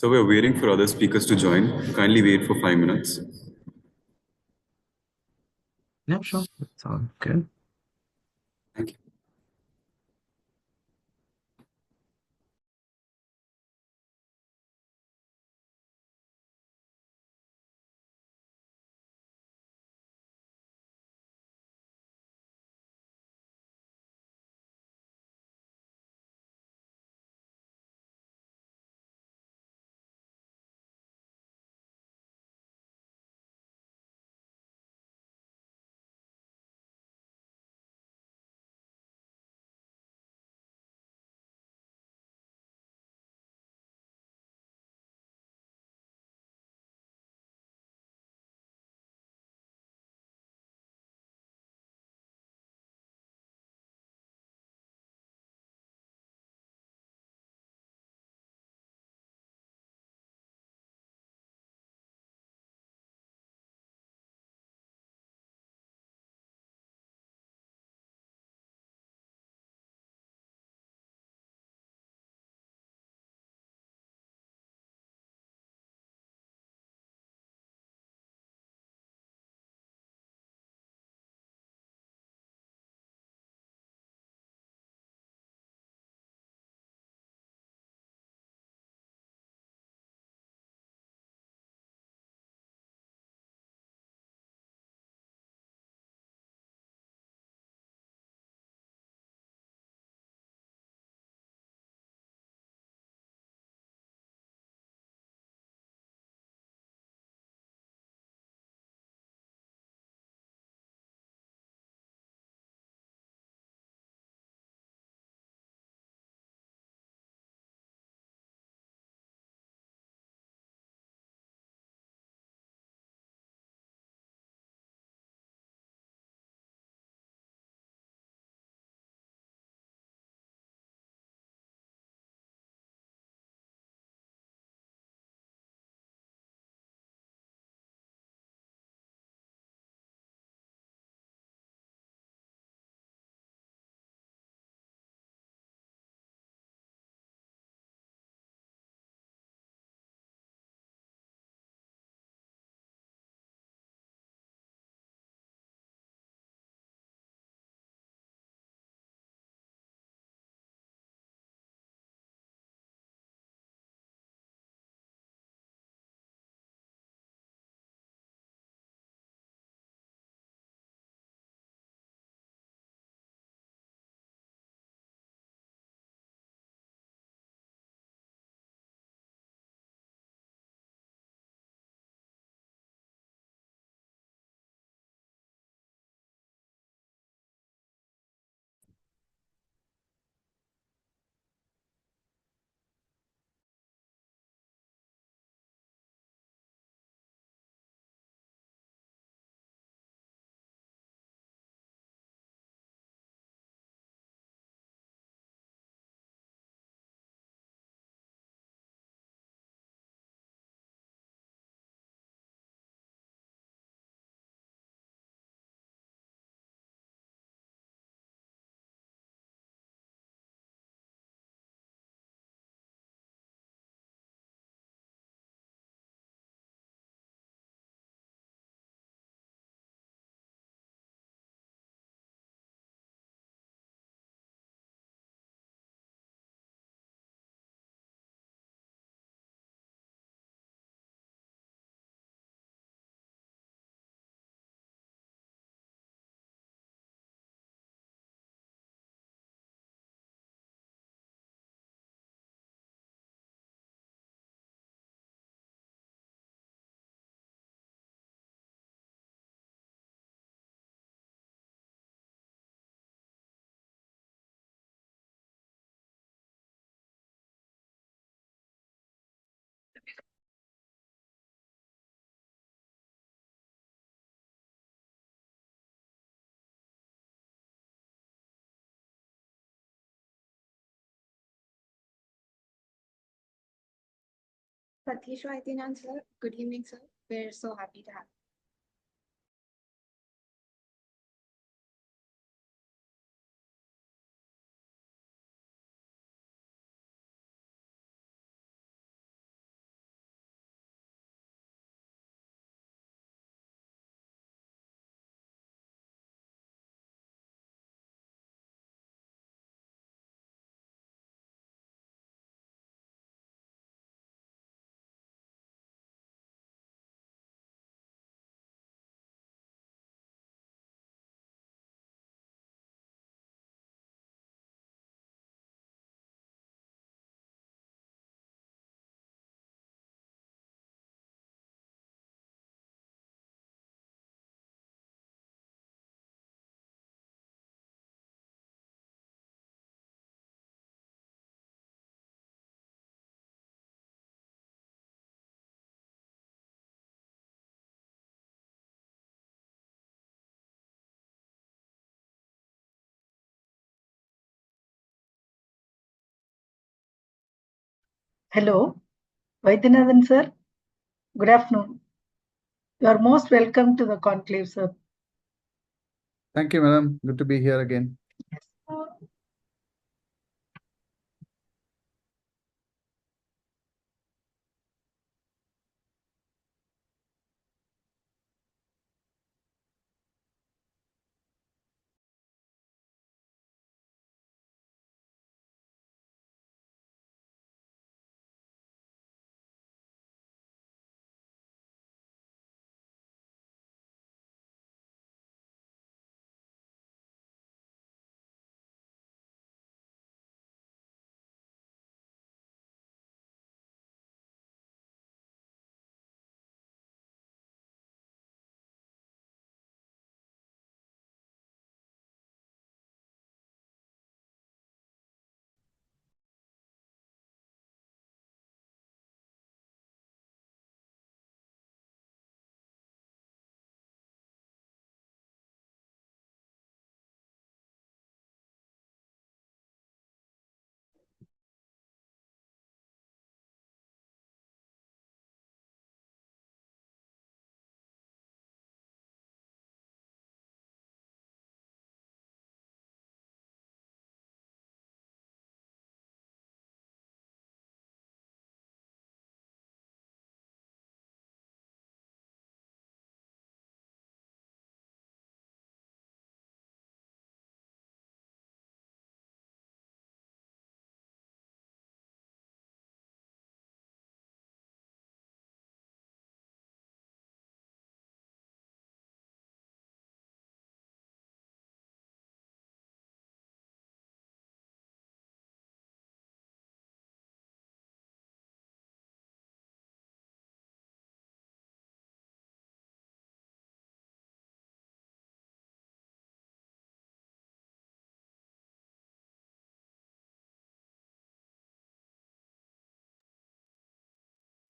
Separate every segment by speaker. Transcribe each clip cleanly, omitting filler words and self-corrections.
Speaker 1: So we're waiting for other speakers to join. Kindly wait for 5 minutes.
Speaker 2: Yeah, sure. That sounds good.
Speaker 1: Thank you.
Speaker 3: Satish Vaidyanand, sir. Good evening, sir. We're so happy to have you.
Speaker 4: Hello, Vaidyanathan sir. Good afternoon. You are most welcome to the conclave, sir.
Speaker 5: Thank you, madam. Good to be here again.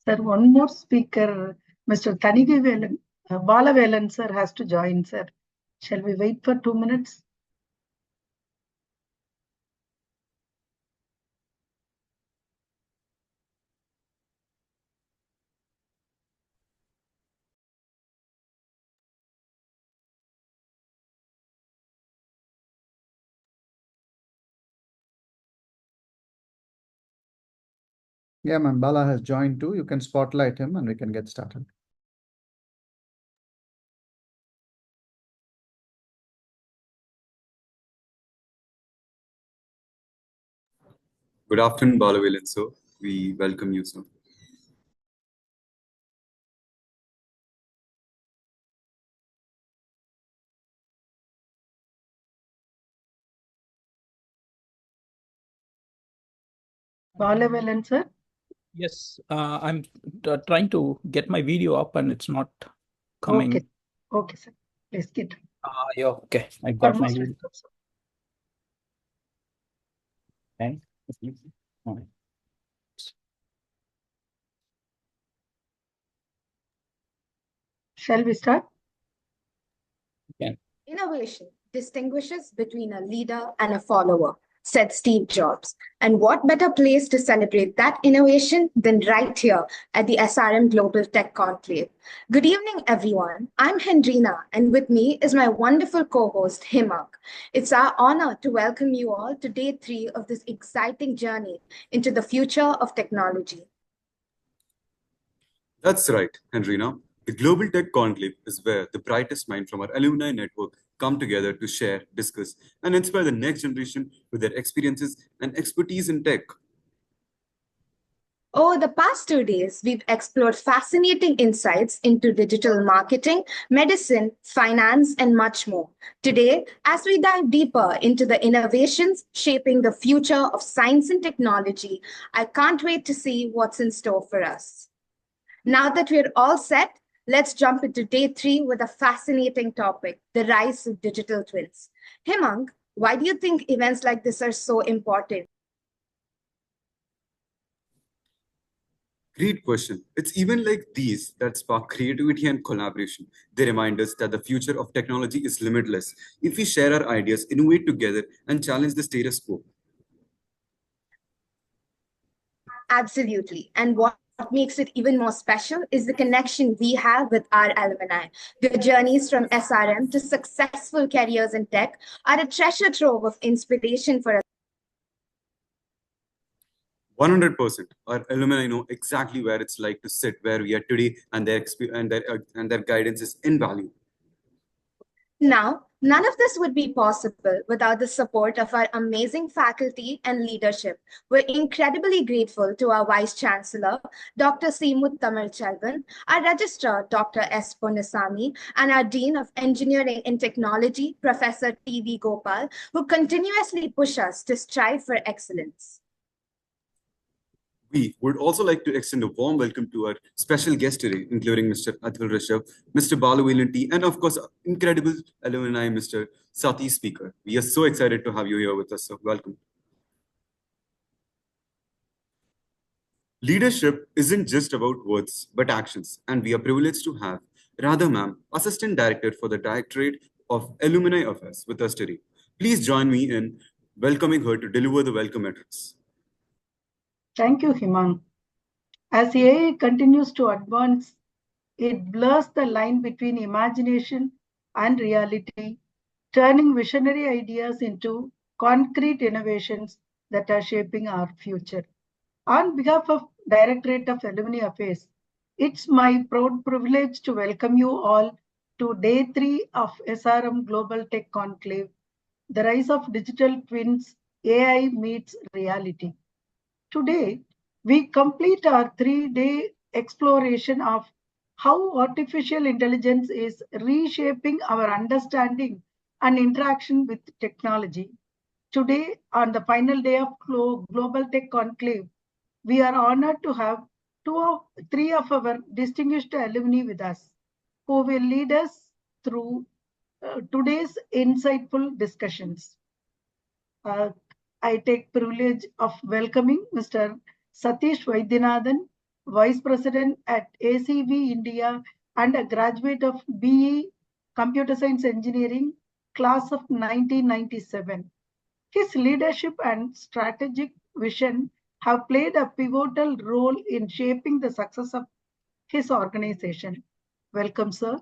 Speaker 4: Sir, one more speaker, Mr. Thanigivelan, Balavelan sir has to join, sir. Shall we wait for 2 minutes?
Speaker 5: Yeah, ma'am. Bala has joined too. You can spotlight him and we can get started.
Speaker 1: Good afternoon, Balavelan sir. We welcome you, sir.
Speaker 4: Balavelan sir.
Speaker 6: Yes, I'm trying to get my video up and it's not coming.
Speaker 4: Okay. Okay, sir. Please get.
Speaker 6: Yeah, okay. I
Speaker 4: You are
Speaker 6: got my
Speaker 4: most
Speaker 6: video.
Speaker 4: welcome, sir.
Speaker 6: Okay. All right.
Speaker 4: Shall we start?
Speaker 3: Innovation distinguishes between a leader and a follower, said Steve Jobs. And what better place to celebrate that innovation than right here at the SRM Global Tech Conclave? Good evening, everyone. I'm Hendrina, and with me is my wonderful co-host, Himag. It's our honor to welcome you all to day 3 of this exciting journey into the future of technology.
Speaker 1: That's right, Henrina. The Global Tech Conclave is where the brightest minds from our alumni network come together to share, discuss, and inspire the next generation with their experiences and expertise in tech.
Speaker 3: Over the past 2 days, we've explored fascinating insights into digital marketing, medicine, finance, and much more. Today, as we dive deeper into the innovations shaping the future of science and technology, I can't wait to see what's in store for us. Now that we're all set, let's jump into day 3 with a fascinating topic, the rise of digital twins. Hemang, why do you think events like this are so important?
Speaker 1: Great question. It's even like these that spark creativity and collaboration. They remind us that the future of technology is limitless if we share our ideas, innovate together, and challenge the status quo.
Speaker 3: Absolutely. And what makes it even more special is the connection we have with our alumni. Their journeys from SRM to successful careers in tech are a treasure trove of inspiration for us.
Speaker 1: 100%. Our alumni know exactly where it's like to sit where we are today, and their guidance is invaluable.
Speaker 3: Now, none of this would be possible without the support of our amazing faculty and leadership. We're incredibly grateful to our Vice Chancellor, Dr. C. Muttamal, our Registrar, Dr. S. Ponasami, and our Dean of Engineering and Technology, Professor T.V. Gopal, who continuously push us to strive for excellence.
Speaker 1: We would also like to extend a warm welcome to our special guest today, including Mr. Atul Rishabh, Mr. Balu Velanti, and of course, incredible alumni, Mr. Satish Speaker. We are so excited to have you here with us, so welcome. Leadership isn't just about words, but actions, and we are privileged to have Radha Ma'am, Assistant Director for the Directorate of Alumni Affairs, with us today. Please join me in welcoming her to deliver the welcome address.
Speaker 4: Thank you, Himan. As AI continues to advance, it blurs the line between imagination and reality, turning visionary ideas into concrete innovations that are shaping our future. On behalf of Directorate of Alumni Affairs, it's my proud privilege to welcome you all to Day 3 of SRM Global Tech Conclave, The Rise of Digital Twins, AI Meets Reality. Today, we complete our 3-day exploration of how artificial intelligence is reshaping our understanding and interaction with technology. Today, on the final day of Global Tech Conclave, we are honored to have three of our distinguished alumni with us, who will lead us through today's insightful discussions. I take privilege of welcoming Mr. Satish Vaidyanathan, Vice President at ACV India and a graduate of BE Computer Science Engineering, class of 1997. His leadership and strategic vision have played a pivotal role in shaping the success of his organization. Welcome, sir.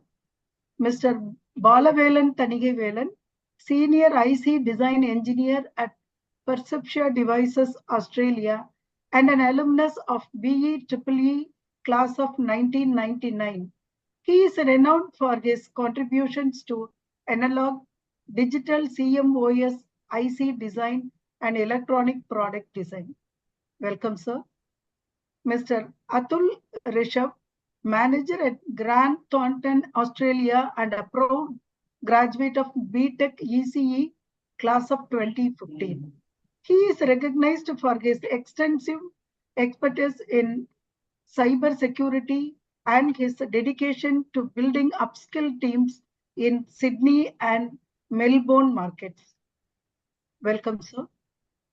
Speaker 4: Mr. Balavelan Tanigevelan, Senior IC Design Engineer at Perceptia Devices Australia and an alumnus of BEEE class of 1999. He is renowned for his contributions to analog, digital CMOS, IC design, and electronic product design. Welcome, sir. Mr. Atul Rishabh, Manager at Grant Thornton, Australia, and a proud graduate of BTech ECE, class of 2015. He is recognized for his extensive expertise in cybersecurity and his dedication to building upskill teams in Sydney and Melbourne markets. Welcome, sir.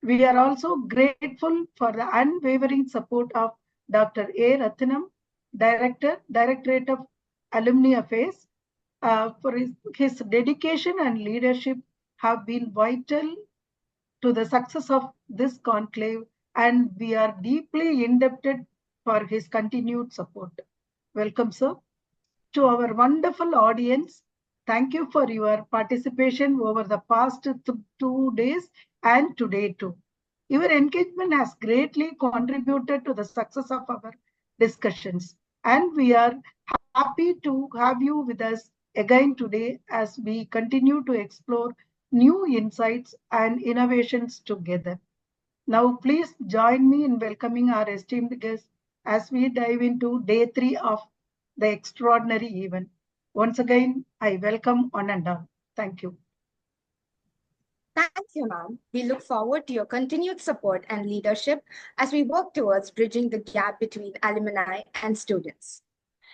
Speaker 4: We are also grateful for the unwavering support of Dr. A. Ratnam, Directorate of Alumni Affairs, for his dedication and leadership have been vital to the success of this conclave, and we are deeply indebted for his continued support. Welcome, sir. To our wonderful audience, thank you for your participation over the past 2 days and today too. Your engagement has greatly contributed to the success of our discussions, and we are happy to have you with us again today as we continue to explore new insights and innovations together. Now, please join me in welcoming our esteemed guests as we dive into Day 3 of the extraordinary event. Once again, I welcome one and all. Thank you.
Speaker 3: Thank you, ma'am. We look forward to your continued support and leadership as we work towards bridging the gap between alumni and students.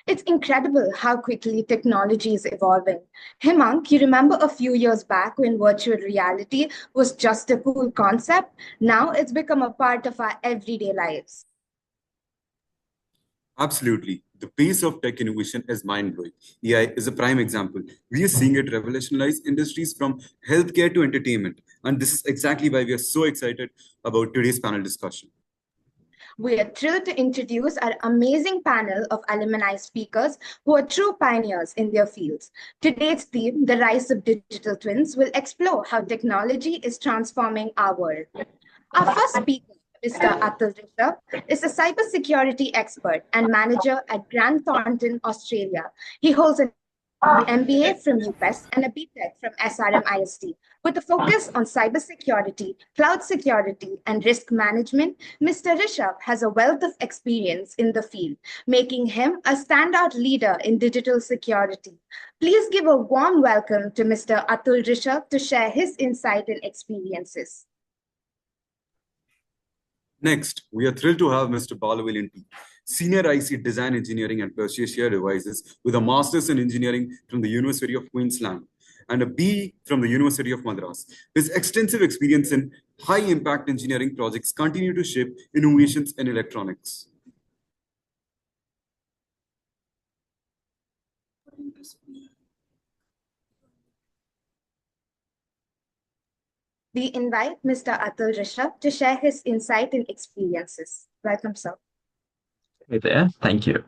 Speaker 3: It's incredible how quickly technology is evolving. Hemang, you remember a few years back when virtual reality was just a cool concept? Now it's become a part of our everyday lives.
Speaker 1: Absolutely. The pace of tech innovation is mind-blowing. AI is a prime example. We are seeing it revolutionize industries from healthcare to entertainment. And this is exactly why we are so excited about today's panel discussion.
Speaker 3: We are thrilled to introduce our amazing panel of alumni speakers who are true pioneers in their fields. Today's theme, The Rise of Digital Twins, will explore how technology is transforming our world. Our first speaker, Mr. Atul Rishabh, is a cybersecurity expert and manager at Grant Thornton, Australia. He holds an MBA from UPS and a BTech from SRMIST. With a focus on cybersecurity, cloud security, and risk management, Mr. Rishabh has a wealth of experience in the field, making him a standout leader in digital security. Please give a warm welcome to Mr. Atul Rishabh to share his insight and experiences.
Speaker 1: Next, we are thrilled to have Mr. Balavilan T, Senior IC Design Engineering and Tertiary Devices with a Master's in Engineering from the University of Queensland and a BE from the University of Madras. His extensive experience in high-impact engineering projects continue to shape innovations in electronics.
Speaker 3: We invite Mr. Atul Rishabh to share his insight and experiences. Welcome, sir.
Speaker 2: Hey there. Thank you.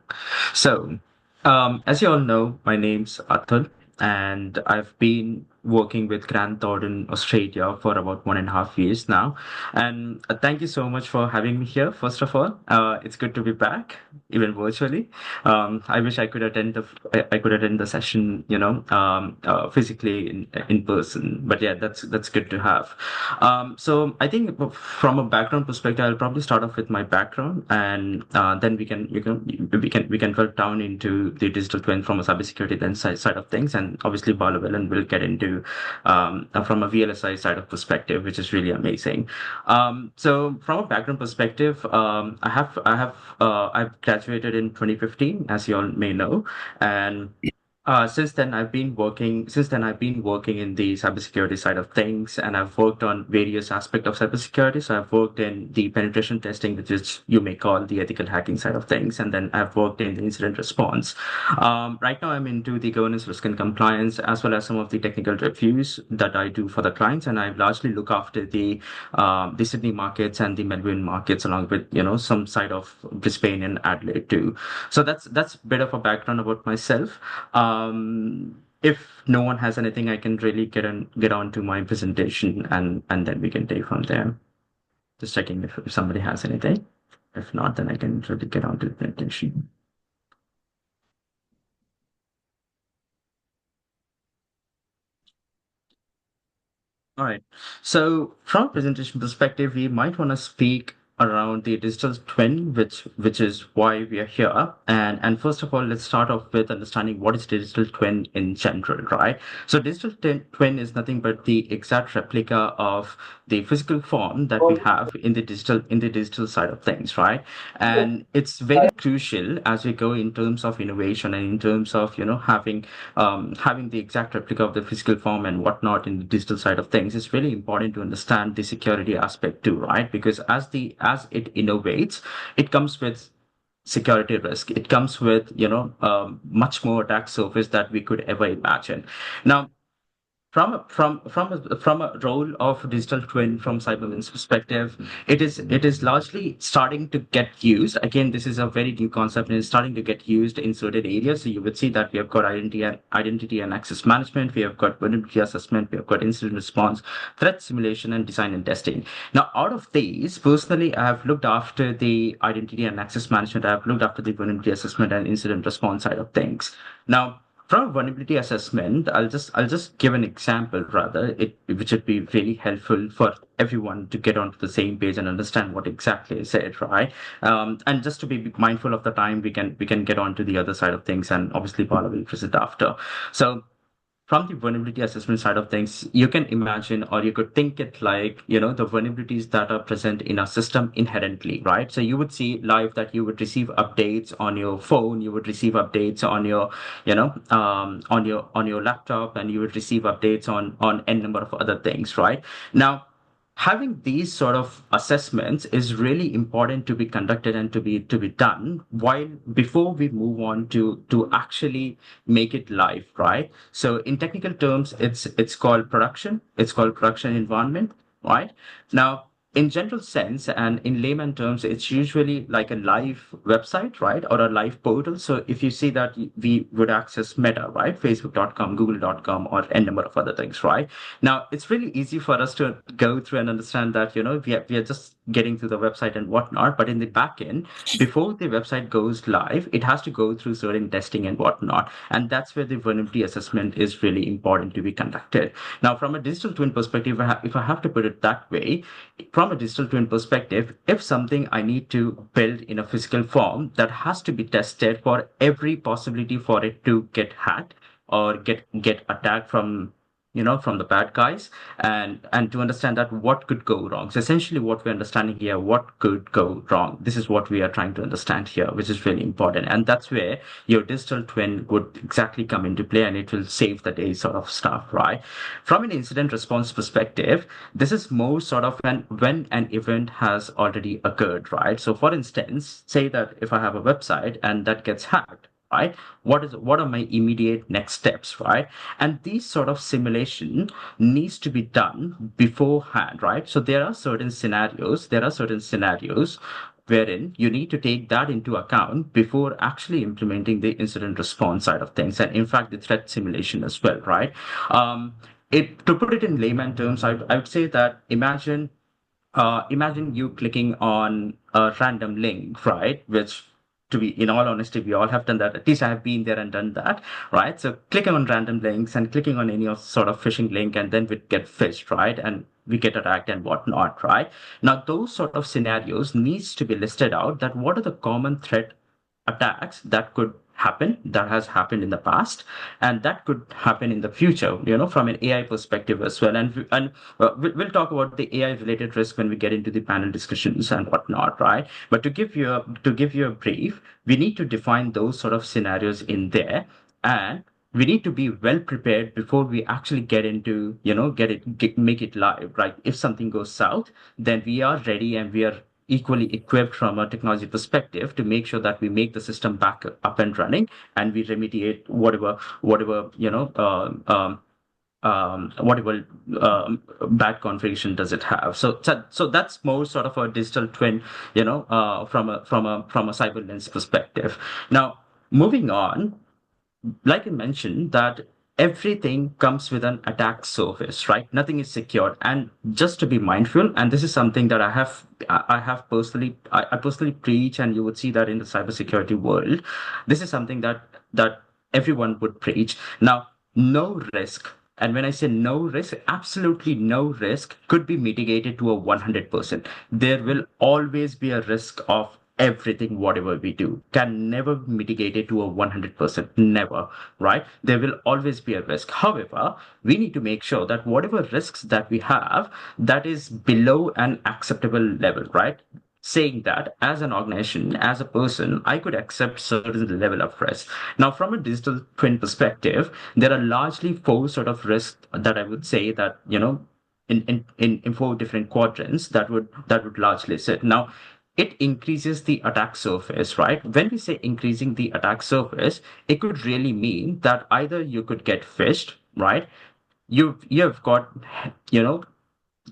Speaker 2: So, as you all know, my name's Atul, and I've been working with Grant Thornton, Australia for about 1.5 years now. And thank you so much for having me here, first of all. It's good to be back, even virtually. I wish I could attend the session, physically in person. But yeah, that's good to have. So I think from a background perspective, I'll probably start off with my background, and then we can drill down into the digital twin from a cybersecurity lens side of things, and obviously Balavel will get into from a VLSI side of perspective, which is really amazing. So from a background perspective, I've graduated in 2015, as you all may know, and since then I've been working in the cybersecurity side of things, and I've worked on various aspects of cybersecurity. So I've worked in the penetration testing, which is you may call the ethical hacking side of things, and then I've worked in the incident response. Right now I'm into the governance, risk, and compliance, as well as some of the technical reviews that I do for the clients, and I largely look after the Sydney markets and the Melbourne markets, along with some side of Brisbane and Adelaide too. So that's a bit of a background about myself. If no one has anything, I can really get on to my presentation, and then we can take from there. Just checking if somebody has anything. If not, then I can really get on to the presentation. All right. So from a presentation perspective, we might want to speak around the digital twin, which is why we are here. And first of all, let's start off with understanding what is digital twin in general, right? So digital twin is nothing but the exact replica of the physical form that we have in the digital side of things, right? And it's very crucial as we go in terms of innovation and in terms of having the exact replica of the physical form and whatnot in the digital side of things. It's really important to understand the security aspect too, right? Because as it innovates, it comes with security risk. It comes with much more attack surface that we could ever imagine. Now, from a role of digital twin from Cyberlin's perspective, it is largely starting to get used. Again, this is a very new concept and it's starting to get used in certain areas. So you would see that we have got identity and access management, we have got vulnerability assessment, we have got incident response, threat simulation, and design and testing. Now, out of these, personally, I have looked after the identity and access management. I have looked after the vulnerability assessment and incident response side of things. Now, from a vulnerability assessment, I'll just give an example which would be really helpful for everyone to get onto the same page and understand what exactly is it, right? And just to be mindful of the time, we can get on to the other side of things, and obviously Paula will present after. So from the vulnerability assessment side of things, you can imagine, or you could think it like, the vulnerabilities that are present in a system inherently, right? So you would see live that you would receive updates on your phone, you would receive updates on your, on your laptop, and you would receive updates on n number of other things, right? Now, having these sort of assessments is really important to be conducted and to be done while before we move on to actually make it live, right? So in technical terms, it's called production. It's called production environment, right? Now, in general sense and in layman terms, it's usually like a live website, right? Or a live portal. So if you see that we would access Meta, right? Facebook.com, Google.com, or a number of other things, right? Now, it's really easy for us to go through and understand that, we are just getting to the website and whatnot. But in the back end, before the website goes live, it has to go through certain testing and whatnot. And that's where the vulnerability assessment is really important to be conducted. Now, from a digital twin perspective, if I have to put it that way, from a digital twin perspective, if something I need to build in a physical form, that has to be tested for every possibility for it to get hacked or get attacked from from the bad guys, and to understand that what could go wrong. So essentially what we're understanding here, what could go wrong, this is what we are trying to understand here, which is really important. And that's where your digital twin would exactly come into play, and it will save the day sort of stuff, right? From an incident response perspective, this is more sort of when an event has already occurred, right? So for instance, say that if I have a website and that gets hacked, right? What are my immediate next steps, right? And these sort of simulation needs to be done beforehand, right? So there are certain scenarios wherein you need to take that into account before actually implementing the incident response side of things, and in fact the threat simulation as well, right? To put it in layman terms, I would say that imagine you clicking on a random link, right? Which, to be in all honesty, we all have done that. At least I have been there and done that, right? So clicking on random links and clicking on any of sort of phishing link, and then we get phished, right? And we get attacked and whatnot, right? Now, those sort of scenarios needs to be listed out, that what are the common threat attacks that could happen, that has happened in the past, and that could happen in the future, from an AI perspective as well. And we'll talk about the AI related risk when we get into the panel discussions and whatnot, right? But to give you a brief, we need to define those sort of scenarios in there, and we need to be well prepared before we actually get into, make it live, right? If something goes south, then we are ready and we are equally equipped from a technology perspective to make sure that we make the system back up and running, and we remediate whatever whatever bad configuration does it have. So that's more sort of a digital twin, from a cyber lens perspective. Now, moving on, like I mentioned, that everything comes with an attack surface, right? Nothing is secured. And just to be mindful, and this is something that I personally preach, and you would see that in the cybersecurity world, this is something that everyone would preach. Now, no risk. And when I say no risk, absolutely no risk could be mitigated to a 100%. There will always be a risk of everything, whatever we do, can never be mitigated to a 100%. Never, right? There will always be a risk. However, we need to make sure that whatever risks that we have, that is below an acceptable level, right? Saying that as an organization, as a person, I could accept certain level of risk. Now, from a digital twin perspective, there are largely four sort of risks that I would say that, in four different quadrants that would largely sit. Now, it increases the attack surface, right? When we say increasing the attack surface, it could really mean that either you could get phished, right? You've got,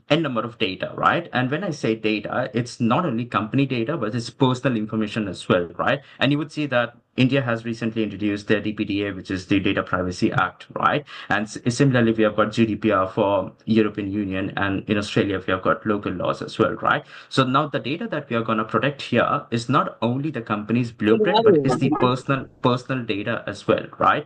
Speaker 2: n number of data, right? And when I say data, it's not only company data, but it's personal information as well, right? And you would see that India has recently introduced their DPDA, which is the Data Privacy Act, right? And similarly, we have got GDPR for European Union, and in Australia, we have got local laws as well, right? So now the data that we are going to protect here is not only the company's blueprint, but is the personal data as well, right?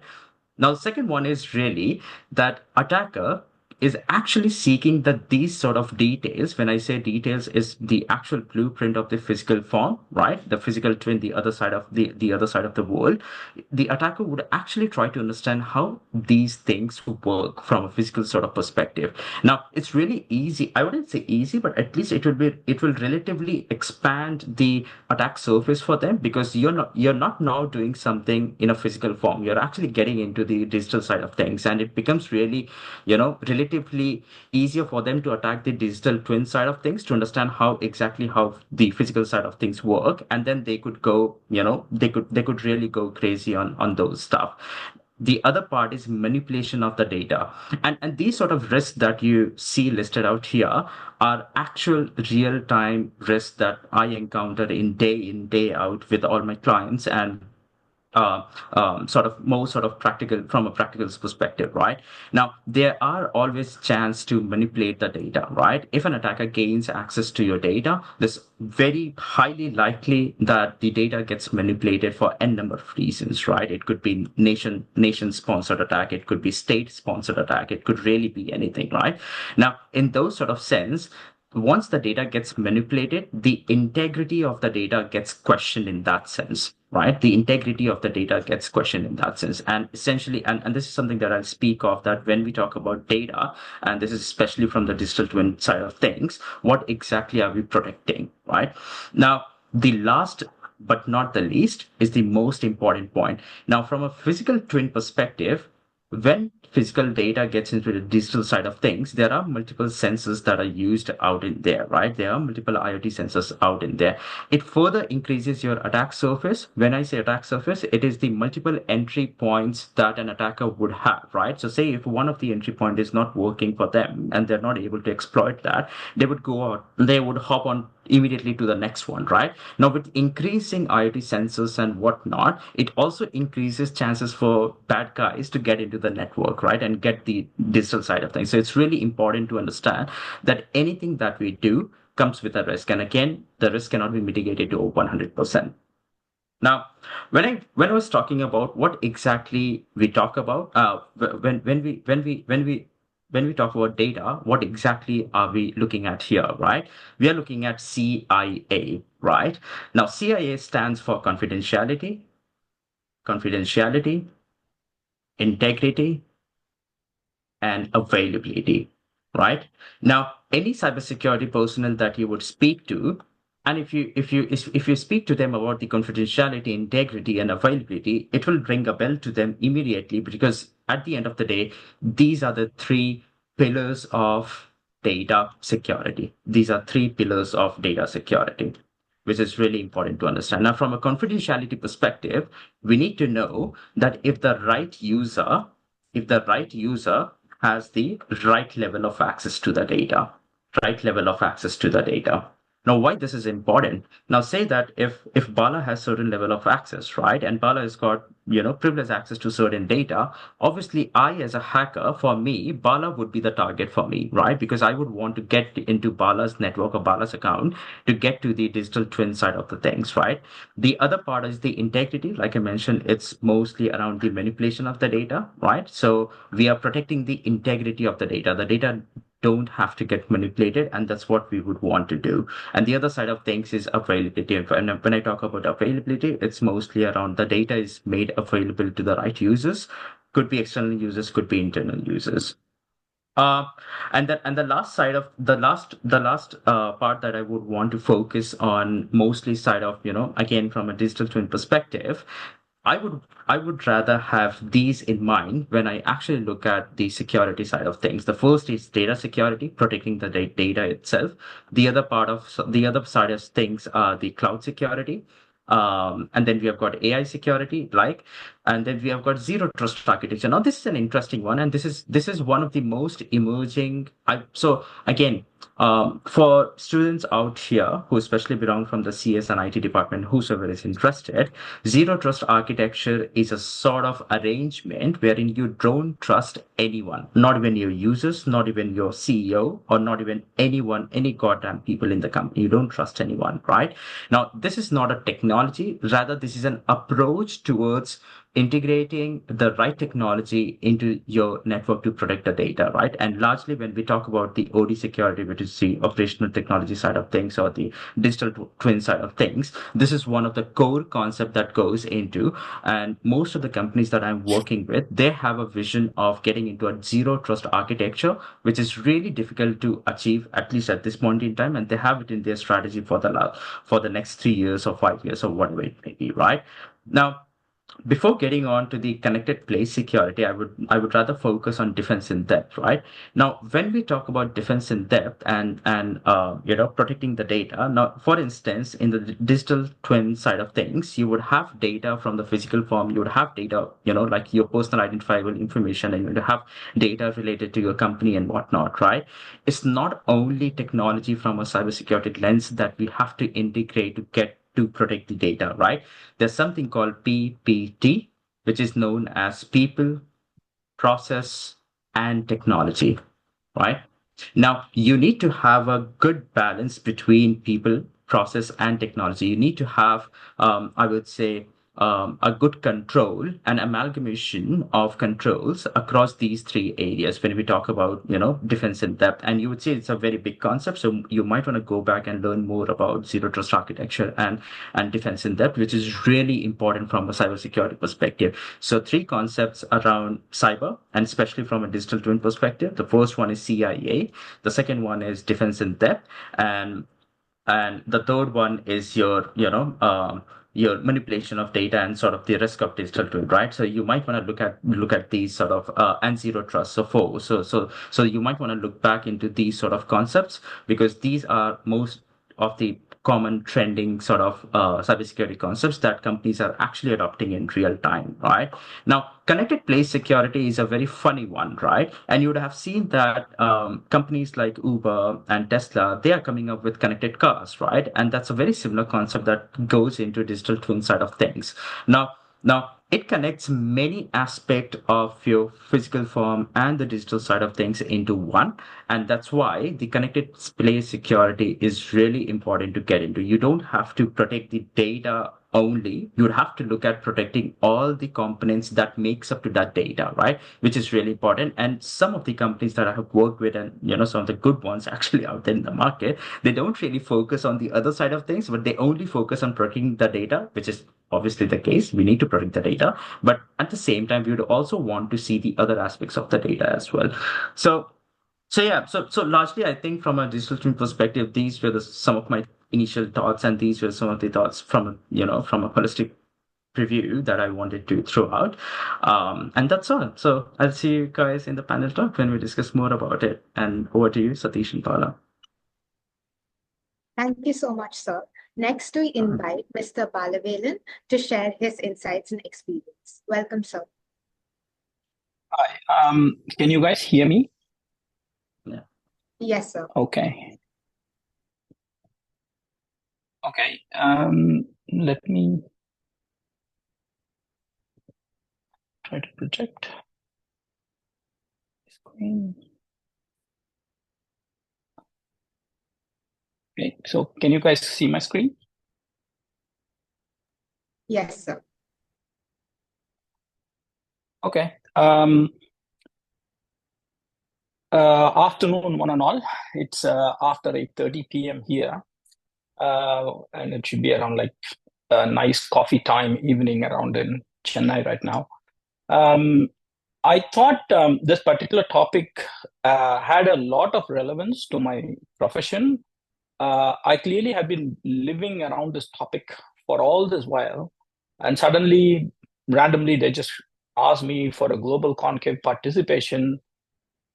Speaker 2: Now, the second one is really that attacker is actually seeking that these sort of details. When I say details, is the actual blueprint of the physical form, right? The physical twin, the other side of the other side of the world. The attacker would actually try to understand how these things work from a physical sort of perspective. Now, it's really easy. I wouldn't say easy, but at least it will relatively expand the attack surface for them, because you're not now doing something in a physical form. You're actually getting into the digital side of things, and it becomes really, relatively easier for them to attack the digital twin side of things, to understand how the physical side of things work, and then they could go, they could really go crazy on those stuff. The other part is manipulation of the data. And these sort of risks that you see listed out here are actual real-time risks that I encounter in, day out with all my clients, and sort of more sort of practical from a practical perspective, right? Now, there are always chance to manipulate the data, right? If an attacker gains access to your data, there's very highly likely that the data gets manipulated for n number of reasons, right? It could be nation sponsored attack, it could be state sponsored attack, it could really be anything, right? Now, in those sort of sense, once the data gets manipulated, the integrity of the data gets questioned in that sense, right? The integrity of the data gets questioned in that sense. And essentially, and this is something that I'll speak of, that when we talk about data, and this is especially from the digital twin side of things, what exactly are we protecting, right? Now, the last but not the least is the most important point. Now, from a physical twin perspective, when physical data gets into the digital side of things, there are multiple sensors that are used out in there, right? There are multiple IoT sensors out in there. It further increases your attack surface. When I say attack surface, it is the multiple entry points that an attacker would have, right? So say if one of the entry point is not working for them and they're not able to exploit that, they would go out, they would hop on immediately to the next one, right? Now, with increasing IoT sensors and whatnot, it also increases chances for bad guys to get into the network, right? And get the digital side of things. So it's really important to understand that anything that we do comes with a risk. And again, the risk cannot be mitigated to 100%. Now, when I was talking about what exactly we talk about, when we talk about data, what exactly are we looking at here, right? We are looking at CIA, right? Now, CIA stands for confidentiality, integrity, and availability, right? Now, any cybersecurity personnel that you would speak to, and if you speak to them about the confidentiality, integrity, and availability, it will ring a bell to them immediately, because at the end of the day, these are the three pillars of data security. These are three pillars of data security, which is really important to understand. Now, from a confidentiality perspective, we need to know that if the right user has the right level of access to the data, Now, why this is important? Now, say that if Bala has certain level of access, right, and Bala has got privileged access to certain data, obviously, I as a hacker, for me, Bala would be the target for me, right? Because I would want to get into Bala's network or Bala's account to get to the digital twin side of the things, right? The other part is the integrity. Like I mentioned, it's mostly around the manipulation of the data, right? So we are protecting the integrity of the data. The data don't have to get manipulated, and that's what we would want to do. And the other side of things is availability. And when I talk about availability, it's mostly around the data is made available to the right users. Could be external users, could be internal users. And the last side of the last part that I would want to focus on, mostly side of, again, from a digital twin perspective, I would rather have these in mind when I actually look at the security side of things. The first is data security, protecting the data itself. The other side of things are the cloud security. And then we have got AI security, and then we have got zero trust architecture. Now, this is an interesting one, and this is one of the most emerging. So again, for students out here who especially belong from the CS and IT department, whosoever is interested, zero trust architecture is a sort of arrangement wherein you don't trust anyone, not even your users, not even your CEO, or not even anyone, any goddamn people in the company. You don't trust anyone, right? Now, this is not a technology, rather, this is an approach towards integrating the right technology into your network to protect the data, right? And largely, when we talk about the OD security, which is the operational technology side of things, or the digital twin side of things, this is one of the core concept that goes into. And most of the companies that I'm working with, they have a vision of getting into a zero trust architecture, which is really difficult to achieve, at least at this point in time. And they have it in their strategy for the next 3 years or 5 years or whatever it may be, right? Now, before getting on to the connected place security, I would rather focus on defense in depth, right? Now, when we talk about defense in depth and protecting the data, now for instance, in the digital twin side of things, you would have data from the physical form, you would have data, like your personal identifiable information, and you would have data related to your company and whatnot, right? It's not only technology from a cybersecurity lens that we have to integrate to protect the data, right? There's something called PPT, which is known as people, process, and technology, right? Now, you need to have a good balance between people, process, and technology. You need to have, I would say, a good control, an amalgamation of controls across these three areas when we talk about, defense in depth. And you would say it's a very big concept. So you might want to go back and learn more about zero trust architecture and defense in depth, which is really important from a cybersecurity perspective. So three concepts around cyber, and especially from a digital twin perspective. The first one is CIA. The second one is defense in depth, and the third one is your manipulation of data and sort of the risk of digital twin, right? So you might want to look at these sort of and zero trust. So you might want to look back into these sort of concepts, because these are most of the common trending sort of cybersecurity concepts that companies are actually adopting in real time, right? Now, connected place security is a very funny one, right? And you would have seen that companies like Uber and Tesla, they are coming up with connected cars, right? And that's a very similar concept that goes into digital twin side of things. Now, it connects many aspects of your physical form and the digital side of things into one. And that's why the connected place security is really important to get into. You don't have to protect the data only. You'd have to look at protecting all the components that makes up to that data, right? Which is really important. And some of the companies that I have worked with, and some of the good ones actually out there in the market, they don't really focus on the other side of things, but they only focus on protecting the data, which is obviously the case. We need to protect the data, but at the same time, we would also want to see the other aspects of the data as well. So largely, I think from a digital twin perspective, these were some of my initial thoughts, and these were some of the thoughts from a holistic review that I wanted to throw out. And that's all. So I'll see you guys in the panel talk when we discuss more about it. And over to you, Satish and Paula.
Speaker 3: Thank you so much, sir. Next, we invite Mr. Balavelan to share his insights and experience. Welcome, sir.
Speaker 6: Hi. Can you guys hear me?
Speaker 2: Yeah.
Speaker 3: Yes, sir.
Speaker 6: Okay. Let me try to project screen. Okay, so can you guys see my screen?
Speaker 3: Yes, sir.
Speaker 6: Okay. Afternoon, one and all. It's after 8:30 p.m. here, and it should be around like a nice coffee time evening around in Chennai right now. I thought this particular topic had a lot of relevance to my profession. I clearly have been living around this topic for all this while, and suddenly, randomly, they just asked me for a global conclave participation.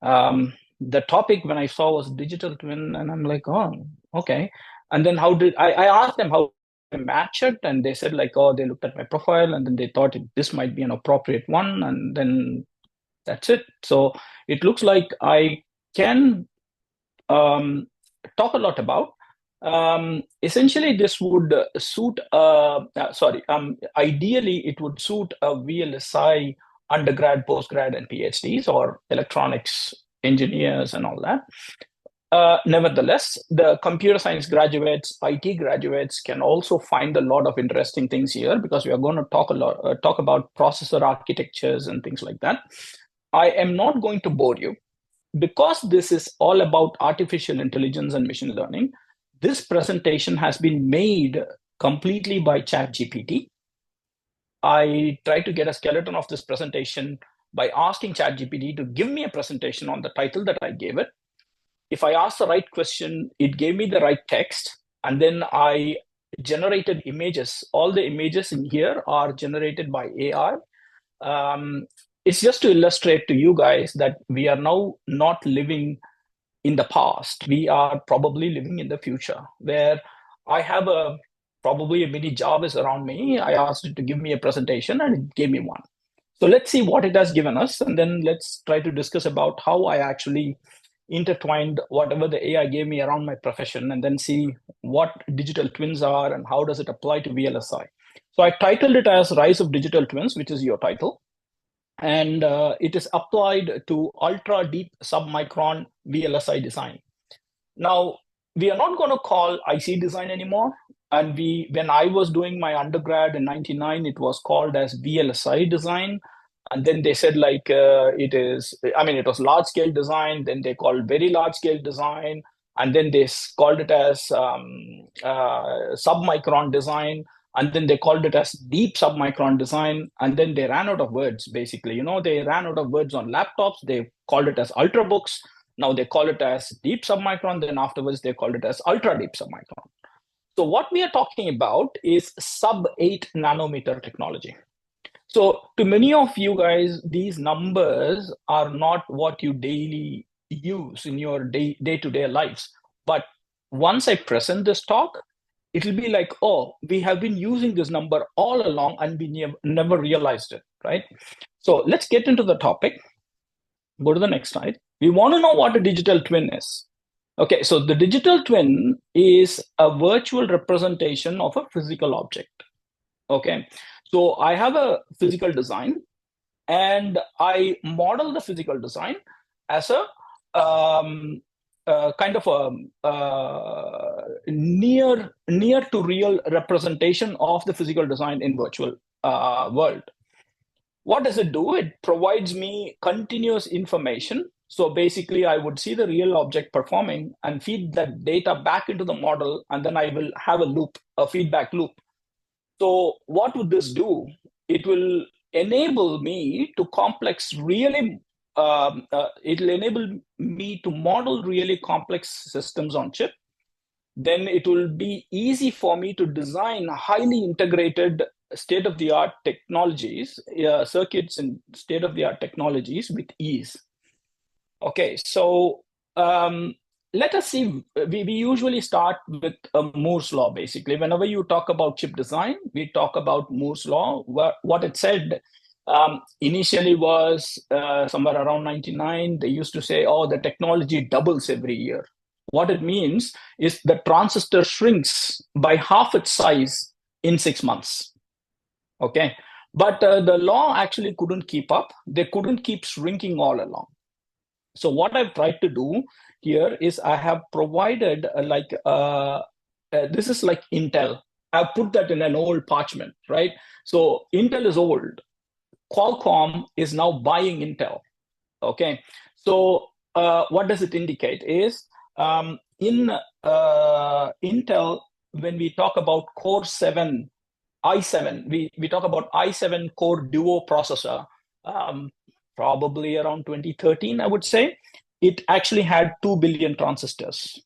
Speaker 6: The topic when I saw was digital twin, and I'm like, oh, okay. And then I asked them how I match it, and they said like, oh, they looked at my profile, and then they thought this might be an appropriate one, and then that's it. So it looks like I can talk a lot about. Essentially, this would ideally, it would suit a VLSI undergrad, postgrad, and PhDs, or electronics engineers and all that. Nevertheless, the computer science graduates, IT graduates can also find a lot of interesting things here, because we are going to talk about processor architectures and things like that. I am not going to bore you, because this is all about artificial intelligence and machine learning. This presentation has been made completely by ChatGPT. I tried to get a skeleton of this presentation by asking ChatGPT to give me a presentation on the title that I gave it. If I asked the right question, it gave me the right text, and then I generated images. All the images in here are generated by AI. It's just to illustrate to you guys that we are now not living in the past. We are probably living in the future, where I have probably a mini Jarvis around me. I asked it to give me a presentation and it gave me one. So let's see what it has given us, and then let's try to discuss about how I actually intertwined whatever the AI gave me around my profession, and then see what digital twins are and how does it apply to VLSI. So I titled it as Rise of Digital Twins, which is your title. And it is applied to ultra deep submicron VLSI design. Now, we are not going to call IC design anymore. And when I was doing my undergrad in 99, it was called as VLSI design. And then they said it was large scale design. Then they called very large scale design. And then they called it as submicron design. And then they called it as deep submicron design. And then they ran out of words, basically. They ran out of words on laptops. They called it as ultrabooks. Now they call it as deep submicron. Then afterwards, they called it as ultra deep submicron. So what we are talking about is sub-8 nanometer technology. So to many of you guys, these numbers are not what you daily use in your day-to-day lives. But once I present this talk, it'll be like, oh, we have been using this number all along and we never realized it, right? So let's get into the topic. Go to the next slide. We want to know what a digital twin is. Okay, so the digital twin is a virtual representation of a physical object. Okay, so I have a physical design and I model the physical design as a kind of a near to real representation of the physical design in virtual world. What does it do? It provides me continuous information. So basically, I would see the real object performing and feed that data back into the model, and then I will have a feedback loop. So what would this do? It will enable me to it'll enable me to model really complex systems on chip. Then it will be easy for me to design highly integrated state-of-the-art technologies, circuits and state-of-the-art technologies with ease. Okay, so let us see. We usually start with Moore's law, basically. Whenever you talk about chip design, we talk about Moore's law. What it said initially was somewhere around 99. They used to say, oh, the technology doubles every year. What it means is the transistor shrinks by half its size in 6 months. Okay, but the law actually couldn't keep up. They couldn't keep shrinking all along. So what I've tried to do here is I have provided this is like Intel. I've put that in an old parchment, right? So Intel is old. Qualcomm is now buying Intel. Okay, so what does it indicate is in Intel, when we talk about Core 7, i7, we talk about i7 Core Duo processor, probably around 2013, I would say, it actually had 2 billion transistors,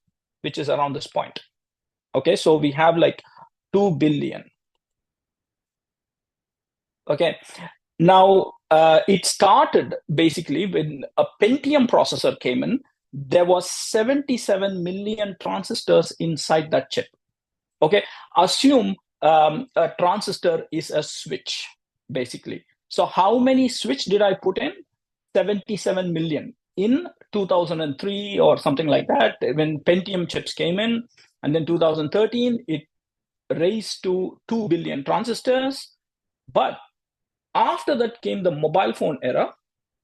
Speaker 6: which is around this point. Okay, so we have like 2 billion. Okay, now it started basically when a Pentium processor came in. There was 77 million transistors inside that chip. Okay, assume a transistor is a switch, basically. So how many switch did I put in? 77 million in 2003 or something like that, when Pentium chips came in. And then 2013, it raised to 2 billion transistors. But after that came the mobile phone era,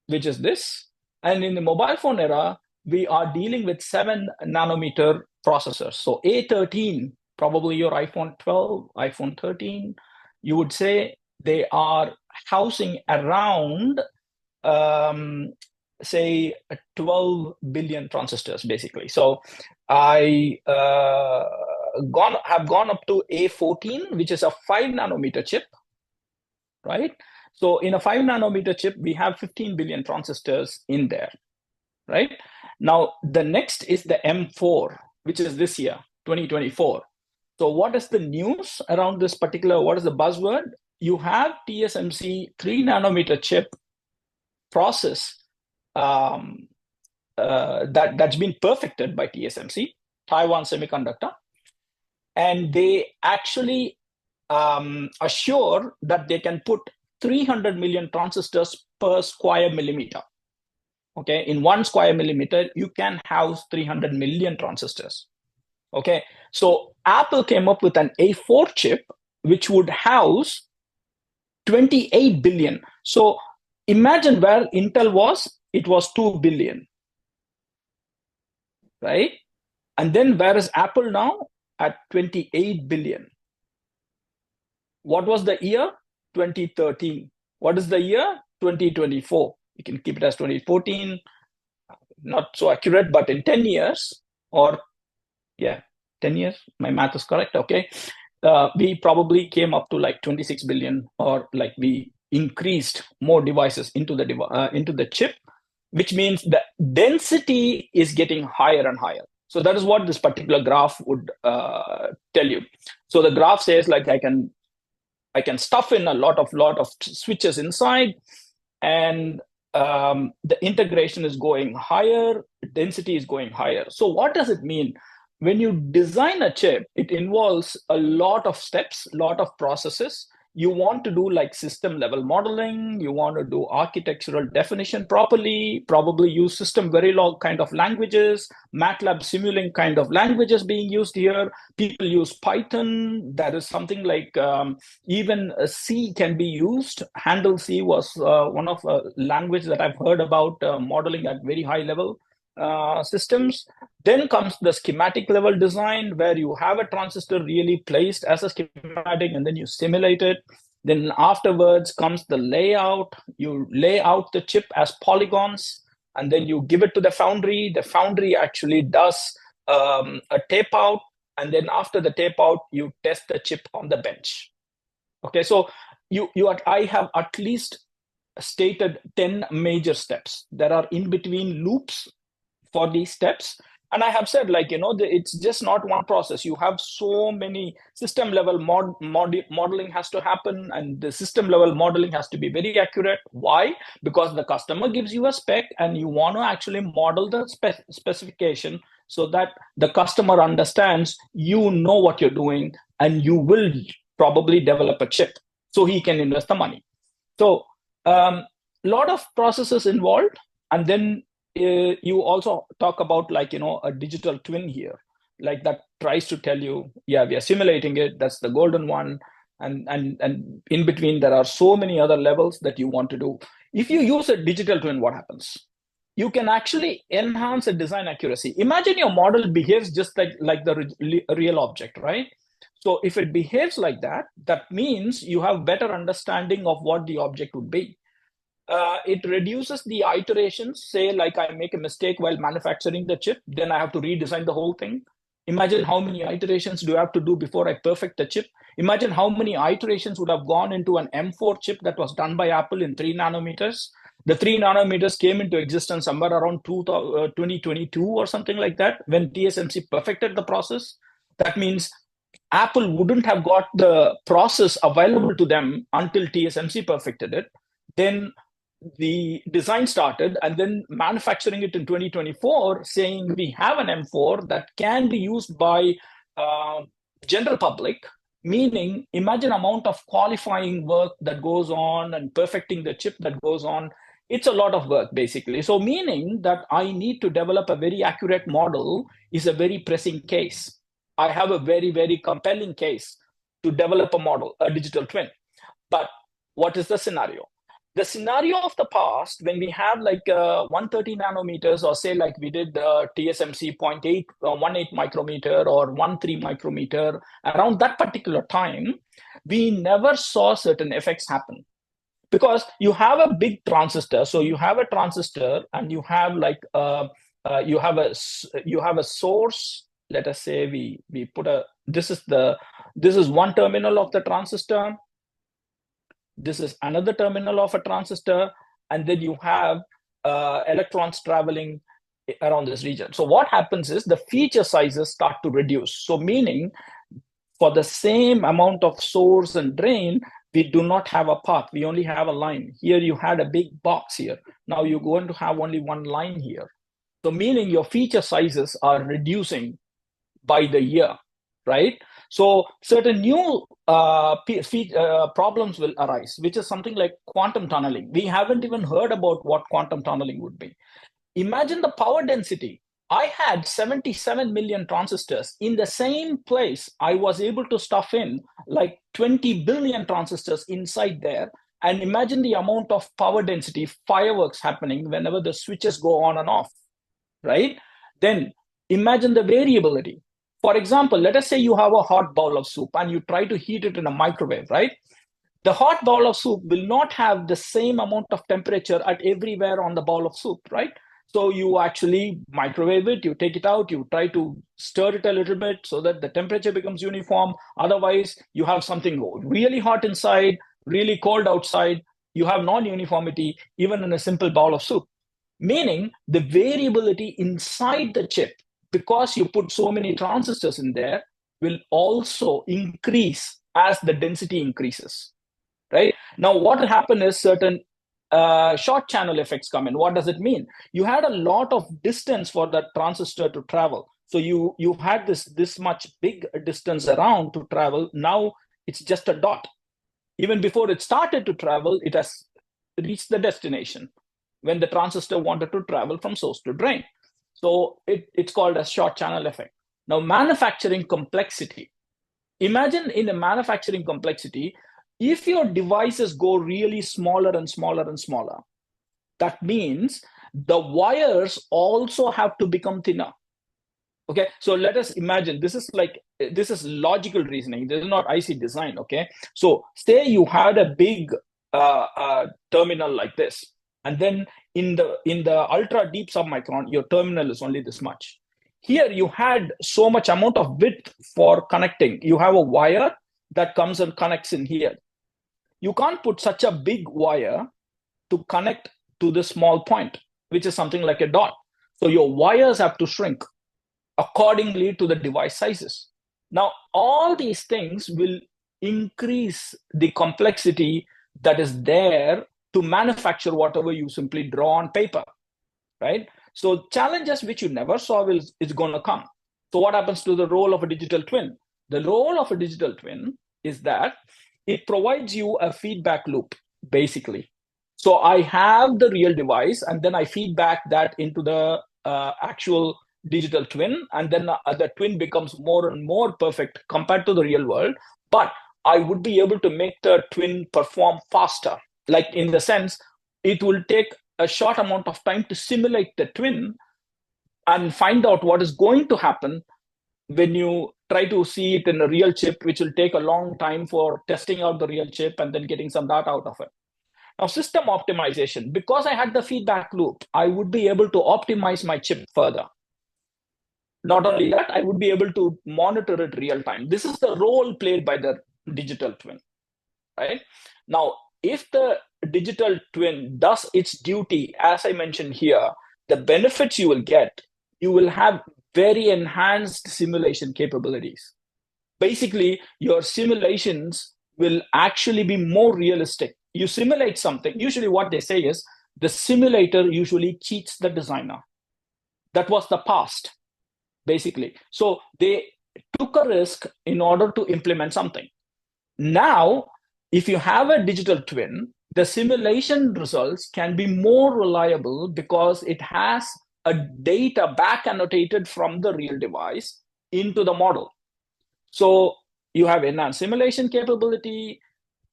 Speaker 6: which is this. And in the mobile phone era, we are dealing with 7 nanometer processors. So A13, probably your iPhone 12, iPhone 13, you would say they are housing around, say, 12 billion transistors, basically. So I have gone up to A14, which is a 5 nanometer chip, right? So in a 5 nanometer chip, we have 15 billion transistors in there, right? Now, the next is the M4, which is this year, 2024. So what is the news around this particular, what is the buzzword? You have TSMC 3 nanometer chip process that's been perfected by TSMC, Taiwan Semiconductor, and they actually assure that they can put 300 million transistors per square millimeter. Okay, in 1 square millimeter, you can house 300 million transistors. Okay, so Apple came up with an A4 chip which would house 28 billion. So imagine where Intel was, it was 2 billion, right? And then where is Apple now? At 28 billion. What was the year? 2013. What is the year? 2024. You can keep it as 2014. Not so accurate, but in 10 years, or 10 years, my math is correct, okay. We probably came up to like 26 billion, or like we increased more devices into the chip, which means the density is getting higher and higher. So that is what this particular graph would tell you. So the graph says like I can stuff in a lot of switches inside, and the integration is going higher, density is going higher. So what does it mean? When you design a chip, it involves a lot of steps, a lot of processes. You want to do like system level modeling, you want to do architectural definition properly, probably use system Verilog kind of languages, MATLAB Simulink kind of languages being used here. People use Python. There is something like even C can be used. Handle C was one of language that I've heard about modeling at very high level systems. Then comes the schematic level design, where you have a transistor really placed as a schematic and then you simulate it. Then afterwards comes the layout. You lay out the chip as polygons, and then you give it to the foundry. The foundry actually does a tape out, and then after the tape out, you test the chip on the bench. Okay, so I have at least stated 10 major steps. There are in between loops for these steps. And I have said, like, it's just not one process. You have so many system level modeling has to happen, and the system level modeling has to be very accurate. Why? Because the customer gives you a spec and you want to actually model the specification so that the customer understands you know what you're doing, and you will probably develop a chip so he can invest the money. So a lot of processes involved. And then you also talk about like, a digital twin here, like that tries to tell you, yeah, we are simulating it. That's the golden one. And in between, there are so many other levels that you want to do. If you use a digital twin, what happens? You can actually enhance the design accuracy. Imagine your model behaves just like the real object, right? So if it behaves like that, that means you have better understanding of what the object would be. It reduces the iterations. Say, like I make a mistake while manufacturing the chip, then I have to redesign the whole thing. Imagine how many iterations do I have to do before I perfect the chip. Imagine how many iterations would have gone into an M4 chip that was done by Apple in 3 nanometers. The 3 nanometers came into existence somewhere around 2022 or something like that, when TSMC perfected the process. That means Apple wouldn't have got the process available to them until TSMC perfected it. Then the design started, and then manufacturing it in 2024, saying we have an M4 that can be used by general public, meaning imagine amount of qualifying work that goes on and perfecting the chip that goes on. It's a lot of work, basically. So meaning that I need to develop a very accurate model is a very pressing case. I have a very, very compelling case to develop a model, a digital twin. But what is the scenario? The scenario of the past, when we have like 130 nanometers, or say like we did TSMC 0.18 micrometer or 13 micrometer, around that particular time, we never saw certain effects happen. Because you have a big transistor, so you have a transistor, and you have like you have a source. Let us say we put this is one terminal of the transistor. This is another terminal of a transistor, and then you have electrons traveling around this region. So what happens is the feature sizes start to reduce. So meaning for the same amount of source and drain, we do not have a path. We only have a line. Here you had a big box here. Now you're going to have only one line here. So meaning your feature sizes are reducing by the year, right? So certain new problems will arise, which is something like quantum tunneling. We haven't even heard about what quantum tunneling would be. Imagine the power density. I had 77 million transistors. In the same place, I was able to stuff in like 20 billion transistors inside there. And imagine the amount of power density, fireworks happening whenever the switches go on and off, right? Then imagine the variability. For example, let us say you have a hot bowl of soup and you try to heat it in a microwave, right? The hot bowl of soup will not have the same amount of temperature at everywhere on the bowl of soup, right? So you actually microwave it, you take it out, you try to stir it a little bit so that the temperature becomes uniform. Otherwise, you have something really hot inside, really cold outside. You have non-uniformity even in a simple bowl of soup. Meaning the variability inside the chip, because you put so many transistors in there, will also increase as the density increases, right? Now, what will happen is certain short channel effects come in. What does it mean? You had a lot of distance for that transistor to travel. So you had this much big distance around to travel. Now it's just a dot. Even before it started to travel, it has reached the destination when the transistor wanted to travel from source to drain. So it's called a short channel effect. Now, manufacturing complexity. Imagine in a manufacturing complexity, if your devices go really smaller and smaller and smaller, that means the wires also have to become thinner. Okay, so let us imagine this is logical reasoning. This is not IC design. Okay, so say you had a big terminal like this, and then in the ultra deep submicron, your terminal is only this much. Here you had so much amount of width for connecting. You have a wire that comes and connects in here. You can't put such a big wire to connect to this small point, which is something like a dot. So your wires have to shrink accordingly to the device sizes. Now, all these things will increase the complexity that is there to manufacture whatever you simply draw on paper, right? So challenges which you never saw is going to come. So what happens to the role of a digital twin? The role of a digital twin is that it provides you a feedback loop, basically. So I have the real device, and then I feed back that into the actual digital twin, and then the twin becomes more and more perfect compared to the real world. But I would be able to make the twin perform faster. Like in the sense, it will take a short amount of time to simulate the twin and find out what is going to happen when you try to see it in a real chip, which will take a long time for testing out the real chip and then getting some data out of it. Now, system optimization. Because I had the feedback loop, I would be able to optimize my chip further. Not only that, I would be able to monitor it real time. This is the role played by the digital twin, right? Now, if the digital twin does its duty, as I mentioned here, the benefits you will get, you will have very enhanced simulation capabilities. Basically, your simulations will actually be more realistic. You simulate something, usually what they say is, the simulator usually cheats the designer. That was the past, basically. So they took a risk in order to implement something. Now, if you have a digital twin, the simulation results can be more reliable because it has a data back annotated from the real device into the model. So you have enhanced simulation capability.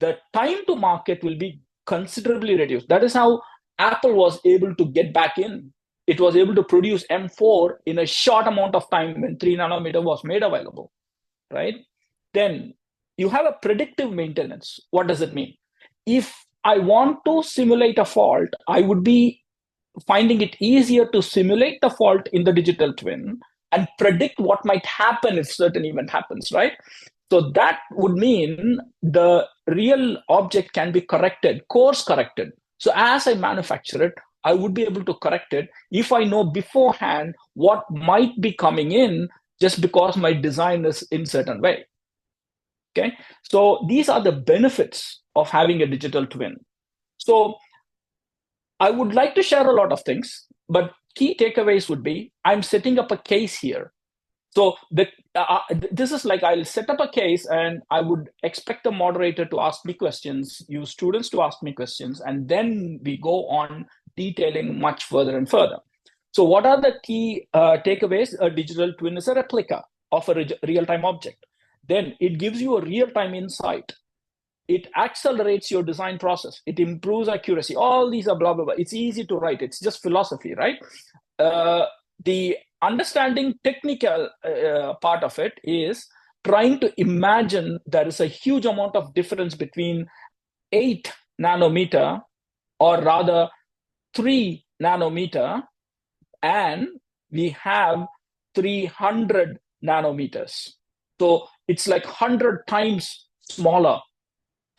Speaker 6: The time to market will be considerably reduced. That is how Apple was able to get back in. It was able to produce M4 in a short amount of time when 3 nanometer was made available, right? Then you have a predictive maintenance. What does it mean? If I want to simulate a fault, I would be finding it easier to simulate the fault in the digital twin and predict what might happen if certain event happens, right? So that would mean the real object can be corrected, course corrected. So as I manufacture it, I would be able to correct it if I know beforehand what might be coming in just because my design is in certain way. Okay, so these are the benefits of having a digital twin. So I would like to share a lot of things, but key takeaways would be I'm setting up a case here. So this is like I'll set up a case and I would expect the moderator to ask me questions, you students to ask me questions, and then we go on detailing much further and further. So what are the key takeaways? A digital twin is a replica of a real-time object. Then it gives you a real-time insight. It accelerates your design process. It improves accuracy. All these are blah, blah, blah. It's easy to write. It's just philosophy, right? The understanding technical part of it is trying to imagine there is a huge amount of difference between 8 nanometer, or rather 3 nanometer, and we have 300 nanometers. So it's like 100 times smaller.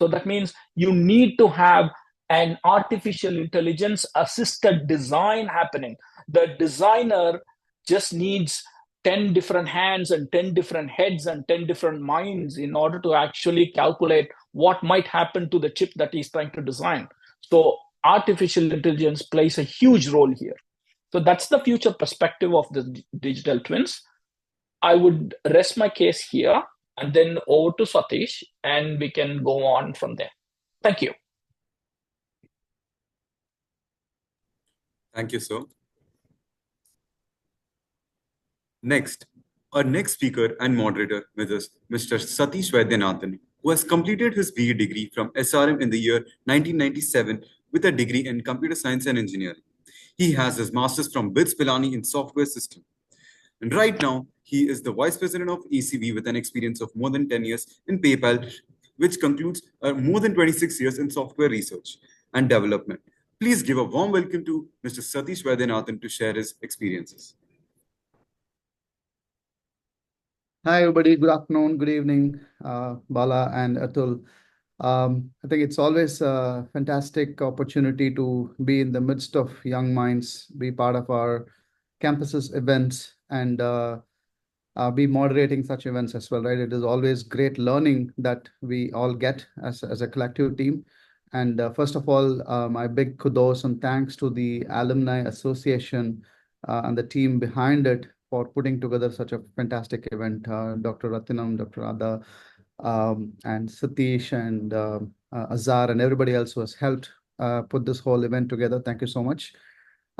Speaker 6: So that means you need to have an artificial intelligence assisted design happening. The designer just needs 10 different hands and 10 different heads and 10 different minds in order to actually calculate what might happen to the chip that he's trying to design. So artificial intelligence plays a huge role here. So that's the future perspective of the digital twins. I would rest my case here and then over to Satish, and we can go on from there. Thank you.
Speaker 1: Thank you, sir. Next, our next speaker and moderator with us, Mr. Satish Vaidyanathan, who has completed his BE degree from SRM in the year 1997 with a degree in computer science and engineering. He has his master's from BITS Pilani in software system. And right now, he is the vice president of ECB with an experience of more than 10 years in PayPal, which concludes more than 26 years in software research and development. Please give a warm welcome to Mr. Satish Vaidyanathan to share his experiences.
Speaker 5: Hi, everybody. Good afternoon, good evening, Bala and Atul. I think it's always a fantastic opportunity to be in the midst of young minds, be part of our campuses events, and be moderating such events as well, right? It is always great learning that we all get as a collective team. And first of all, my big kudos and thanks to the Alumni Association and the team behind it for putting together such a fantastic event. Dr. Ratinam, Dr. Radha, and Satish and Azar and everybody else who has helped put this whole event together. Thank you so much.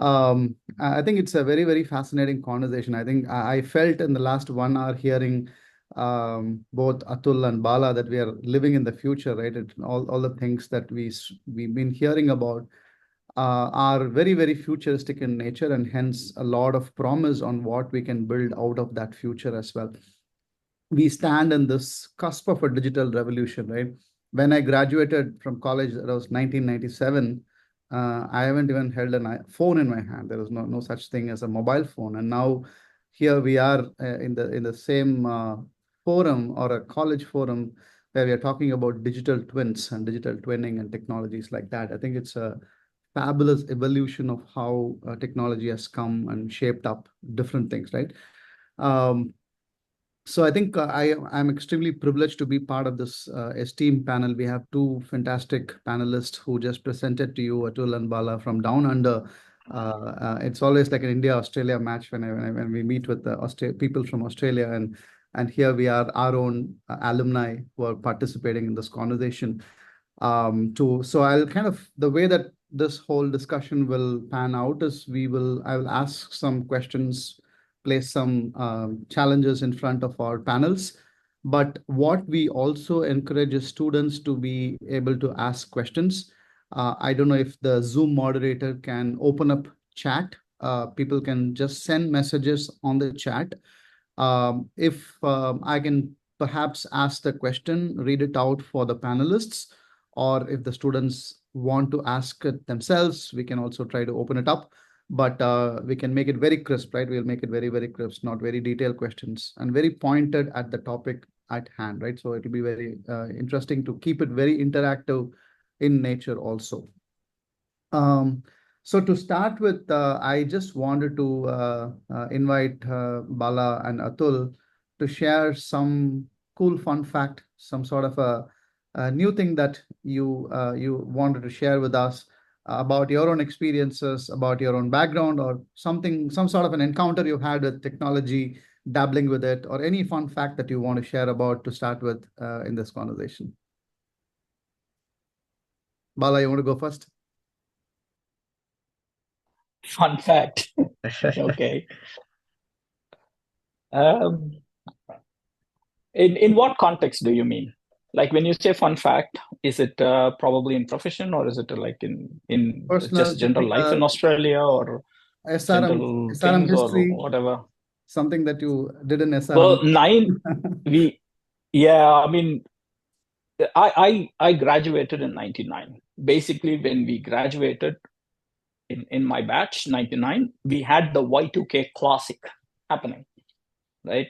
Speaker 5: I think it's a very, very fascinating conversation. I think I felt in the last 1 hour hearing both Atul and Bala that we are living in the future, right? All the things that we've been hearing about are very, very futuristic in nature, and hence a lot of promise on what we can build out of that future as well. We stand in this cusp of a digital revolution, right? When I graduated from college, that was 1997. I haven't even held a phone in my hand. There was no such thing as a mobile phone, and now here we are in the same forum, or a college forum, where we are talking about digital twins and digital twinning and technologies like that. I think it's a fabulous evolution of how technology has come and shaped up different things, right? So I think I'm extremely privileged to be part of this esteemed panel. We have 2 fantastic panelists who just presented to you, Atul and Bala from Down Under. It's always like an India-Australia match when we meet with the people from Australia, and here we are, our own alumni who are participating in this conversation. So I'll kind of, the way that this whole discussion will pan out is I will ask some questions, place some challenges in front of our panels. But what we also encourage is students to be able to ask questions. I don't know if the Zoom moderator can open up chat. People can just send messages on the chat. If I can perhaps ask the question, read it out for the panelists, or if the students want to ask it themselves, we can also try to open it up. But we can make it very crisp, right? We'll make it very, very crisp, not very detailed questions, and very pointed at the topic at hand, right? So it'll be very interesting to keep it very interactive in nature also. So to start with, I just wanted to invite Bala and Atul to share some cool fun fact, some sort of a new thing that you wanted to share with us about your own experiences, about your own background, or something, some sort of an encounter you had with technology, dabbling with it, or any fun fact that you want to share about to start with in this conversation. Bala, you want to go first?
Speaker 6: Fun fact. Okay. In what context do you mean? Like when you say fun fact, is it probably in profession, or is it like in
Speaker 5: Personal,
Speaker 6: just general
Speaker 5: something,
Speaker 6: life in Australia, or general
Speaker 5: SRM
Speaker 6: things, or
Speaker 5: history,
Speaker 6: whatever?
Speaker 5: something that you did in SRM.
Speaker 6: Well, I mean, I graduated in 99. Basically, when we graduated in my batch, 99, we had the Y2K Classic happening, right?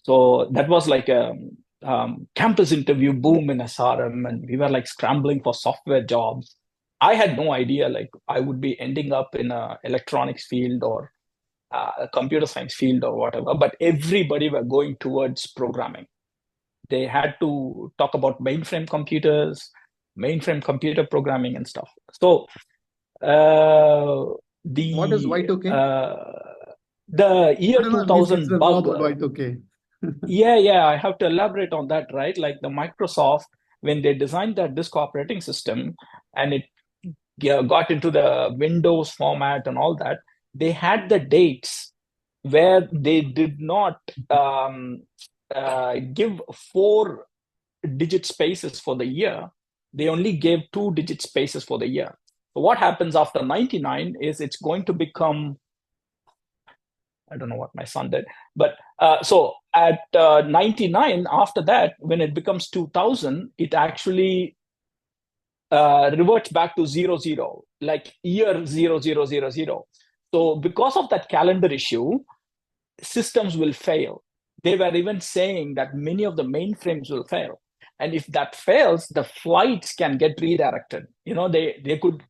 Speaker 6: So that was like a campus interview boom in SRM, and we were like scrambling for software jobs. I had no idea like I would be ending up in a electronics field or a computer science field or whatever, but everybody were going towards programming. They had to talk about mainframe computers, mainframe computer programming and stuff. So
Speaker 5: What is Y2K?
Speaker 6: The year
Speaker 5: I don't know if these kids
Speaker 6: 2000
Speaker 5: will know
Speaker 6: bug.
Speaker 5: about Y2K.
Speaker 6: Yeah, I have to elaborate on that, right? Like the Microsoft, when they designed that disk operating system and it got into the Windows format and all that, they had the dates where they did not give 4-digit spaces for the year. They only gave 2-digit spaces for the year. So what happens after 99 is it's going to become, I don't know what my son did, but so at 99, after that, when it becomes 2000, it actually reverts back to 00, like year 0000. So because of that calendar issue, systems will fail. They were even saying that many of the mainframes will fail. And if that fails, the flights can get redirected. They could,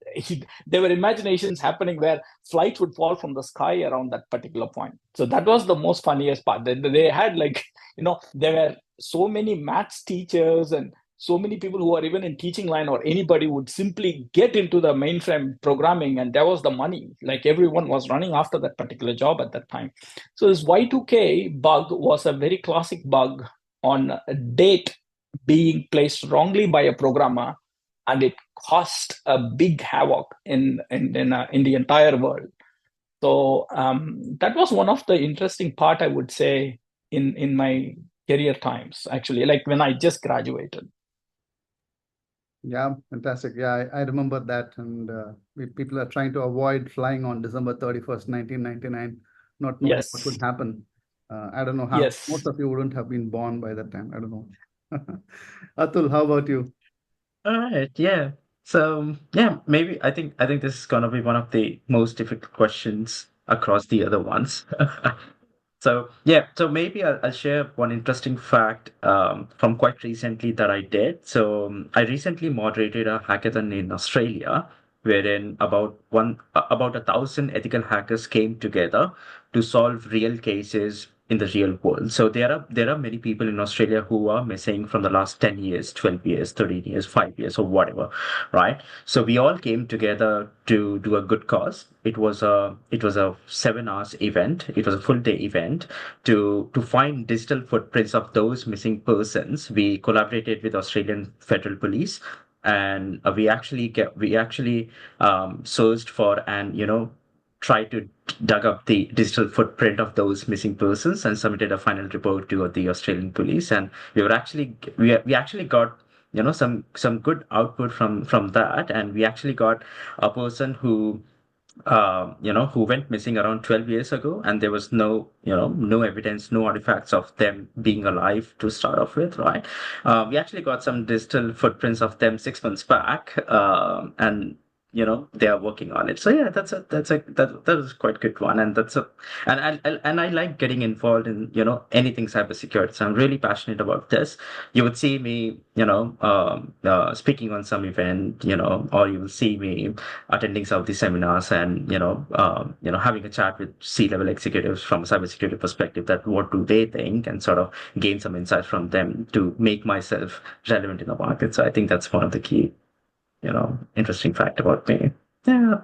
Speaker 6: there were imaginations happening where flights would fall from the sky around that particular point. So that was the most funniest part. They had like, there were so many maths teachers and so many people who are even in teaching line, or anybody would simply get into the mainframe programming, and there was the money. Like everyone was running after that particular job at that time. So this Y2K bug was a very classic bug on a date being placed wrongly by a programmer, and it caused a big havoc in the entire world. So that was one of the interesting part, I would say, in my career times, actually, like when I just graduated.
Speaker 5: Yeah, fantastic. Yeah, I remember that. And people are trying to avoid flying on December 31st, 1999, not knowing what would
Speaker 6: Yes.
Speaker 5: happen. I don't know how.
Speaker 6: Yes.
Speaker 5: Most of you wouldn't have been born by that time. I don't know. Atul, how about you?
Speaker 2: All right, yeah. So yeah, maybe I think this is gonna be one of the most difficult questions across the other ones. So yeah, so maybe I'll share one interesting fact from quite recently that I did. So I recently moderated a hackathon in Australia, wherein about 1,000 ethical hackers came together to solve real cases in the real world. So there are many people in Australia who are missing from the last 10 years, 12 years, 13 years, 5 years, or whatever, right? So we all came together to do a good cause. It was a 7 hours event. It was a full day event to find digital footprints of those missing persons. We collaborated with Australian Federal Police, and we actually searched for and try to dug up the digital footprint of those missing persons and submitted a final report to the Australian police. And we actually got some good output from that, and we actually got a person who went missing around 12 years ago, and there was no evidence, no artifacts of them being alive to start off with, right? We actually got some digital footprints of them 6 months back, and they are working on it. So yeah, that is quite good one, and I like getting involved in anything cybersecurity. So I'm really passionate about this. You would see me speaking on some event, or you will see me attending some of these seminars, and having a chat with C-level executives from a cybersecurity perspective, that what do they think, and sort of gain some insights from them to make myself relevant in the market. So I think that's one of the key interesting fact about me. Yeah.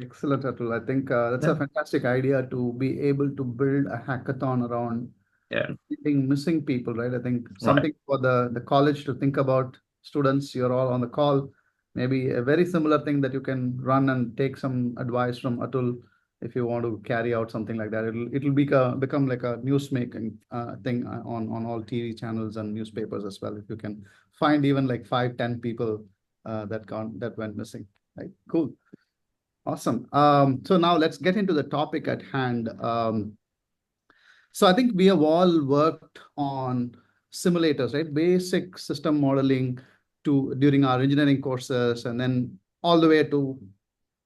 Speaker 5: Excellent, Atul. I think that's
Speaker 2: Yeah.
Speaker 5: a fantastic idea to be able to build a hackathon around
Speaker 2: Yeah.
Speaker 5: missing people, right? I think
Speaker 2: Right.
Speaker 5: something for the college to think about. Students, you're all on the call. Maybe a very similar thing that you can run and take some advice from Atul if you want to carry out something like that. It'll become like a news making thing on all TV channels and newspapers as well. If you can find even like 5, 10 people that went missing, right? Cool. Awesome. So now let's get into the topic at hand. So I think we have all worked on simulators, right? Basic system modeling during our engineering courses, and then all the way to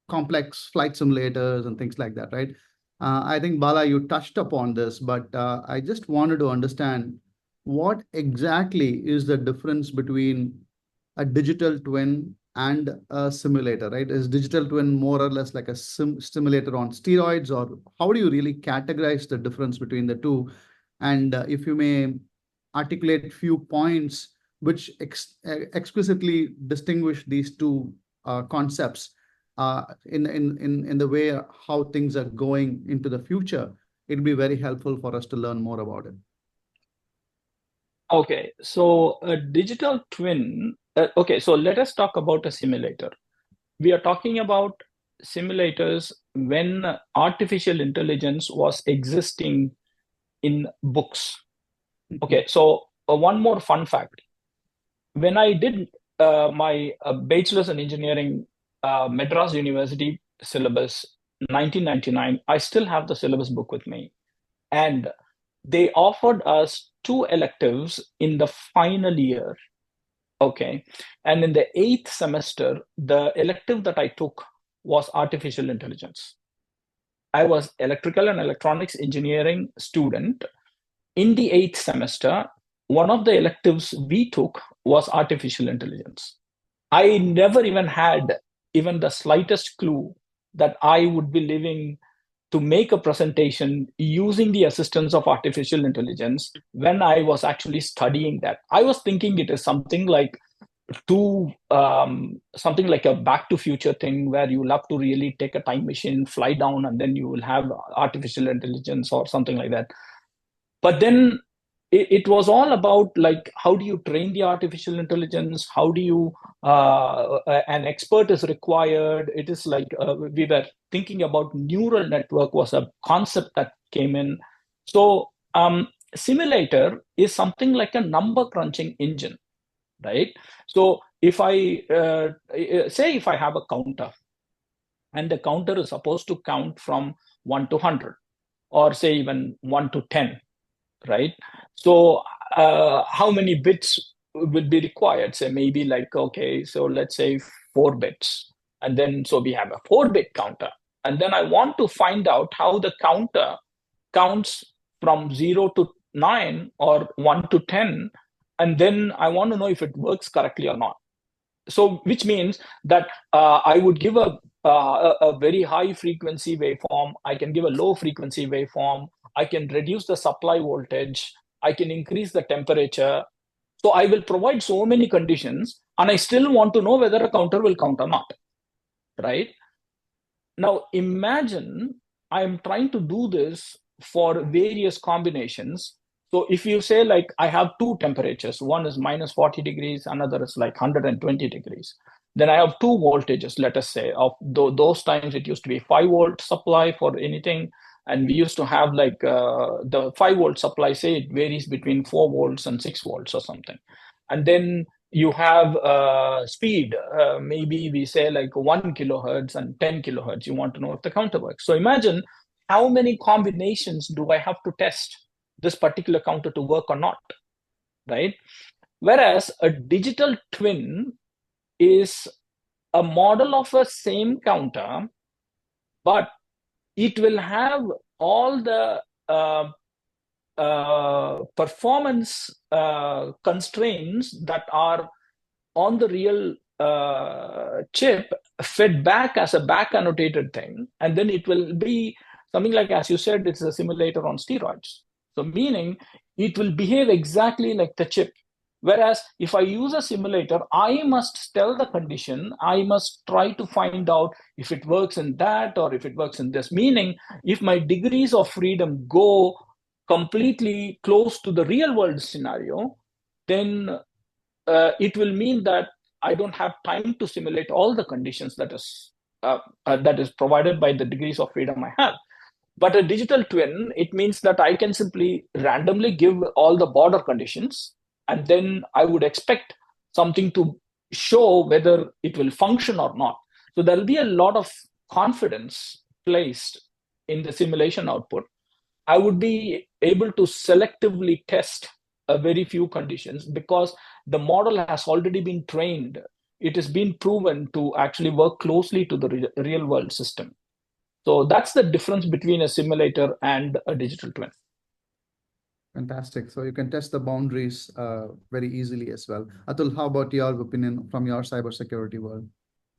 Speaker 5: complex flight simulators and things like that, right? I think Bala, you touched upon this, but I just wanted to understand what exactly is the difference between a digital twin and a simulator, right? Is digital twin more or less like a simulator on steroids, or how do you really categorize the difference between the two? And if you may articulate few points which explicitly distinguish these two concepts in the way how things are going into the future, it'll be very helpful for us to learn more about it.
Speaker 6: Okay, so a digital twin. Okay, so let us talk about a simulator. We are talking about simulators when artificial intelligence was existing in books. Okay, so one more fun fact. When I did my bachelor's in engineering, Madras University syllabus, 1999, I still have the syllabus book with me. And they offered us 2 electives in the final year. Okay. And in the 8th semester, the elective that I took was artificial intelligence. I was electrical and electronics engineering student. In the 8th semester, one of the electives we took was artificial intelligence. I never even had even the slightest clue that I would be living to make a presentation using the assistance of artificial intelligence when I was actually studying that. I was thinking it is something like something like a back to future thing where you'll have to really take a time machine, fly down, and then you will have artificial intelligence or something like that. But then it was all about like, how do you train the artificial intelligence? How do you an expert is required? It is like we were thinking about neural network was a concept that came in. So simulator is something like a number crunching engine, right? So if I say if I have a counter and the counter is supposed to count from 1 to 100, or say even 1 to 10, right? So how many bits will be required? Say maybe like, okay, so let's say 4 bits. And then so we have a 4-bit counter. And then I want to find out how the counter counts from 0 to 9 or 1 to 10. And then I want to know if it works correctly or not. So which means that I would give a very high frequency waveform. I can give a low frequency waveform. I can reduce the supply voltage. I can increase the temperature. So I will provide so many conditions, and I still want to know whether a counter will count or not, right? Now imagine I'm trying to do this for various combinations. So if you say like I have 2 temperatures, one is minus 40 degrees, another is like 120 degrees. Then I have 2 voltages, let us say. Of those times it used to be 5-volt supply for anything. And we used to have like the 5-volt supply, say it varies between 4 volts and 6 volts or something. And then you have speed, maybe we say like 1 kilohertz and 10 kilohertz. You want to know if the counter works. So imagine how many combinations do I have to test this particular counter to work or not, right? Whereas a digital twin is a model of a same counter, but it will have all the performance constraints that are on the real chip fed back as a back annotated thing. And then it will be something like, as you said, it's a simulator on steroids. So meaning it will behave exactly like the chip. Whereas if I use a simulator, I must tell the condition, I must try to find out if it works in that or if it works in this. Meaning, if my degrees of freedom go completely close to the real world scenario, then it will mean that I don't have time to simulate all the conditions that is provided by the degrees of freedom I have. But a digital twin, it means that I can simply randomly give all the border conditions, and then I would expect something to show whether it will function or not. So there'll be a lot of confidence placed in the simulation output. I would be able to selectively test a very few conditions because the model has already been trained. It has been proven to actually work closely to the real world system. So that's the difference between a simulator and a digital twin.
Speaker 5: Fantastic. So you can test the boundaries very easily as well. Atul, how about your opinion from your cybersecurity world?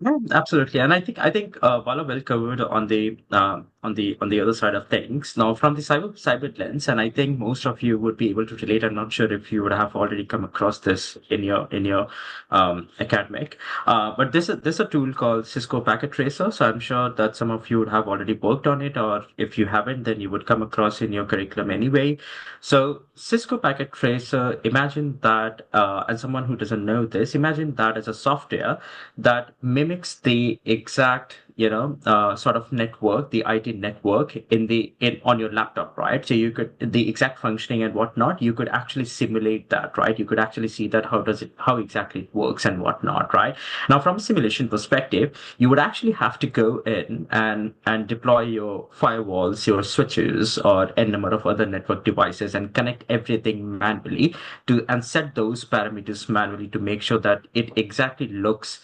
Speaker 2: No, absolutely, and I think Bala well covered on the other side of things. Now, from the cyber lens, and I think most of you would be able to relate. I'm not sure if you would have already come across this in your academic, but there's a tool called Cisco Packet Tracer. So I'm sure that some of you would have already worked on it, or if you haven't, then you would come across in your curriculum anyway. So Cisco Packet Tracer, imagine that, and someone who doesn't know this, imagine that as a software that mimics the exact sort of network, the IT network in on your laptop, right? So you could the exact functioning and whatnot, you could actually simulate that, right? You could actually see that how exactly it works and whatnot, right? Now, from a simulation perspective, you would actually have to go in and deploy your firewalls, your switches, or a number of other network devices and connect everything manually and set those parameters manually to make sure that it exactly looks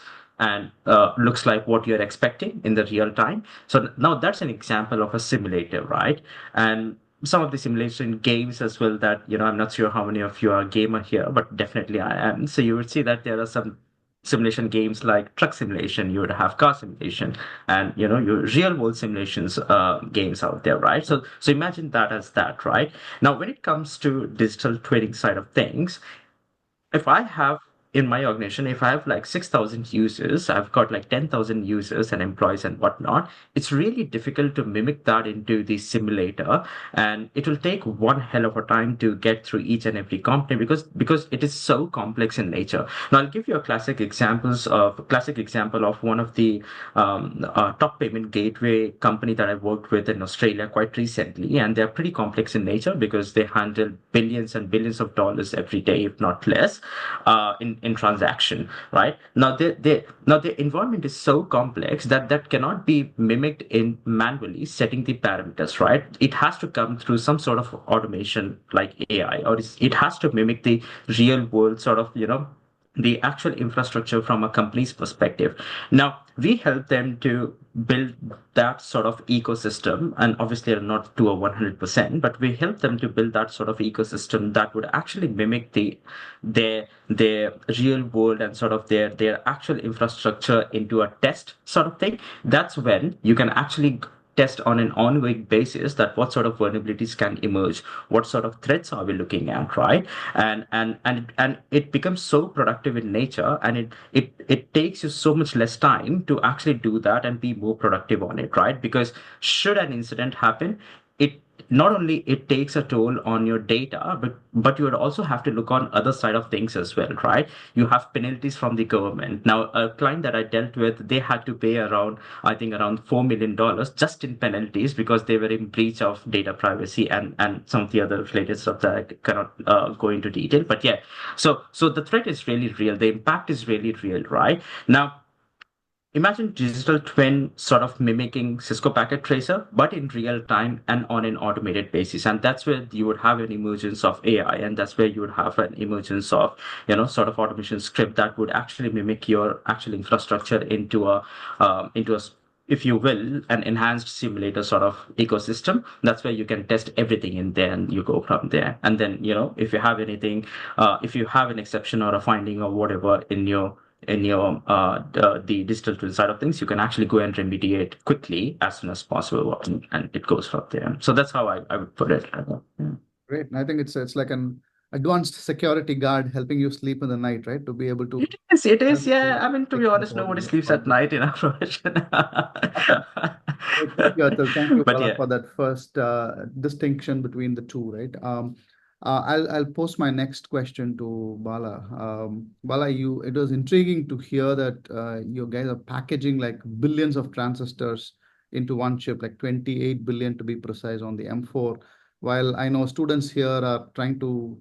Speaker 2: like what you're expecting in the real time. So now that's an example of a simulator, right? And some of the simulation games as well that, I'm not sure how many of you are gamer here, but definitely I am. So you would see that there are some simulation games like truck simulation, you would have car simulation, and your real world simulations games out there, right? So imagine that as that, right? Now, when it comes to digital twinning side of things, if I have in my organization, if I have like 6,000 users, I've got like 10,000 users and employees and whatnot, it's really difficult to mimic that into the simulator. And it will take one hell of a time to get through each and every component because it is so complex in nature. Now, I'll give you a classic example of one of the top payment gateway company that I worked with in Australia quite recently. And they're pretty complex in nature because they handle billions and billions of dollars every day, if not less, in transaction, right? Now, the environment is so complex that cannot be mimicked in manually setting the parameters, right? It has to come through some sort of automation like AI, or it has to mimic the real world sort of, the actual infrastructure from a company's perspective. Now, we help them to build that sort of ecosystem, and obviously not to a 100%, but we help them to build that sort of ecosystem that would actually mimic their real world and sort of their actual infrastructure into a test sort of thing. That's when you can actually test on an ongoing basis that what sort of vulnerabilities can emerge, what sort of threats are we looking at, right? And it becomes so productive in nature, and it takes you so much less time to actually do that and be more productive on it, right? Because should an incident happen, it not only it takes a toll on your data, but you would also have to look on other side of things as well, right? You have penalties from the government. Now, a client that I dealt with, they had to pay around, I think, around $4 million just in penalties because they were in breach of data privacy and some of the other related stuff that I cannot go into detail. But yeah, so the threat is really real. The impact is really real, right? Now, imagine digital twin sort of mimicking Cisco packet tracer, but in real time and on an automated basis. And that's where you would have an emergence of AI, and that's where you would have an emergence of, sort of automation script that would actually mimic your actual infrastructure into a if you will, an enhanced simulator sort of ecosystem. That's where you can test everything in there and you go from there. And then, if you have anything, if you have an exception or a finding or whatever in the digital twin side of things, you can actually go and remediate quickly as soon as possible, and it goes from there. So that's how I would put it. Yeah.
Speaker 5: Great. And I think it's like an advanced security guard helping you sleep in the night, right? To be able to
Speaker 2: It is, yeah. I mean, to be honest, nobody sleeps at night in our profession.
Speaker 5: Thank you, Atul. Thank you,
Speaker 2: But
Speaker 5: Bala,
Speaker 2: yeah.
Speaker 5: for that first distinction between the two, right? I'll post my next question to Bala. Bala, it was intriguing to hear that you guys are packaging like billions of transistors into one chip, like 28 billion to be precise on the M4. While I know students here are trying to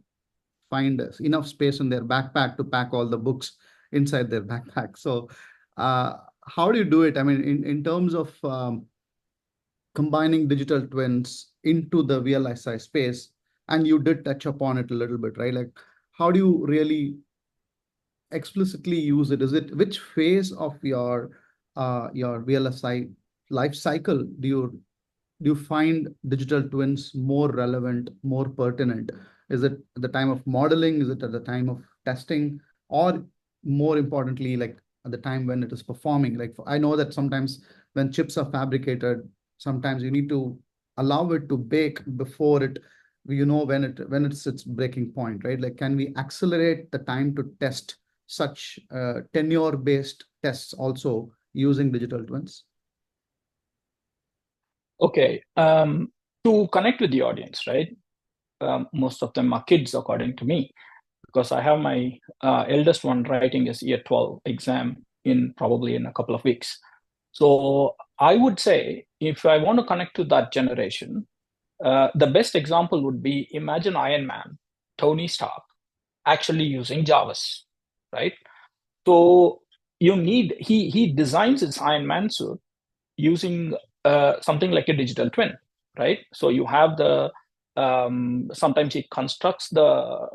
Speaker 5: find enough space in their backpack to pack all the books inside their backpack. So, how do you do it? I mean, in terms of combining digital twins into the VLSI space, and you did touch upon it a little bit, right? Like, how do you really explicitly use it? Is it which phase of your VLSI life cycle do you find digital twins more relevant, more pertinent? Is it at the time of modeling? Is it at the time of testing? Or more importantly, like at the time when it is performing? Like I know that sometimes when chips are fabricated, sometimes you need to allow it to bake before it, when it's its breaking point, right? Like, can we accelerate the time to test such tenure-based tests also using digital twins?
Speaker 6: Okay. To connect with the audience, right? Most of them are kids, according to me, because I have my eldest one writing his year 12 exam probably in a couple of weeks. So I would say, if I want to connect to that generation, the best example would be, imagine Iron Man, Tony Stark, actually using Javas, right? So he designs his Iron Man suit using something like a digital twin, right? So you have sometimes he constructs the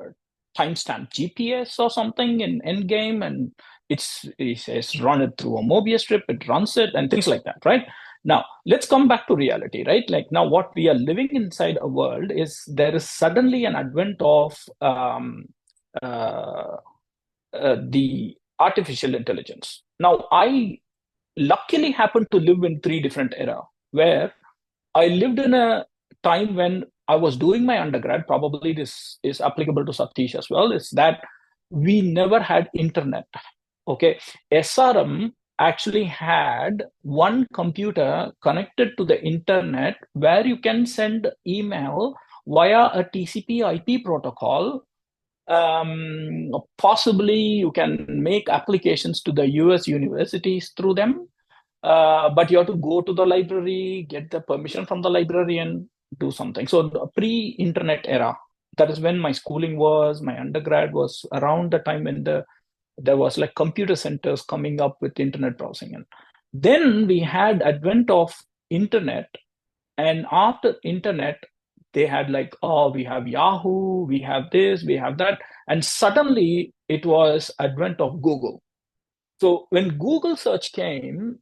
Speaker 6: timestamp GPS or something in Endgame, and he says run it through a Mobius strip, it runs it, and things like that, right? Now, let's come back to reality, right? Like now what we are living inside a world is there is suddenly an advent of the artificial intelligence. Now, I luckily happened to live in three different era where I lived in a time when I was doing my undergrad. Probably this is applicable to Satish as well, is that we never had internet. Okay. SRM actually had one computer connected to the internet where you can send email via a TCP IP protocol. Possibly you can make applications to the US universities through them, but you have to go to the library, get the permission from the librarian, do something. So the pre-internet era, that is when my schooling was, my undergrad was around the time when there was like computer centers coming up with internet browsing. And then we had advent of internet, and after internet, they had like, oh, we have Yahoo, we have this, we have that. And suddenly it was advent of Google. So when Google search came,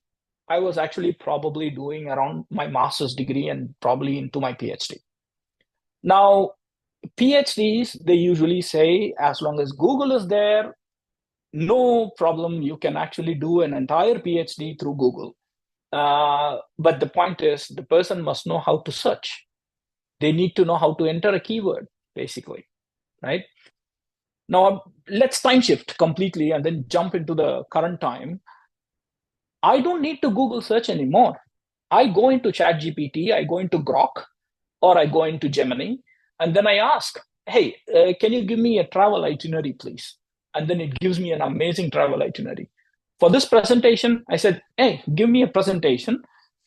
Speaker 6: I was actually probably doing around my master's degree and probably into my PhD. Now, PhDs, they usually say, as long as Google is there, no problem, you can actually do an entire PhD through Google. But the point is, the person must know how to search. They need to know how to enter a keyword, basically, right? Now, let's time shift completely and then jump into the current time. I don't need to Google search anymore. I go into ChatGPT, I go into Grok, or I go into Gemini, and then I ask, hey, can you give me a travel itinerary, please? And then it gives me an amazing travel itinerary. For this presentation, I said, hey, give me a presentation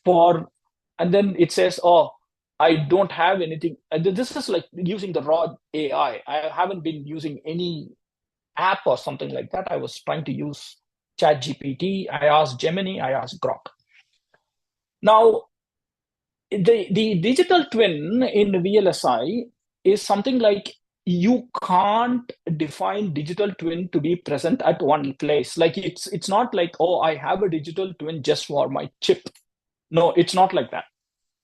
Speaker 6: and then it says, oh, I don't have anything. And this is like using the raw AI. I haven't been using any app or something like that. I was trying to use ChatGPT, I asked Gemini, I asked Grok. Now, the digital twin in VLSI is something like you can't define digital twin to be present at one place. Like it's not like, oh, I have a digital twin just for my chip. No, it's not like that.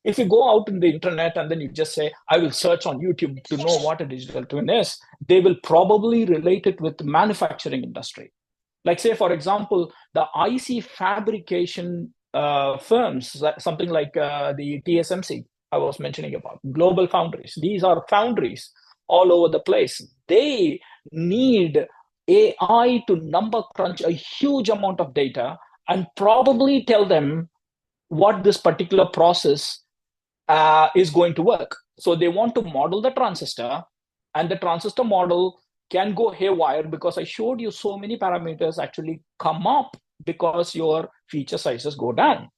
Speaker 6: If you go out in the internet and then you just say, I will search on YouTube to know what a digital twin is, they will probably relate it with the manufacturing industry. Like say, for example, the IC fabrication firms, something like the TSMC I was mentioning about, global foundries. These are foundries all over the place. They need AI to number crunch a huge amount of data and probably tell them what this particular process is going to work. So they want to model the transistor, and the transistor model can go haywire because I showed you so many parameters actually come up because your feature sizes go down.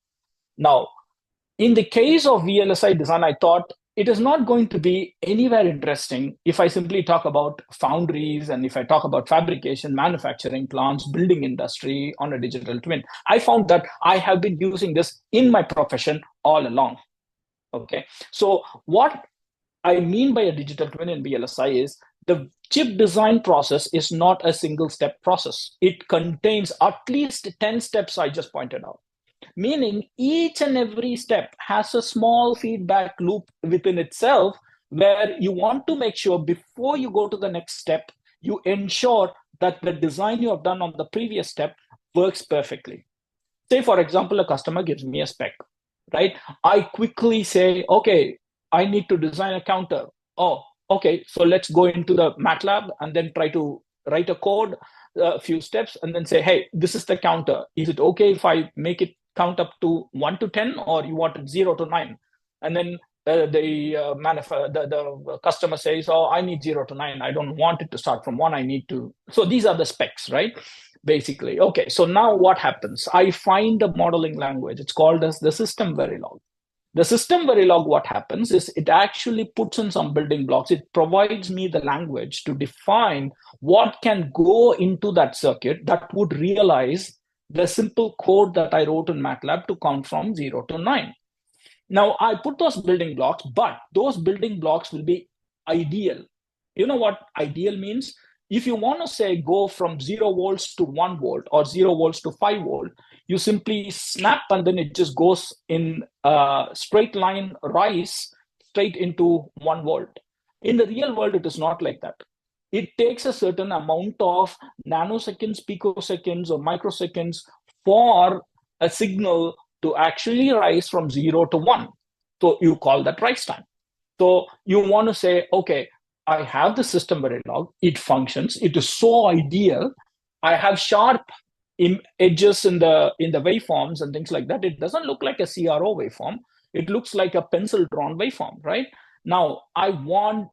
Speaker 6: Now, in the case of VLSI design, I thought it is not going to be anywhere interesting if I simply talk about foundries and if I talk about fabrication, manufacturing plants, building industry on a digital twin. I found that I have been using this in my profession all along. Okay, so what I mean by a digital twin in VLSI is the chip design process is not a single step process. It contains at least 10 steps I just pointed out. Meaning each and every step has a small feedback loop within itself where you want to make sure before you go to the next step, you ensure that the design you have done on the previous step works perfectly. Say, for example, a customer gives me a spec, right? I quickly say, okay, I need to design a counter. Oh, okay, so let's go into the MATLAB and then try to write a code, a few steps, and then say, hey, this is the counter. Is it okay if I make it count up to 1 to 10, or you want it 0 to 9? And then the customer says, oh, I need 0 to 9. I don't want it to start from 1. I need to. So these are the specs, right? Basically. Okay, so now what happens? I find a modeling language. It's called as the system Verilog. The system Verilog, what happens is it actually puts in some building blocks. It provides me the language to define what can go into that circuit that would realize the simple code that I wrote in MATLAB to count from 0 to 9. Now, I put those building blocks, but those building blocks will be ideal. You know what ideal means? If you want to say go from 0 volts to 1 volt or 0 volts to 5 volt, you simply snap and then it just goes in a straight line rise straight into 1 volt. In the real world, it is not like that. It takes a certain amount of nanoseconds, picoseconds, or microseconds for a signal to actually rise from 0 to 1. So you call that rise time. So you want to say, okay, I have the system Verilog, it functions, it is so ideal. I have sharp edges in the waveforms and things like that. It doesn't look like a CRO waveform. It looks like a pencil drawn waveform, right? Now I want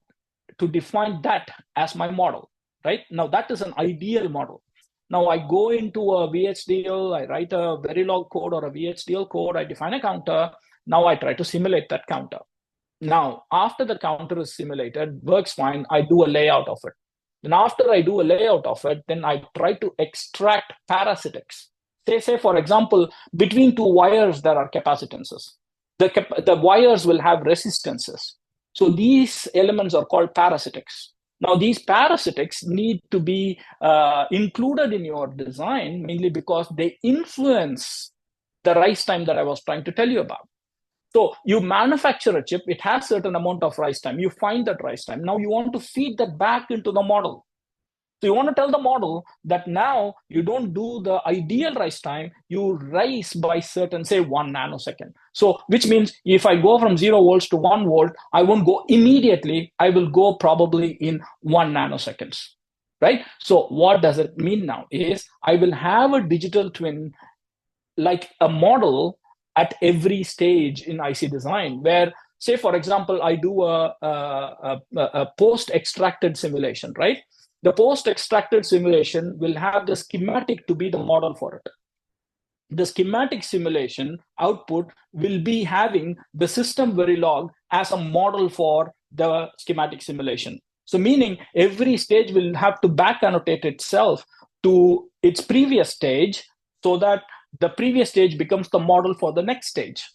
Speaker 6: to define that as my model, right? Now that is an ideal model. Now I go into a VHDL, I write a Verilog code or a VHDL code, I define a counter. Now I try to simulate that counter. Now, after the counter is simulated, works fine, I do a layout of it. Then after I do a layout of it, then I try to extract parasitics. Say for example, between two wires, there are capacitances. The wires will have resistances. So these elements are called parasitics. Now, these parasitics need to be included in your design, mainly because they influence the rise time that I was trying to tell you about. So you manufacture a chip, it has certain amount of rise time. You find that rise time. Now you want to feed that back into the model. So you want to tell the model that now you don't do the ideal rise time, you rise by certain, say 1 nanosecond. So which means if I go from 0 volts to 1 volt, I won't go immediately. I will go probably in 1 nanoseconds, right? So what does it mean now is I will have a digital twin like a model at every stage in IC design, where, say, for example, I do a post-extracted simulation, right? The post-extracted simulation will have the schematic to be the model for it. The schematic simulation output will be having the system Verilog as a model for the schematic simulation. So meaning every stage will have to back annotate itself to its previous stage so that the previous stage becomes the model for the next stage.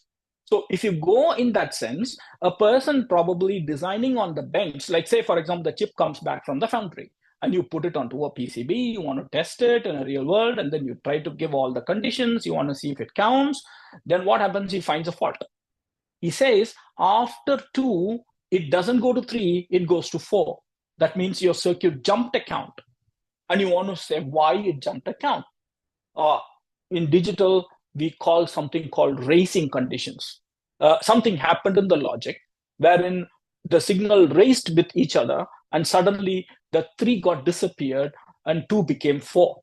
Speaker 6: So if you go in that sense, a person probably designing on the bench, like say, for example, the chip comes back from the foundry and you put it onto a PCB, you want to test it in a real world, and then you try to give all the conditions, you want to see if it counts. Then what happens? He finds a fault. He says, after 2, it doesn't go to 3, it goes to 4. That means your circuit jumped a count. And you want to say why it jumped a count. In digital, we call something called racing conditions. Something happened in the logic wherein the signal raced with each other, and suddenly the 3 got disappeared and 2 became 4,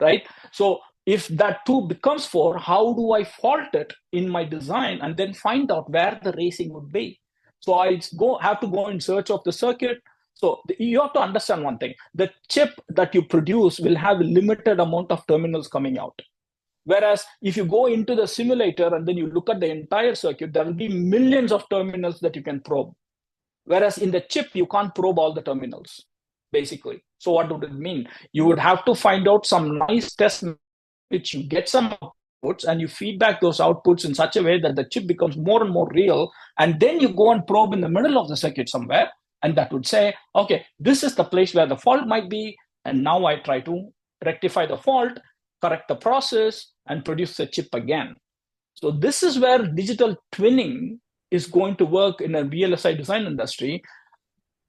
Speaker 6: right? So if that 2 becomes 4, how do I fault it in my design and then find out where the racing would be? So I have to go in search of the circuit. So you have to understand one thing. The chip that you produce will have a limited amount of terminals coming out. Whereas if you go into the simulator and then you look at the entire circuit, there will be millions of terminals that you can probe. Whereas in the chip, you can't probe all the terminals, basically. So what would it mean? You would have to find out some nice test which you get some outputs and you feedback those outputs in such a way that the chip becomes more and more real. And then you go and probe in the middle of the circuit somewhere. And that would say, okay, this is the place where the fault might be. And now I try to rectify the fault, correct the process, and produce the chip again. So this is where digital twinning is going to work in a VLSI design industry.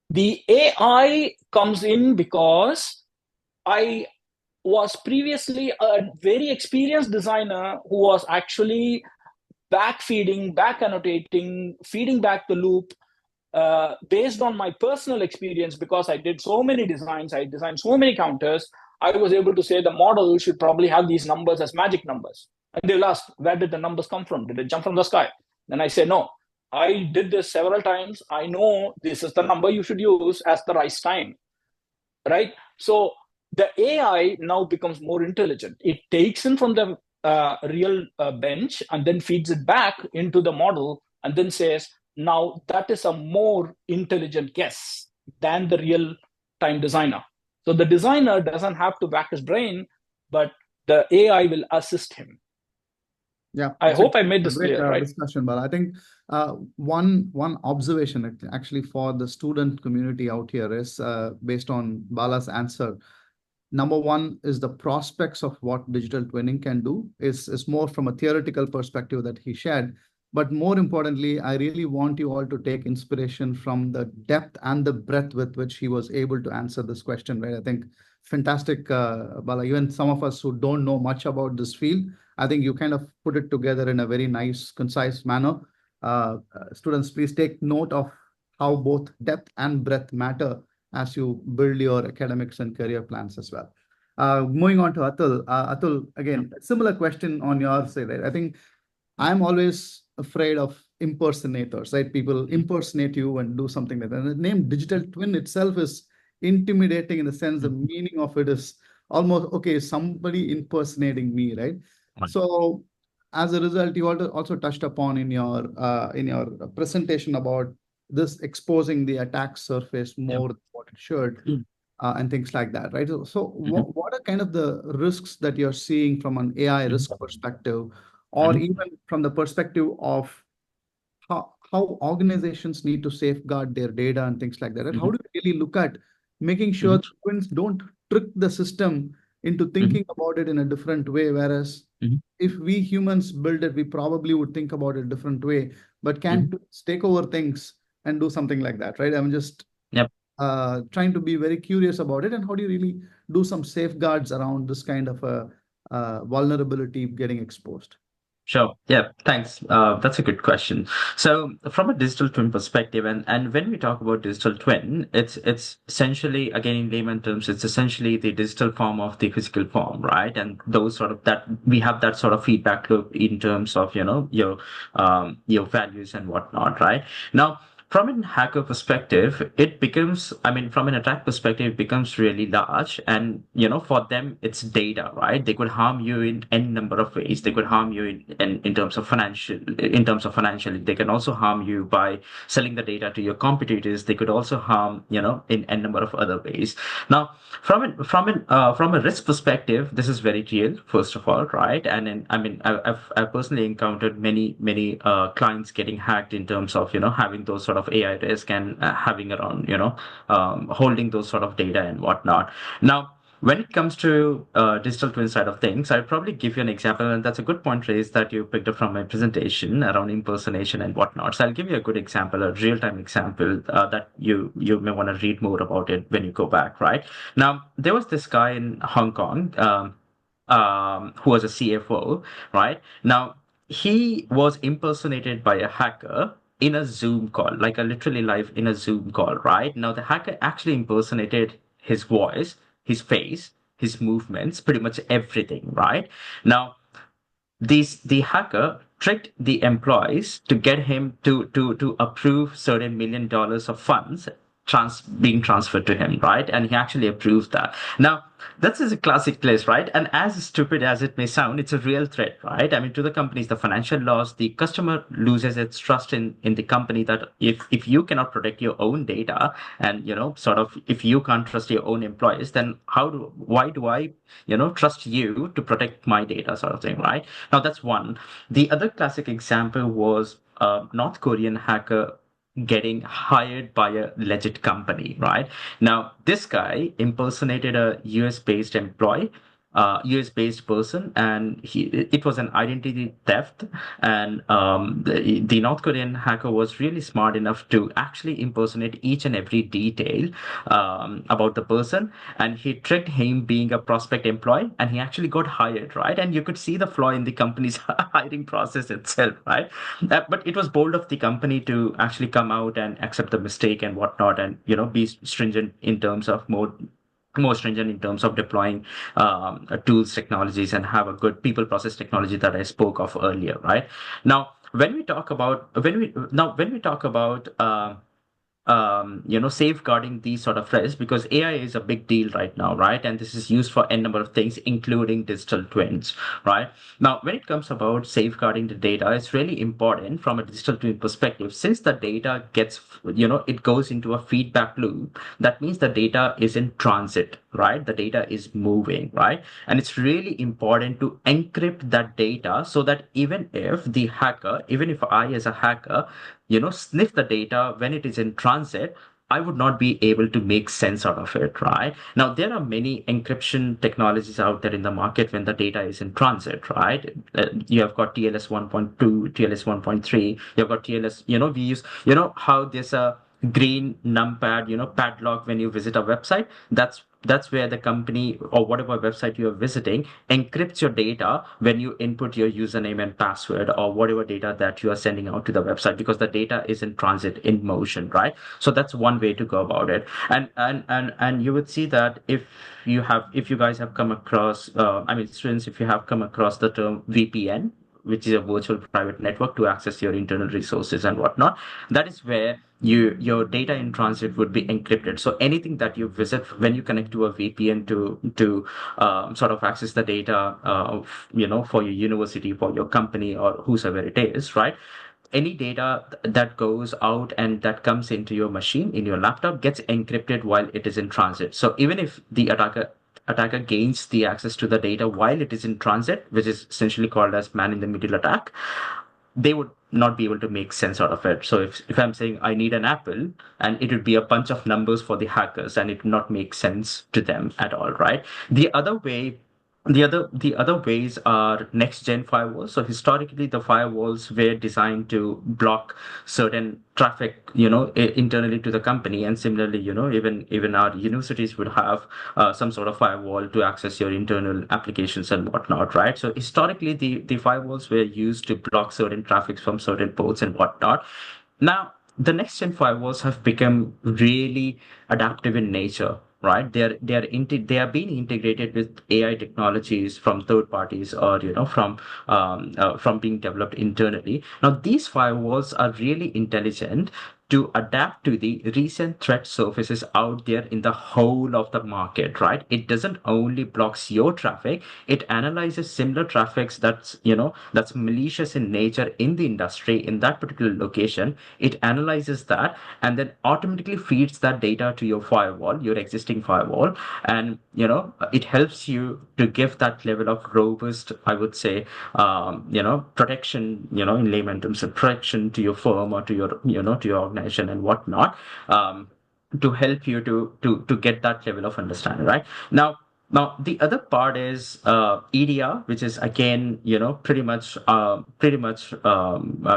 Speaker 6: The AI comes in because I was previously a very experienced designer who was actually backfeeding, back annotating, feeding back the loop based on my personal experience. Because I did so many designs, I designed so many counters, I was able to say the model should probably have these numbers as magic numbers. And they'll ask, where did the numbers come from? Did it jump from the sky? Then I say, no, I did this several times. I know this is the number you should use as the right time, right? So the AI now becomes more intelligent. It takes in from the real bench and then feeds it back into the model and then says, now that is a more intelligent guess than the real time designer. So the designer doesn't have to whack his brain, but the AI will assist him.
Speaker 5: Yeah,
Speaker 6: I hope I made this
Speaker 5: great
Speaker 6: clear, right?
Speaker 5: discussion, but I think one observation actually for the student community out here is based on Bala's answer. Number one is the prospects of what digital twinning can do is more from a theoretical perspective that he shared. But more importantly, I really want you all to take inspiration from the depth and the breadth with which he was able to answer this question, right? I think fantastic, Bala. Even some of us who don't know much about this field, I think you kind of put it together in a very nice, concise manner. Students, please take note of how both depth and breadth matter as you build your academics and career plans as well. Moving on to Atul. Atul, again, similar question on your side, right? I think I'm always afraid of impersonators, right? People impersonate you and do something like that. And the name digital twin itself is intimidating in the sense the meaning of it is almost, okay, somebody impersonating me, right? So as a result, you also touched upon in your presentation about this exposing the attack surface more than what it should. And things like that, right? So what are kind of the risks that you're seeing from an AI risk perspective, or even from the perspective of how organizations need to safeguard their data and things like that? And how do you really look at making sure twins don't trick the system into thinking about it in a different way? Whereas if we humans build it, we probably would think about it a different way, but can't take over things and do something like that, right? I'm just trying to be very curious about it. And how do you really do some safeguards around this kind of a vulnerability getting exposed?
Speaker 2: Sure. Yeah, thanks. That's a good question. So from a digital twin perspective, and when we talk about digital twin, it's essentially, again, in layman terms, it's essentially the digital form of the physical form, right? And those sort of that we have that sort of feedback loop in terms of, your values and whatnot, right? Now, from a hacker perspective, it becomes, I mean, from an attack perspective, it becomes really large. And, for them, it's data, right? They could harm you in any number of ways. They could harm you in terms of financially. They can also harm you by selling the data to your competitors. They could also harm, in a number of other ways. Now, from a risk perspective, this is very real, first of all, right? And then, I mean, I've personally encountered many clients getting hacked in terms of having those sort of AI risk and having around holding those sort of data and whatnot. Now, when it comes to digital twin side of things, I'd probably give you an example, and that's a good point raised that you picked up from my presentation around impersonation and whatnot. So I'll give you a good example, a real-time example that you may want to read more about it when you go back, right? Now, there was this guy in Hong Kong who was a CFO, right? Now, he was impersonated by a hacker in a Zoom call, like a literally live in a Zoom call, right? Now, the hacker actually impersonated his voice, his face, his movements, pretty much everything, right? Now, the hacker tricked the employees to get him to approve certain $1 million of funds being transferred to him, right? And he actually approved that. Now, that's just a classic case, right? And as stupid as it may sound, it's a real threat, right? I mean, to the companies, the financial loss, the customer loses its trust in the company that if you cannot protect your own data and, sort of if you can't trust your own employees, then why do I, trust you to protect my data sort of thing, right? Now, that's one. The other classic example was a North Korean hacker getting hired by a legit company, right? Now, this guy impersonated a US based employee, US based person, and it was an identity theft. And the North Korean hacker was really smart enough to actually impersonate each and every detail about the person. And he tricked him being a prospect employee, and he actually got hired, right? And you could see the flaw in the company's hiring process itself, right? But it was bold of the company to actually come out and accept the mistake and whatnot, and be stringent in terms of more stringent in terms of deploying tools, technologies, and have a good people process technology that I spoke of earlier, right? Now, when we talk about safeguarding these sort of risks, because AI is a big deal right now, right? And this is used for a number of things, including digital twins, right? Now, when it comes about safeguarding the data, it's really important from a digital twin perspective, since the data it goes into a feedback loop. That means the data is in transit, right? The data is moving, right? And it's really important to encrypt that data so that even if I as a hacker, sniff the data when it is in transit, I would not be able to make sense out of it, right? Now, there are many encryption technologies out there in the market when the data is in transit, right? You have got TLS 1.2, TLS 1.3, you've got TLS, we use, how there's a green numpad, padlock when you visit a website. That's where the company or whatever website you are visiting encrypts your data when you input your username and password or whatever data that you are sending out to the website, because the data is in transit, in motion, right? So that's one way to go about it. And you would see that if you guys have come across, students, if you have come across the term VPN, which is a virtual private network to access your internal resources and whatnot, that is where your data in transit would be encrypted. So anything that you visit when you connect to a VPN to sort of access the data, for your university, for your company, or whosoever it is, right? Any data that goes out and that comes into your machine, in your laptop, gets encrypted while it is in transit. So even if the attacker gains the access to the data while it is in transit, which is essentially called as man in the middle attack, they would not be able to make sense out of it. So if I'm saying I need an apple, and it would be a bunch of numbers for the hackers, and it would not make sense to them at all, right? The other ways are next gen firewalls. So historically, the firewalls were designed to block certain traffic, internally to the company. And similarly, even our universities would have some sort of firewall to access your internal applications and whatnot, right? So historically, the firewalls were used to block certain traffics from certain ports and whatnot. Now, the next gen firewalls have become really adaptive in nature, right? They are being integrated with AI technologies from third parties, or from being developed internally. Now, these firewalls are really intelligent to adapt to the recent threat surfaces out there in the whole of the market, right? It doesn't only blocks your traffic, it analyzes similar traffics that's malicious in nature in the industry in that particular location. It analyzes that and then automatically feeds that data to your firewall, your existing firewall, and it helps you to give that level of robust, I would say, protection, in layman terms, protection to your firm or to your organization and whatnot, to help you to get that level of understanding, right? Now, the other part is EDR, which is again, pretty much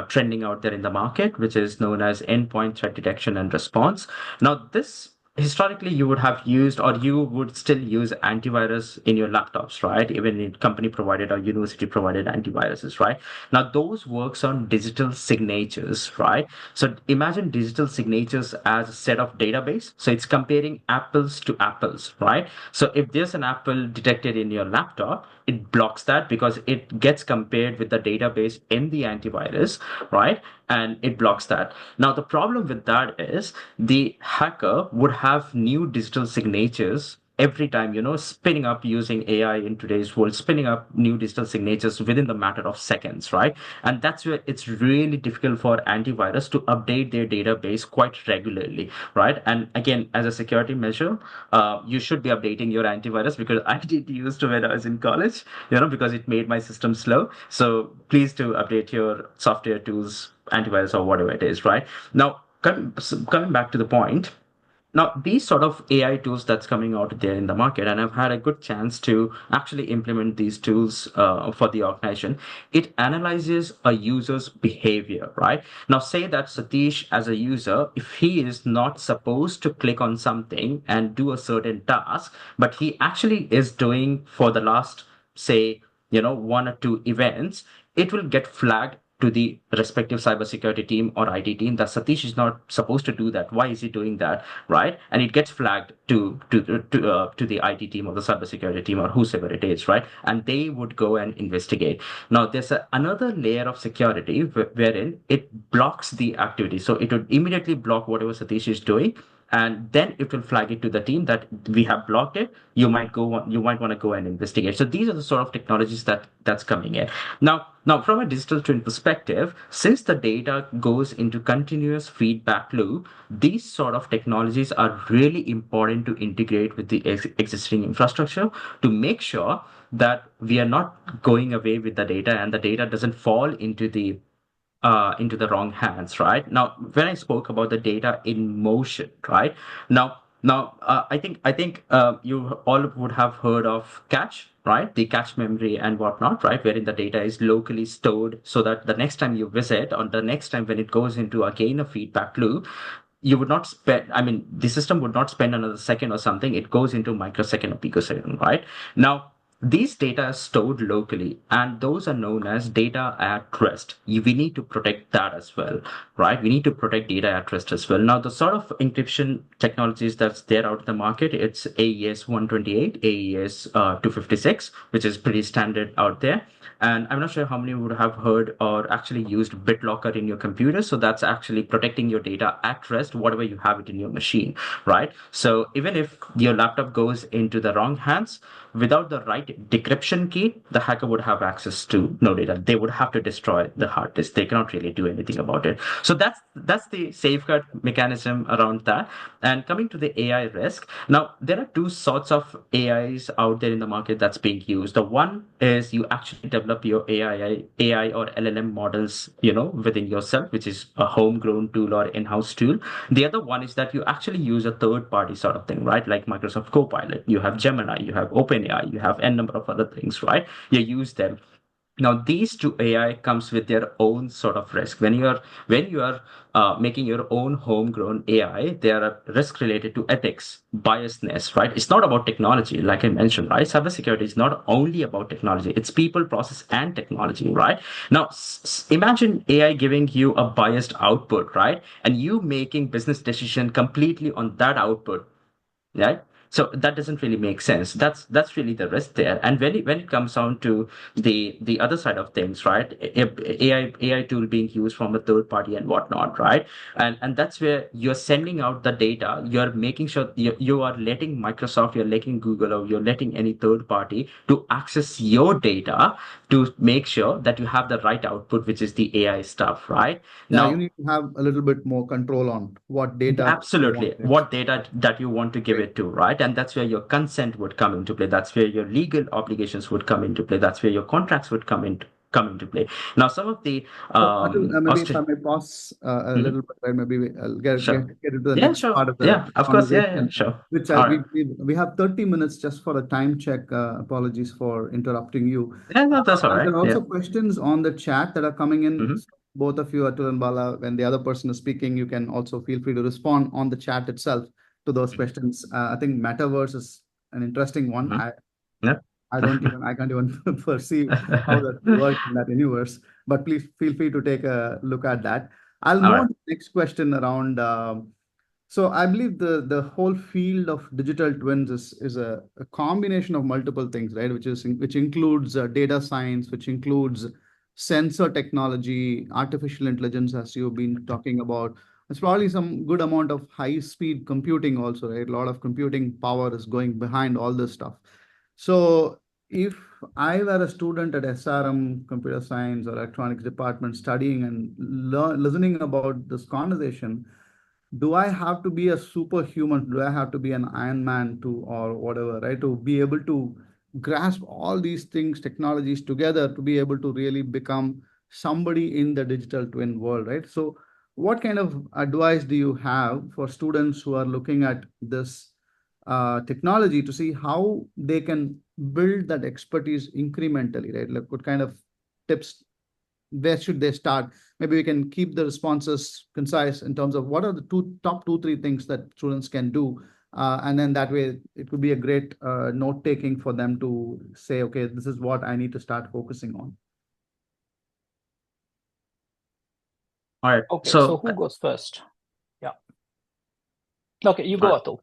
Speaker 2: trending out there in the market, which is known as endpoint threat detection and response. Now, this historically you would have used or you would still use antivirus in your laptops, right? Even in company provided or university provided antiviruses, right? Now, those works on digital signatures, right? So imagine digital signatures as a set of database. So it's comparing apples to apples, right? So if there's an apple detected in your laptop, it blocks that because it gets compared with the database in the antivirus, right? And it blocks that. Now, the problem with that is the hacker would have new digital signatures every time, spinning up using AI in today's world, spinning up new digital signatures within the matter of seconds, right? And that's where it's really difficult for antivirus to update their database quite regularly, right? And again, as a security measure, you should be updating your antivirus because I did use to when I was in college, because it made my system slow. So please do update your software tools, antivirus or whatever it is, right? Now, coming back to the point. Now, these sort of AI tools that's coming out there in the market, and I've had a good chance to actually implement these tools for the organization. It analyzes a user's behavior, right? Now, say that Satish, as a user, if he is not supposed to click on something and do a certain task, but he actually is doing for the last, say, one or two events, it will get flagged to the respective cybersecurity team or IT team that Satish is not supposed to do that. Why is he doing that, right? And it gets flagged to the IT team or the cybersecurity team or whoever it is, right? And they would go and investigate. Now, there's another layer of security wherein it blocks the activity. So it would immediately block whatever Satish is doing, and then it will flag it to the team that we have blocked it. You might want to go and investigate. So these are the sort of technologies that's coming in now. From a digital twin perspective, since the data goes into continuous feedback loop, these sort of technologies are really important to integrate with the existing infrastructure to make sure that we are not going away with the data and the data doesn't fall into the wrong hands, right? Now, when I spoke about the data in motion, right? I think you all would have heard of cache, right? The cache memory and whatnot, right? Wherein the data is locally stored so that the next time you visit or the next time when it goes into again a feedback loop, you would not spend, I mean, the system would not spend another second or something. It goes into microsecond or picosecond, right? Now, these data are stored locally, and those are known as data at rest. We need to protect that as well, right? We need to protect data at rest as well. Now, the sort of encryption technologies that's there out in the market, it's AES 128, AES 256, which is pretty standard out there. And I'm not sure how many would have heard or actually used BitLocker in your computer. So that's actually protecting your data at rest, whatever you have it in your machine, right? So even if your laptop goes into the wrong hands, without the right decryption key, the hacker would have access to no data. They would have to destroy the hard disk. They cannot really do anything about it. So that's the safeguard mechanism around that. And coming to the AI risk, now there are two sorts of AIs out there in the market that's being used. The one is you actually develop your AI or LLM models, within yourself, which is a homegrown tool or in-house tool. The other one is that you actually use a third party sort of thing, right? Like Microsoft Copilot, you have Gemini, you have OpenAI, you have n number of other things, right? You use them. Now, these two AI comes with their own sort of risk. When you are making your own homegrown AI, there are risks related to ethics, biasness, right? It's not about technology, like I mentioned, right? Cybersecurity is not only about technology; it's people, process, and technology, right? Now, imagine AI giving you a biased output, right? And you making business decision completely on that output, right? So that doesn't really make sense. That's really the risk there. And when it comes down to the other side of things, right? AI tool being used from a third party and whatnot, right? And that's where you're sending out the data. You're making sure you are letting Microsoft, you're letting Google, or you're letting any third party to access your data to make sure that you have the right output, which is the AI stuff, right?
Speaker 5: Yeah, you
Speaker 2: Now,
Speaker 5: need to have a little bit more control on what data you want
Speaker 2: absolutely.
Speaker 5: to
Speaker 2: What
Speaker 5: extract.
Speaker 2: data that you want to give
Speaker 5: Right.
Speaker 2: it to, right? And that's where your consent would come into play. That's where your legal obligations would come into play. That's where your contracts would come into play. Now, some of the
Speaker 5: So, Atul, maybe if I
Speaker 2: Austrian.
Speaker 5: may pause a
Speaker 2: Mhm.
Speaker 5: little bit, right? Maybe I'll get
Speaker 2: Sure.
Speaker 5: into the
Speaker 2: Yeah,
Speaker 5: next part
Speaker 2: sure.
Speaker 5: of the
Speaker 2: Yeah, of course. Yeah,
Speaker 5: conversation,
Speaker 2: sure.
Speaker 5: which
Speaker 2: All right.
Speaker 5: we have 30 minutes just for a time check. Apologies for interrupting you.
Speaker 2: Yeah, no, that's all
Speaker 5: And
Speaker 2: right.
Speaker 5: there are
Speaker 2: Yeah.
Speaker 5: also questions on the chat that are coming in.
Speaker 2: Hmm.
Speaker 5: So both of you, Atul and Bala, when the other person is speaking, you can also feel free to respond on the chat itself to those questions. I think metaverse is an interesting one.
Speaker 2: Hmm. Yeah.
Speaker 5: I can't even perceive how that will work in that universe. But please feel free to take a look at that. I'll
Speaker 2: All
Speaker 5: move
Speaker 2: right.
Speaker 5: on to the next question around. So I believe the whole field of digital twins is a combination of multiple things, right? Which includes data science, which includes sensor technology, artificial intelligence, as you've been talking about. There's probably some good amount of high speed computing also, right? A lot of computing power is going behind all this stuff. So if I were a student at SRM, computer science or electronics department studying and listening about this conversation, do I have to be a superhuman? Do I have to be an Iron Man to or whatever, right? To be able to grasp all these things, technologies together to be able to really become somebody in the digital twin world, right? So what kind of advice do you have for students who are looking at this technology to see how they can build that expertise incrementally, right? Like what kind of tips, where should they start? Maybe we can keep the responses concise in terms of what are the top two, three things that students can do. And then that way it could be a great note taking for them to say, okay, this is what I need to start focusing on.
Speaker 2: All right.
Speaker 6: Okay, so who goes first? Yeah. Okay, you go, Atul.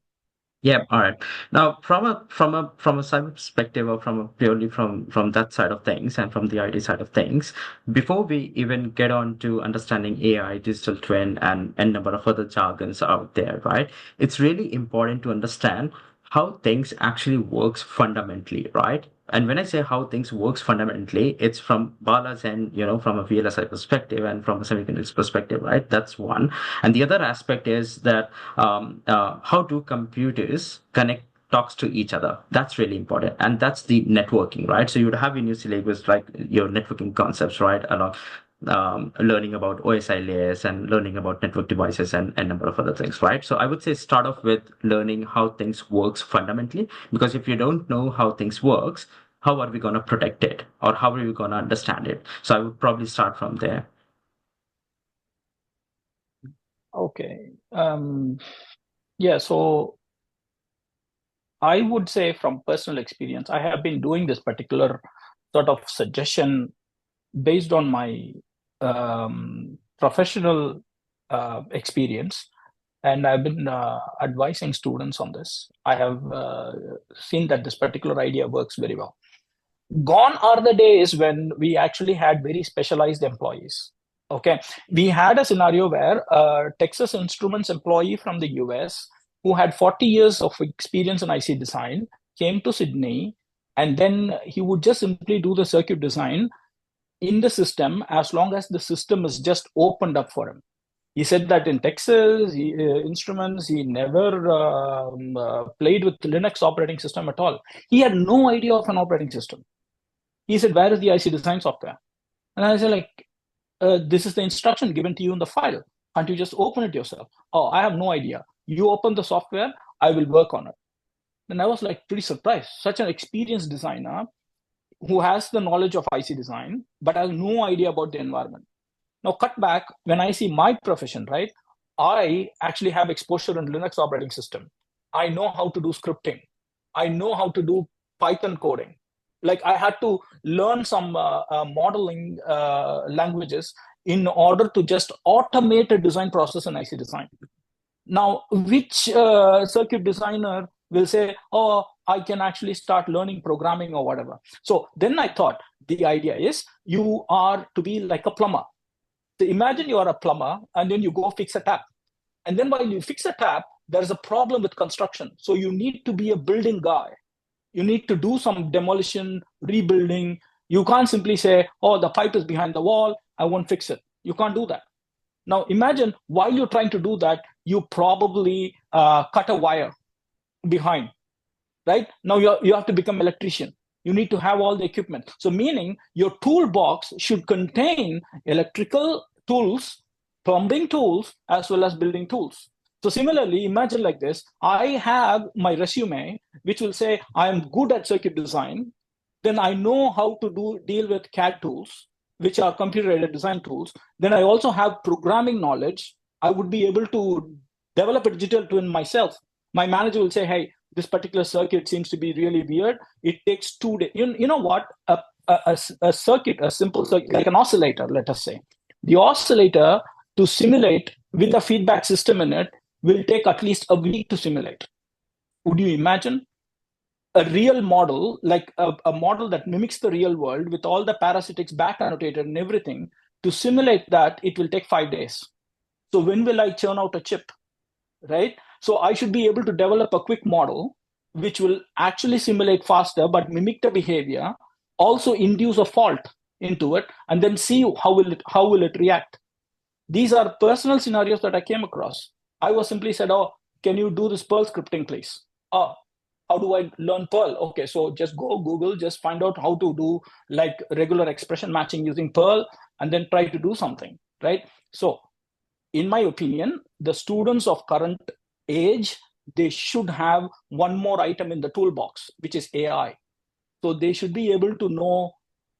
Speaker 2: Yeah, all right. Now, from a cyber perspective, or from a purely from that side of things, and from the IT side of things, before we even get on to understanding AI, digital twin, and number of other jargons out there, right? It's really important to understand how things actually works fundamentally, right? And when I say how things works fundamentally, it's from Bala's and from a VLSI perspective and from a semiconductor perspective, right? That's one. And the other aspect is that how do computers connect talks to each other. That's really important, and that's the networking, right? So you would have in your syllabus like your networking concepts, right, along learning about OSI layers and learning about network devices and a number of other things, right? So I would say start off with learning how things works fundamentally, because if you don't know how things works, how are we going to protect it, or how are we going to understand it? So I would probably start from there.
Speaker 6: Okay. Yeah, so I would say from personal experience, I have been doing this particular sort of suggestion based on my professional experience, and I've been advising students on this. I have seen that this particular idea works very well. Gone are the days when we actually had very specialized employees. Okay, we had a scenario where a Texas Instruments employee from the US who had 40 years of experience in IC design came to Sydney, and then he would just simply do the circuit design in the system as long as the system is just opened up for him. He said that in Texas Instruments, he never played with Linux operating system at all. He had no idea of an operating system. He said, where is the IC design software? And I said, this is the instruction given to you in the file. Can't you just open it yourself? Oh, I have no idea. You open the software, I will work on it. And I was like pretty surprised. Such an experienced designer who has the knowledge of IC design, but has no idea about the environment. Now, cut back, when I see my profession, right, I actually have exposure in Linux operating system. I know how to do scripting. I know how to do Python coding. Like I had to learn some modeling languages in order to just automate a design process in IC design. Now, which circuit designer will say, oh, I can actually start learning programming or whatever. So then I thought the idea is you are to be like a plumber. So imagine you are a plumber and then you go fix a tap. And then while you fix a tap, there's a problem with construction. So you need to be a building guy. You need to do some demolition, rebuilding. You can't simply say, oh, the pipe is behind the wall, I won't fix it. You can't do that. Now imagine while you're trying to do that, you probably cut a wire behind, right? Now you have to become an electrician. You need to have all the equipment. So meaning your toolbox should contain electrical tools, plumbing tools, as well as building tools. So similarly, imagine like this, I have my resume, which will say I am good at circuit design. Then I know how to deal with CAD tools, which are computer-aided design tools. Then I also have programming knowledge. I would be able to develop a digital twin myself. My manager will say, hey, this particular circuit seems to be really weird. It takes 2 days. You know what? A circuit, a simple circuit, like an oscillator, let us say. The oscillator to simulate with a feedback system in it will take at least a week to simulate. Would you imagine a real model, like a model that mimics the real world with all the parasitics back annotated and everything, to simulate that, it will take 5 days. So when will I churn out a chip, right? So I should be able to develop a quick model which will actually simulate faster, but mimic the behavior, also induce a fault into it, and then see how will it react. These are personal scenarios that I came across. I was simply said, oh, can you do this Perl scripting, please? Oh, how do I learn Perl? Okay, so just go Google, just find out how to do like regular expression matching using Perl, and then try to do something, right? So in my opinion, the students of current age, they should have one more item in the toolbox, which is AI. So they should be able to know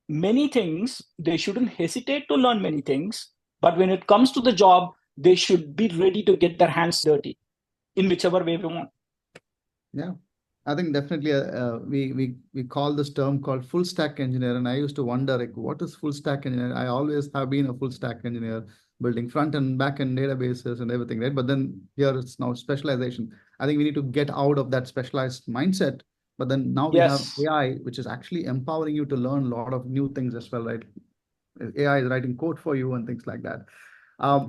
Speaker 6: many things. They shouldn't hesitate to learn many things. But when it comes to the job, they should be ready to get their hands dirty in whichever way we want.
Speaker 5: Yeah, I think definitely we call this term called full stack engineer, and I used to wonder like what is full stack engineer? I always have been a full stack engineer, building front and back end databases and everything, right? But then here it's now specialization. I think we need to get out of that specialized mindset. But then now we have AI, which is actually empowering you to learn a lot of new things as well, right? AI is writing code for you and things like that.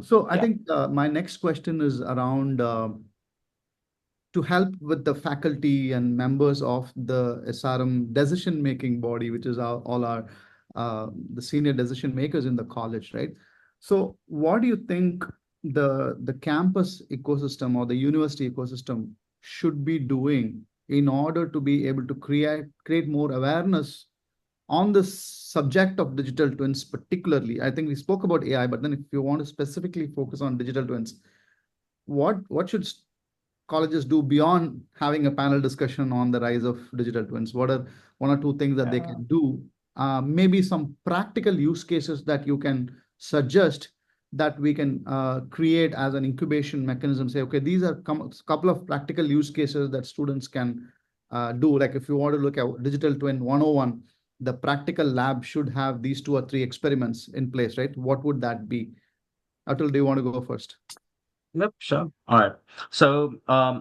Speaker 5: So I think my next question is around to help with the faculty and members of the SRM decision-making body, which is all our the senior decision makers in the college, right? So what do you think the campus ecosystem or the university ecosystem should be doing in order to be able to create more awareness on the subject of digital twins particularly? I think we spoke about AI, but then if you want to specifically focus on digital twins, what should colleges do beyond having a panel discussion on the rise of digital twins? What are one or two things that they can do? Maybe some practical use cases that you can suggest that we can create as an incubation mechanism. Say, okay, these are a couple of practical use cases that students can do. Like if you want to look at digital twin 101, the practical lab should have these 2 or 3 experiments in place, right? What would that be? Atul, do you want to go first?
Speaker 2: Yep, sure. All right. So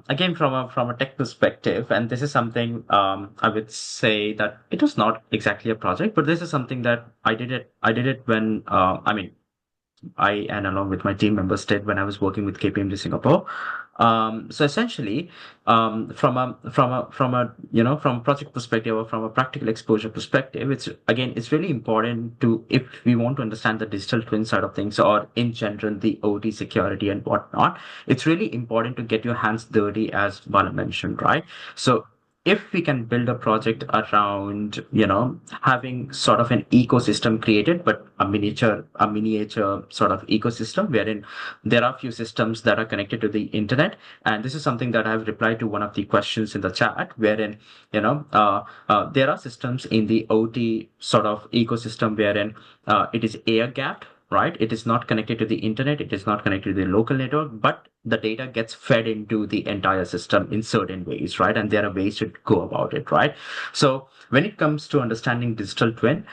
Speaker 2: again, from a tech perspective, and this is something I would say that it was not exactly a project, but this is something that I did it when I and along with my team members did when I was working with KPMG Singapore. So essentially, from a project perspective or from a practical exposure perspective, it's really important to, if we want to understand the digital twin side of things or in general the OT security and whatnot, it's really important to get your hands dirty, as Bala mentioned, right? So if we can build a project around, having sort of an ecosystem created, but a miniature sort of ecosystem wherein there are few systems that are connected to the internet. And this is something that I've replied to one of the questions in the chat, wherein, there are systems in the OT sort of ecosystem wherein it is air gapped, right? It is not connected to the internet. It is not connected to the local network, but the data gets fed into the entire system in certain ways, right? And there are ways to go about it, right? So when it comes to understanding digital twin,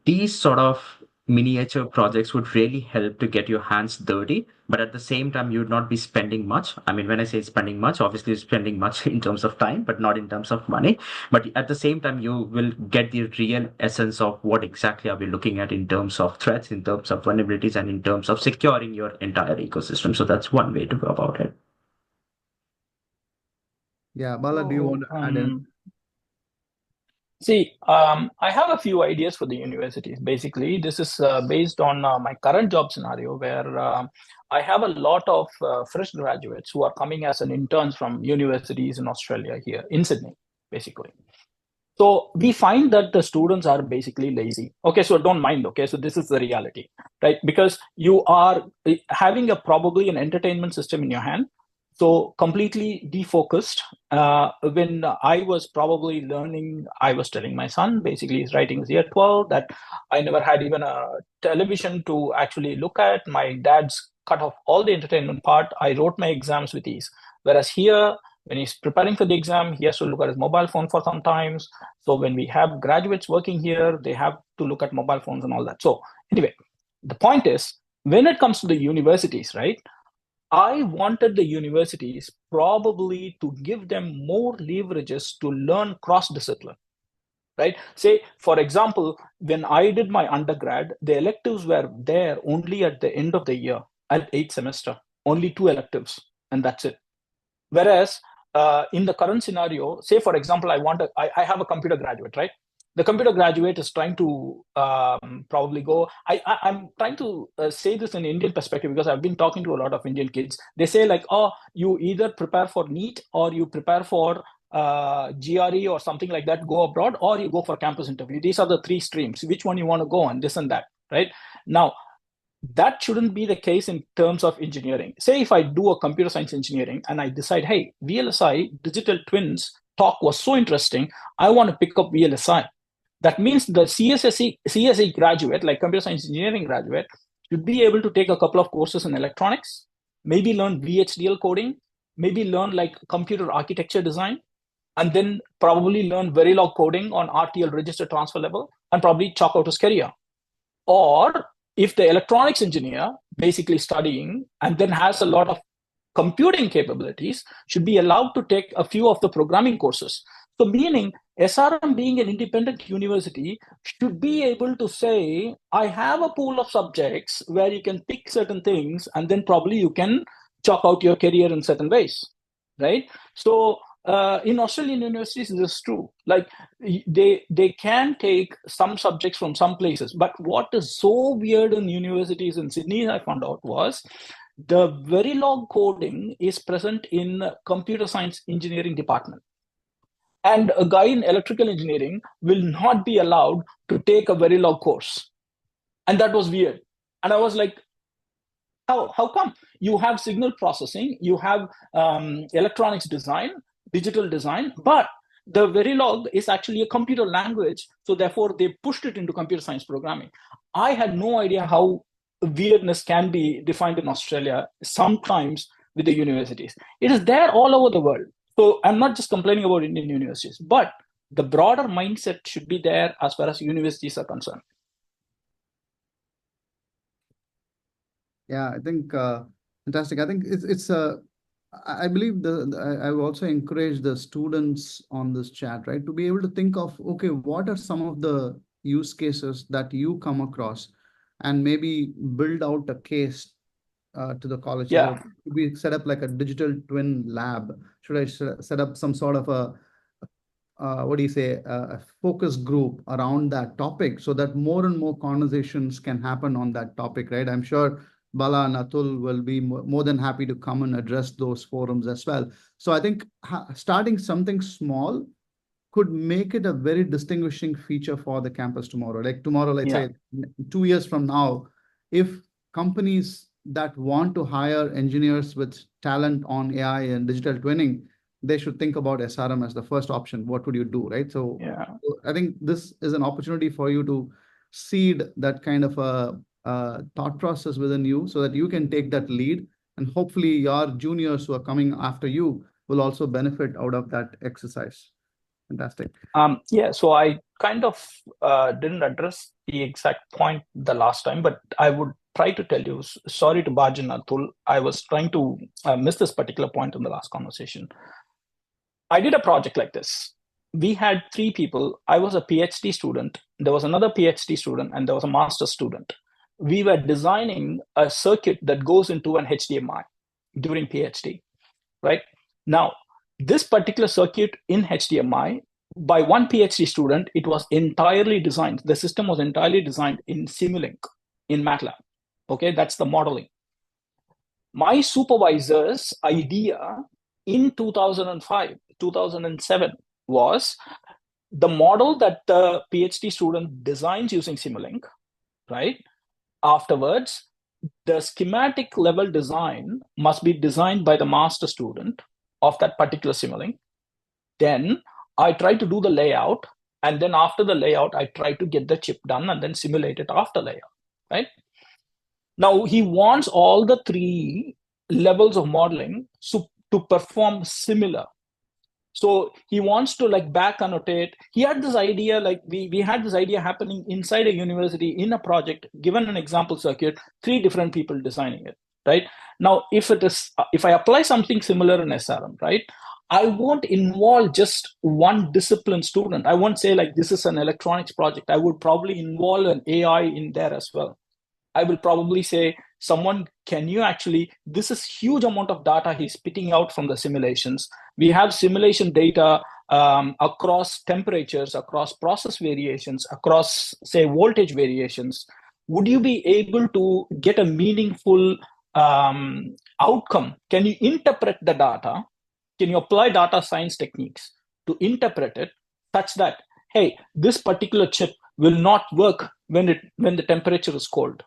Speaker 2: these sort of miniature projects would really help to get your hands dirty, but at the same time, you would not be spending much. I mean, when I say spending much, obviously you're spending much in terms of time, but not in terms of money. But at the same time, you will get the real essence of what exactly are we looking at in terms of threats, in terms of vulnerabilities, and in terms of securing your entire ecosystem. So that's one way to go about it.
Speaker 5: Yeah, Bala, do you want to add in?
Speaker 6: See, I have a few ideas for the universities. Basically, this is based on my current job scenario where I have a lot of fresh graduates who are coming as an interns from universities in Australia here in Sydney, basically. So we find that the students are basically lazy. Okay, so don't mind. Okay, so this is the reality, right? Because you are having probably an entertainment system in your hand, so completely defocused. When I was probably learning, I was telling my son, basically he's writing his year 12, that I never had even a television to actually look at. My dad's cut off all the entertainment part. I wrote my exams with ease. Whereas here, when he's preparing for the exam, he has to look at his mobile phone for some times. So when we have graduates working here, they have to look at mobile phones and all that. So anyway, the point is, when it comes to the universities, right? I wanted the universities probably to give them more leverages to learn cross-discipline, right? Say, for example, when I did my undergrad, the electives were there only at the end of the year, at 8th semester, only 2 electives, and that's it. Whereas in the current scenario, say, for example, I have a computer graduate, right? The computer graduate is trying to probably go. I'm trying to say this in Indian perspective because I've been talking to a lot of Indian kids. They say like, oh, you either prepare for NEET or you prepare for GRE or something like that, go abroad, or you go for campus interview. These are the 3 streams. Which one you want to go on, this and that, right? Now, that shouldn't be the case in terms of engineering. Say if I do a computer science engineering and I decide, hey, VLSI, digital twins talk was so interesting, I want to pick up VLSI. That means the CSE graduate, like computer science engineering graduate, should be able to take a couple of courses in electronics, maybe learn VHDL coding, maybe learn like computer architecture design, and then probably learn Verilog coding on RTL register transfer level, and probably chalk out his career. Or if the electronics engineer basically studying and then has a lot of computing capabilities, should be allowed to take a few of the programming courses. So meaning SRM being an independent university should be able to say, I have a pool of subjects where you can pick certain things and then probably you can chalk out your career in certain ways, right? So in Australian universities, this is true. Like they can take some subjects from some places, but what is so weird in universities in Sydney, I found out, was the Verilog coding is present in computer science engineering department, and a guy in electrical engineering will not be allowed to take a Verilog course, and that was weird. And I was like, how come? You have signal processing, you have electronics design, digital design, but the Verilog is actually a computer language, so therefore they pushed it into computer science programming. I had no idea how weirdness can be defined in Australia sometimes with the universities. It is there all over the world. So I'm not just complaining about Indian universities, but the broader mindset should be there as far as universities are concerned.
Speaker 5: Yeah, I think fantastic. I think it's I believe I've also encouraged the students on this chat, right, to be able to think of, okay, what are some of the use cases that you come across, and maybe build out a case to the college.
Speaker 6: Yeah.
Speaker 5: Should we set up like a digital twin lab? Should I set up some sort of a what do you say, a focus group around that topic, so that more and more conversations can happen on that topic, right? I'm sure Bala and Atul will be more than happy to come and address those forums as well. So I think starting something small could make it a very distinguishing feature for the campus tomorrow. Like tomorrow, let's say 2 years from now, if companies that want to hire engineers with talent on AI and digital twinning, they should think about SRM as the first option. What would you do, right? So I think this is an opportunity for you to seed that kind of a thought process within you, so that you can take that lead, and hopefully your juniors who are coming after you will also benefit out of that exercise. Fantastic.
Speaker 6: Yeah, so I kind of didn't address the exact point the last time, but I would try to tell you, sorry to barge in, Atul, I was trying to miss this particular point in the last conversation. I did a project like this. We had 3 people. I was a PhD student, there was another PhD student, and there was a master's student. We were designing a circuit that goes into an HDMI during PhD, right? Now, this particular circuit in HDMI, by one PhD student, it was entirely designed. The system was entirely designed in Simulink, in MATLAB. Okay, that's the modeling. My supervisor's idea in 2005, 2007 was the model that the PhD student designs using Simulink, right? Afterwards, the schematic level design must be designed by the master student of that particular Simulink. Then I try to do the layout, and then after the layout, I try to get the chip done and then simulate it after layout, right? Now he wants all the 3 levels of modeling to perform similar. So he wants to like back annotate. He had this idea, like we had this idea happening inside a university in a project, given an example circuit, 3 different people designing it, right? Now, if I apply something similar in SRM, right, I won't involve just one discipline student. I won't say like this is an electronics project. I would probably involve an AI in there as well. I will probably say, someone, can you actually, this is huge amount of data he's spitting out from the simulations. We have simulation data across temperatures, across process variations, across, say, voltage variations. Would you be able to get a meaningful outcome? Can you interpret the data? Can you apply data science techniques to interpret it such that, hey, this particular chip will not work when the temperature is cold?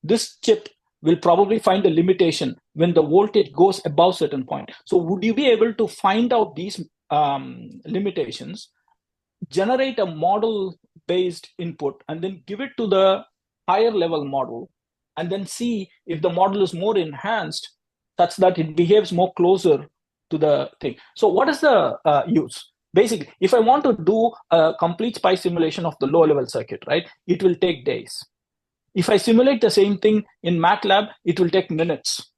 Speaker 6: This chip will probably find a limitation when the voltage goes above certain point. So would you be able to find out these limitations, generate a model-based input, and then give it to the higher level model, and then see if the model is more enhanced such that it behaves more closer to the thing? So what is the use? Basically, if I want to do a complete SPICE simulation of the low-level circuit, right, it will take days. If I simulate the same thing in MATLAB, it will take minutes.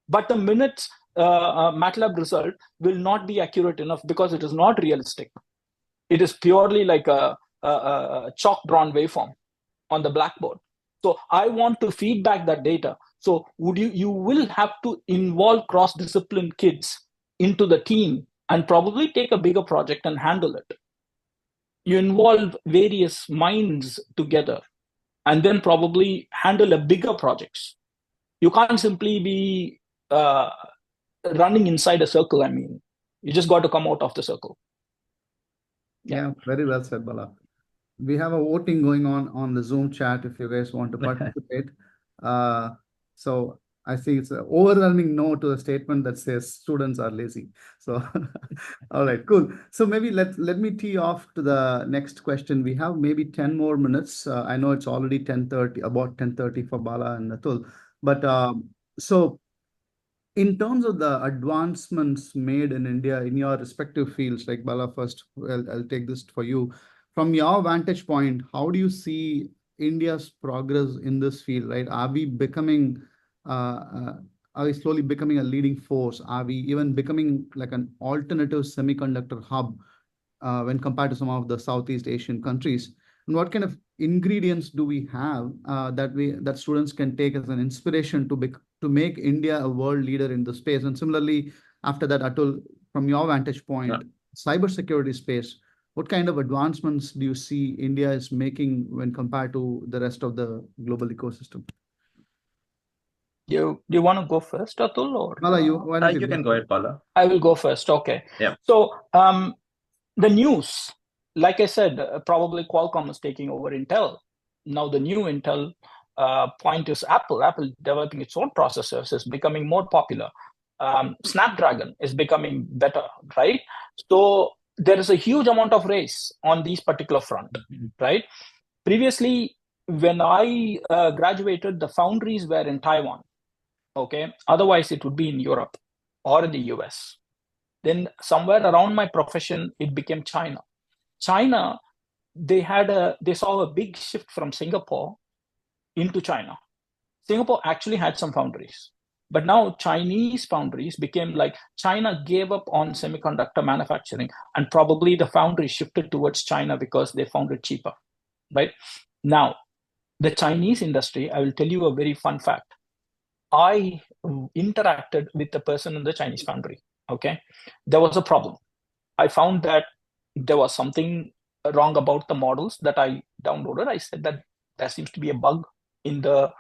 Speaker 6: But the minutes MATLAB result will not be accurate enough because it is not realistic. It is purely like a chalk drawn waveform on the blackboard. So I want to feed back that data. So you will have to involve cross-discipline kids into the team and probably take a bigger project and handle it. You involve various minds together and then probably handle a bigger projects. You can't simply be running inside a circle. I mean, you just got to come out of the circle.
Speaker 5: Yeah, very well said, Bala. We have a voting going on the Zoom chat if you guys want to participate. So I see it's an overwhelming no to the statement that says students are lazy. So, all right, cool. So maybe let me tee off to the next question. We have maybe 10 more minutes. I know it's already 10:30, about 10:30 for Bala and Atul. But so in terms of the advancements made in India in your respective fields, like Bala first, I'll take this for you. From your vantage point, how do you see India's progress in this field, right? Are we becoming, are we slowly becoming a leading force? Are we even becoming like an alternative semiconductor hub when compared to some of the Southeast Asian countries? And what kind of ingredients do we have that students can take as an inspiration to make India a world leader in the space? And similarly, after that, Atul, from your vantage point, cybersecurity space, what kind of advancements do you see India is making when compared to the rest of the global ecosystem?
Speaker 6: Do you want to go first, Atul? Or
Speaker 5: Bala, you
Speaker 2: can go ahead, Bala.
Speaker 6: I will go first. Okay.
Speaker 2: Yeah.
Speaker 6: So the news, like I said, probably Qualcomm is taking over Intel. Now the new Intel point is Apple. Apple developing its own processors is becoming more popular. Snapdragon is becoming better, right? So there is a huge amount of race on these particular front, right? Previously, when I graduated, the foundries were in Taiwan. Okay. Otherwise, it would be in Europe or in the US. Then somewhere around my profession, it became China. China, they saw a big shift from Singapore into China. Singapore actually had some foundries, but now Chinese foundries became like China gave up on semiconductor manufacturing, and probably the foundry shifted towards China because they found it cheaper, right? Now, the Chinese industry, I will tell you a very fun fact. I interacted with the person in the Chinese foundry, okay? There was a problem. I found that there was something wrong about the models that I downloaded. I said that there seems to be a bug in the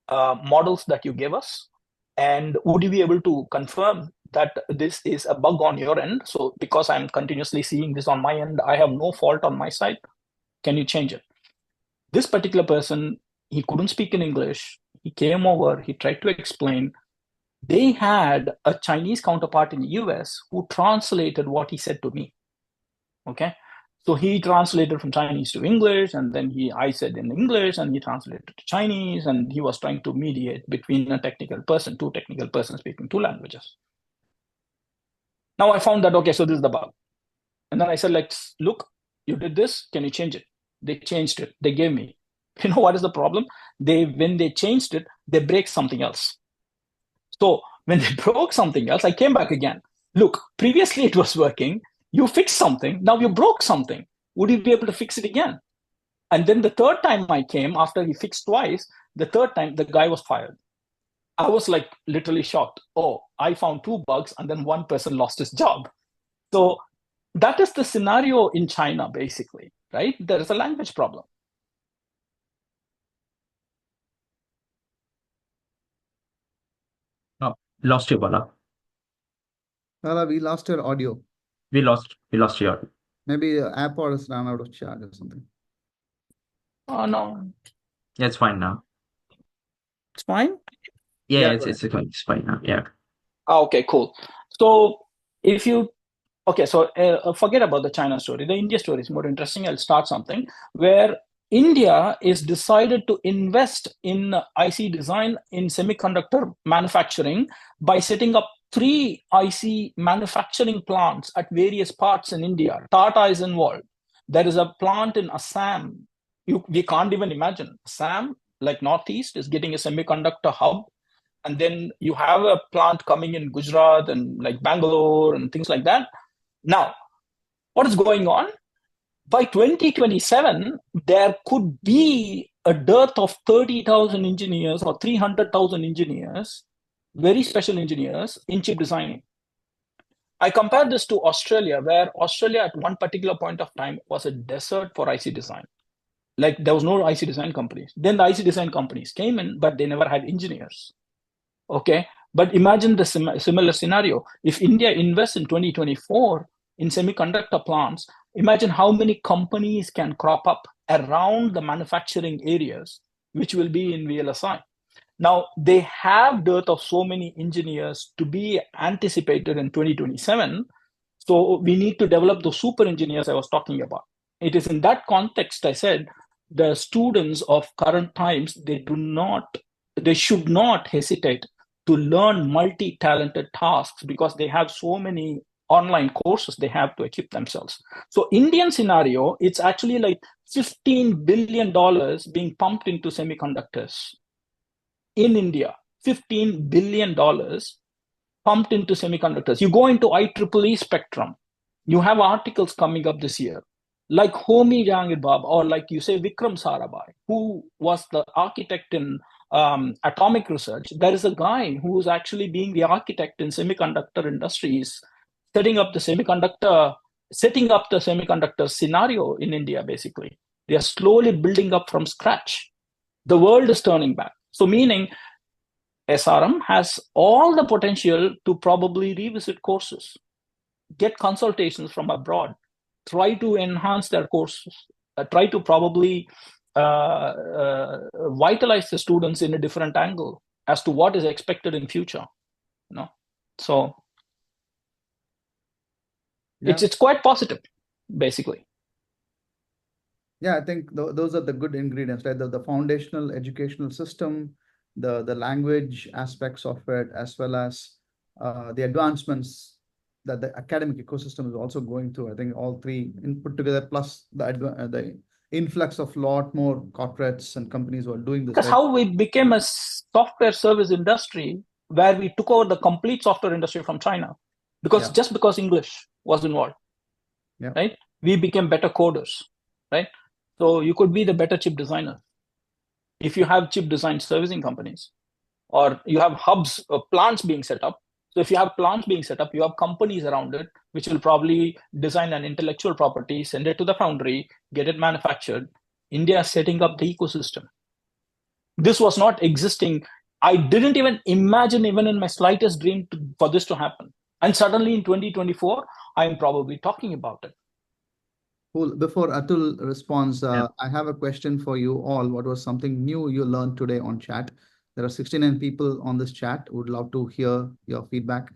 Speaker 6: models that you gave us. And would you be able to confirm that this is a bug on your end? So because I'm continuously seeing this on my end, I have no fault on my side. Can you change it? This particular person, he couldn't speak in English. He came over, he tried to explain. They had a Chinese counterpart in the US who translated what he said to me. Okay. So he translated from Chinese to English, and then I said in English, and he translated to Chinese, and he was trying to mediate between a technical person, two technical persons speaking two languages. Now I found that, okay, so this is the bug. And then I said, like, look, you did this, can you change it? They changed it. They gave me. You know what is the problem? When they changed it, they break something else. So when they broke something else, I came back again. Look, previously it was working. You fixed something. Now you broke something. Would you be able to fix it again? And then the third time I came, after he fixed twice, the third time the guy was fired. I was like literally shocked. Oh, I found two bugs and then one person lost his job. So that is the scenario in China, basically, right? There is a language problem.
Speaker 2: Oh, lost you, Bala.
Speaker 5: Bala, we lost your audio.
Speaker 2: We lost your audio.
Speaker 5: Maybe the app or has run out of charge or something.
Speaker 6: Oh, no.
Speaker 2: Yeah, it's fine now.
Speaker 6: It's fine?
Speaker 2: Yeah, it's fine now. Yeah.
Speaker 6: Okay, cool. So if you okay, so forget about the China story. The India story is more interesting. I'll start something where India is decided to invest in IC design in semiconductor manufacturing by setting up 3 IC manufacturing plants at various parts in India. Tata is involved. There is a plant in Assam. We can't even imagine. Assam, like Northeast, is getting a semiconductor hub. And then you have a plant coming in Gujarat and like Bangalore and things like that. Now, what is going on? By 2027, there could be a dearth of 30,000 engineers or 300,000 engineers, very special engineers in chip designing. I compare this to Australia, where Australia at one particular point of time was a desert for IC design. Like there was no IC design companies. Then the IC design companies came in, but they never had engineers. Okay, but imagine the similar scenario. If India invests in 2024 in semiconductor plants, imagine how many companies can crop up around the manufacturing areas, which will be in VLSI. Now, they have dearth of so many engineers to be anticipated in 2027. So we need to develop the super engineers I was talking about. It is in that context I said the students of current times, they should not hesitate to learn multi-talented tasks because they have so many online courses they have to equip themselves. So Indian scenario, it's actually like $15 billion being pumped into semiconductors in India. $15 billion pumped into semiconductors. You go into IEEE spectrum, you have articles coming up this year, like Homi Jahangir or like you say Vikram Sarabhai, who was the architect in atomic research. There is a guy who is actually being the architect in semiconductor industries, setting up the semiconductor scenario in India, basically. They are slowly building up from scratch. The world is turning back. So meaning SRM has all the potential to probably revisit courses, get consultations from abroad, try to enhance their courses, try to probably vitalize the students in a different angle as to what is expected in future. So it's quite positive, basically.
Speaker 5: Yeah, I think those are the good ingredients, right? The foundational educational system, the language aspects of it, as well as the advancements that the academic ecosystem is also going through. I think all three in put together, plus the influx of lot more corporates and companies who are doing this.
Speaker 6: That's
Speaker 5: Right?
Speaker 6: how we became a software service industry where we took over the complete software industry from China, because just because English was involved, right? We became better coders, right? So you could be the better chip designer if you have chip design servicing companies, or you have hubs or plants being set up. So if you have plants being set up, you have companies around it, which will probably design an intellectual property, send it to the foundry, get it manufactured. India is setting up the ecosystem. This was not existing. I didn't even imagine, even in my slightest dream, for this to happen. And suddenly in 2024, I'm probably talking about it.
Speaker 5: Cool. Before Atul responds, I have a question for you all. What was something new you learned today on chat? There are 69 people on this chat. Would love to hear your feedback.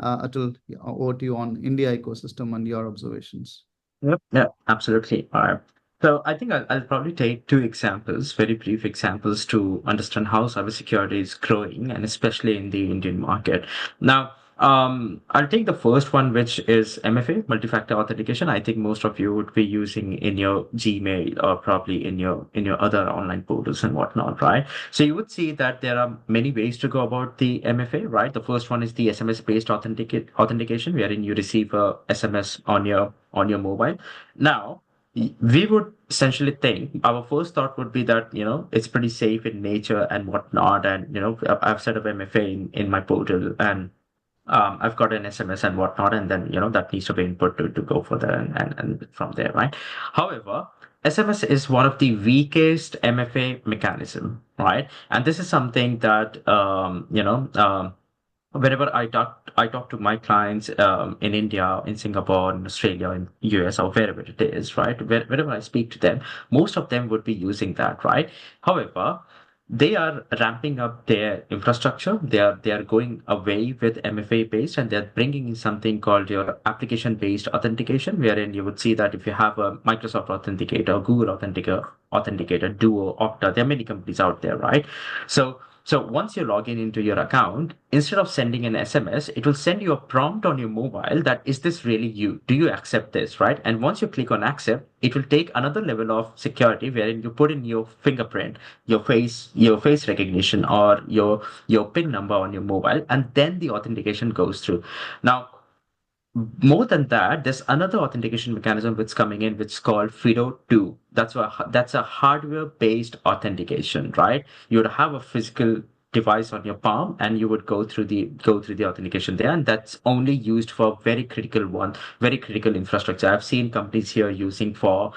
Speaker 5: Atul, over to you on India ecosystem and your observations.
Speaker 2: Yep. Yeah, absolutely. All right. So I think I'll probably take two examples, very brief examples, to understand how cybersecurity is growing, and especially in the Indian market. Now, I'll take the first one, which is MFA, multi-factor authentication. I think most of you would be using in your Gmail or probably in your other online portals and whatnot, right? So you would see that there are many ways to go about the MFA, right? The first one is the SMS-based authentication, wherein you receive a SMS on your mobile. Now, we would essentially think our first thought would be that it's pretty safe in nature and whatnot, and I've set up MFA in my portal, and I've got an SMS and whatnot, and then that needs to be input to go further and from there, right? However, SMS is one of the weakest MFA mechanism, right? And this is something that whenever I talk to my clients in India, in Singapore, in Australia, in US, or wherever it is, right? Wherever I speak to them, most of them would be using that, right? However, they are ramping up their infrastructure. They are going away with MFA based, and they're bringing in something called your application based authentication, wherein you would see that if you have a Microsoft Authenticator, Google Authenticator, Duo, Okta, there are many companies out there, right? So once you log in into your account, instead of sending an SMS, it will send you a prompt on your mobile that, is this really you? Do you accept this, right? And once you click on accept, it will take another level of security wherein you put in your fingerprint, your face recognition, or your PIN number on your mobile, and then the authentication goes through. Now, more than that, there's another authentication mechanism which is coming in, which is called FIDO 2. That's a hardware-based authentication, right? You would have a physical device on your palm, and you would go through the authentication there, and that's only used for very critical infrastructure. I've seen companies here using for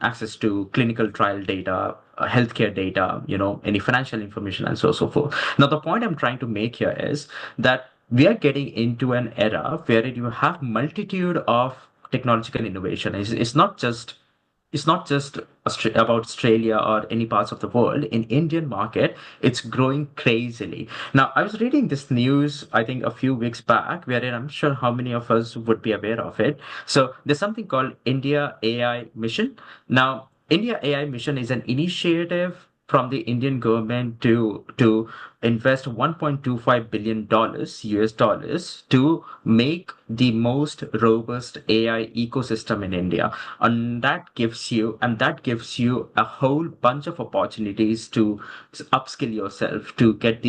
Speaker 2: access to clinical trial data, healthcare data, any financial information, and so forth. Now, the point I'm trying to make here is that we are getting into an era where you have multitude of technological innovation. It's not just about Australia or any parts of the world. In Indian market, it's growing crazily. Now, I was reading this news, I think a few weeks back, wherein I'm sure how many of us would be aware of it. So there's something called India AI Mission. Now, India AI Mission is an initiative from the Indian government to invest $1.25 billion US dollars to make the most robust AI ecosystem in India. And that gives you a whole bunch of opportunities to upskill yourself, to get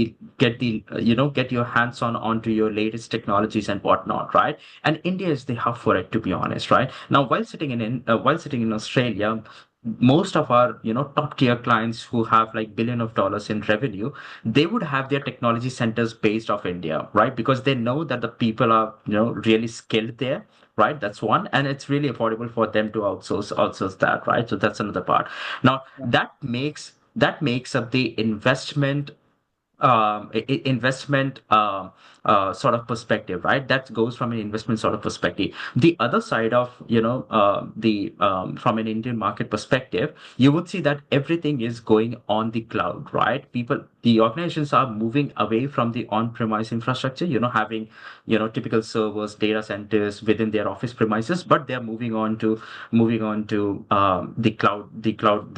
Speaker 2: your hands onto your latest technologies and whatnot, right? And India is the hub for it, to be honest, right? Now, while sitting in Australia, most of our top tier clients who have like billion of dollars in revenue, they would have their technology centers based off India, right? Because they know that the people are really skilled there, right? That's one, and it's really affordable for them to outsource that, right? So that's another part. Now, that makes up the investment sort of perspective, right? That goes from an investment sort of perspective. The other side of the from an Indian market perspective, you would see that everything is going on the cloud, right? The organizations are moving away from the on-premise infrastructure, having typical servers, data centers within their office premises, but they're moving on to the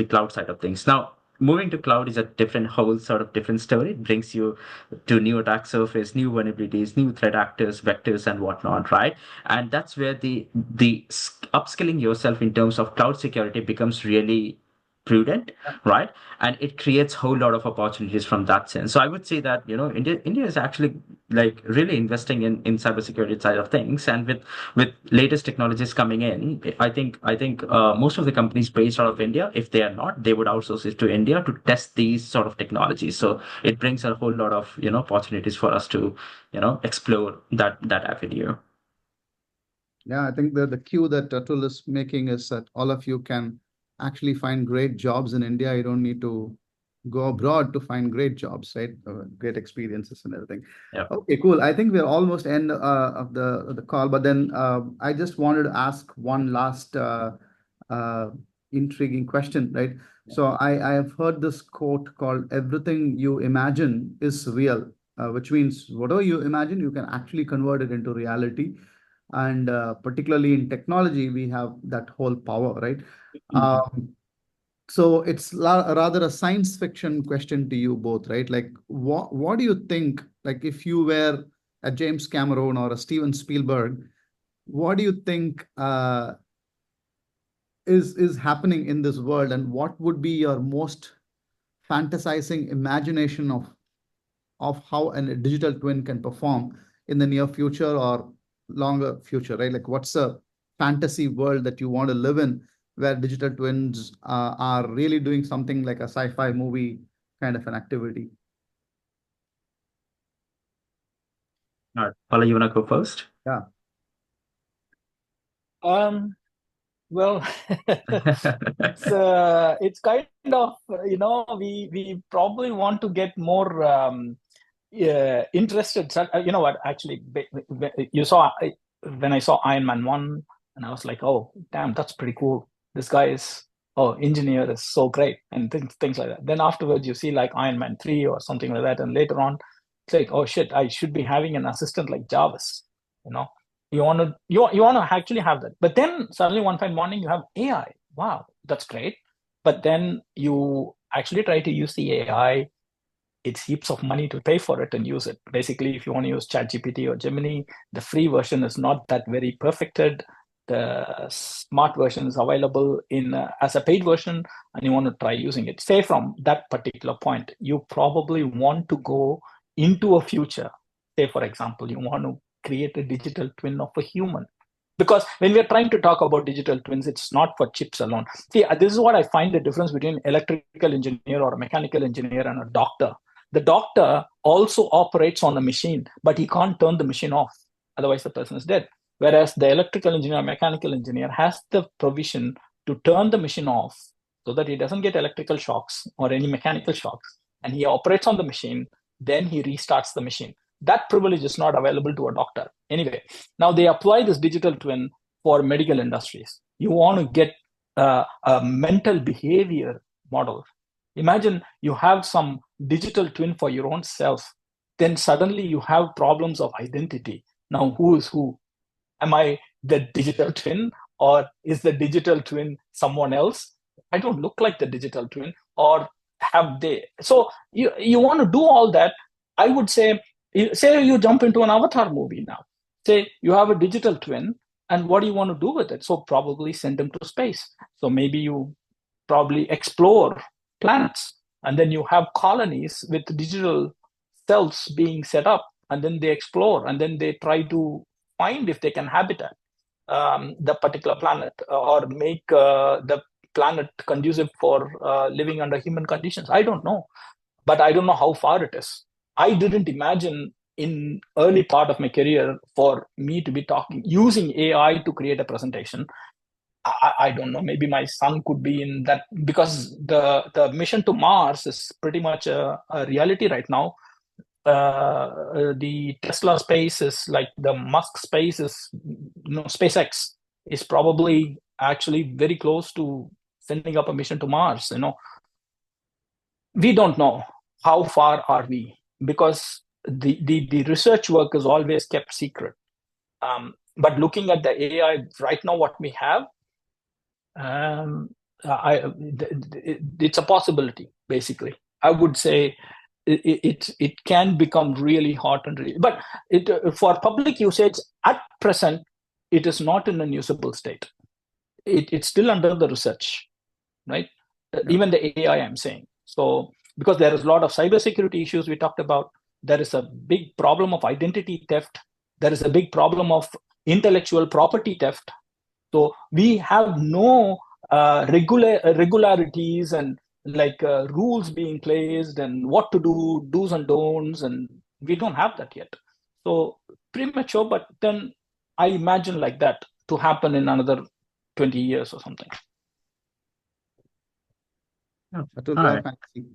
Speaker 2: cloud side of things. Now, moving to cloud is a different whole sort of different story. It brings you to new attack surface, new vulnerabilities, new threat actors, vectors, and whatnot, right? And that's where upskilling yourself in terms of cloud security becomes really prudent, right? And it creates a whole lot of opportunities from that sense. So I would say that, India is actually like really investing in cybersecurity side of things, and with latest technologies coming in, I think most of the companies based out of India, if they are not, they would outsource it to India to test these sort of technologies. So it brings a whole lot of opportunities for us to explore that avenue.
Speaker 5: Yeah, I think the cue that Atul is making is that all of you can actually find great jobs in India. You don't need to go abroad to find great jobs, right? Great experiences and everything.
Speaker 2: Yeah.
Speaker 5: Okay, cool. I think we're almost end of the call, but then I just wanted to ask one last uh, intriguing question, right? So I have heard this quote called "Everything you imagine is real," which means whatever you imagine, you can actually convert it into reality. And particularly in technology, we have that whole power, right? So it's rather a science fiction question to you both, right? Like, what do you think? Like, if you were a James Cameron or a Steven Spielberg, what do you think is happening in this world, and what would be your most fantasizing imagination of how a digital twin can perform in the near future or longer future, right? Like, what's a fantasy world that you want to live in where digital twins are really doing something like a sci-fi movie kind of an activity?
Speaker 2: All right, Paula, you want to go first?
Speaker 5: Yeah.
Speaker 6: Well, it's kind of, we probably want to get more interested. You know what? Actually, you saw when I saw Iron Man 1, and I was like, oh, damn, that's pretty cool. This guy is, engineer is so great, and things like that. Then afterwards, you see like Iron Man 3 or something like that, and later on, it's like, oh shit, I should be having an assistant like Jarvis, you know. You want to actually have that, but then suddenly one fine morning you have AI. Wow, that's great. But then you actually try to use the AI. It's heaps of money to pay for it and use it. Basically, if you want to use ChatGPT or Gemini, the free version is not that very perfected. The smart version is available in as a paid version, and you want to try using it. Say from that particular point, you probably want to go into a future. Say, for example, you want to create a digital twin of a human. Because when we're trying to talk about digital twins, it's not for chips alone. See, this is what I find the difference between electrical engineer or a mechanical engineer and a doctor. The doctor also operates on the machine, but he can't turn the machine off. Otherwise, the person is dead. Whereas the electrical engineer, mechanical engineer has the provision to turn the machine off so that he doesn't get electrical shocks or any mechanical shocks. And he operates on the machine, then he restarts the machine. That privilege is not available to a doctor. Anyway, now they apply this digital twin for medical industries. You want to get a mental behavior model. Imagine you have some digital twin for your own self. Then suddenly you have problems of identity. Now, who is who? Am I the digital twin, or is the digital twin someone else? I don't look like the digital twin, or have they? So you want to do all that. I would say you jump into an Avatar movie now. Say you have a digital twin, and what do you want to do with it? So probably send them to space. So maybe you probably explore planets, and then you have colonies with digital cells being set up, and then they explore, and then they try to find if they can habitat the particular planet or make the planet conducive for living under human conditions. I don't know, but I don't know how far it is. I didn't imagine in early part of my career for me to be talking using AI to create a presentation. I don't know. Maybe my son could be in that, because the mission to Mars is pretty much a reality right now. The Tesla space is like the Musk space is, SpaceX is probably actually very close to sending up a mission to Mars. We don't know how far are we, because the research work is always kept secret. But looking at the AI right now, what we have, it's a possibility. basically. I would say it can become really hot and really, but for public usage at present, it is not in a usable state. It's still under the research, right? Even the AI, I'm saying. So because there is a lot of cybersecurity issues we talked about, there is a big problem of identity theft. There is a big problem of intellectual property theft. So we have no regularities and like rules being placed and what to do, do's and don'ts, and we don't have that yet. So premature, but then I imagine like that to happen in another 20 years or something.
Speaker 5: Atul,
Speaker 2: All
Speaker 5: your
Speaker 2: right.
Speaker 5: fantasy.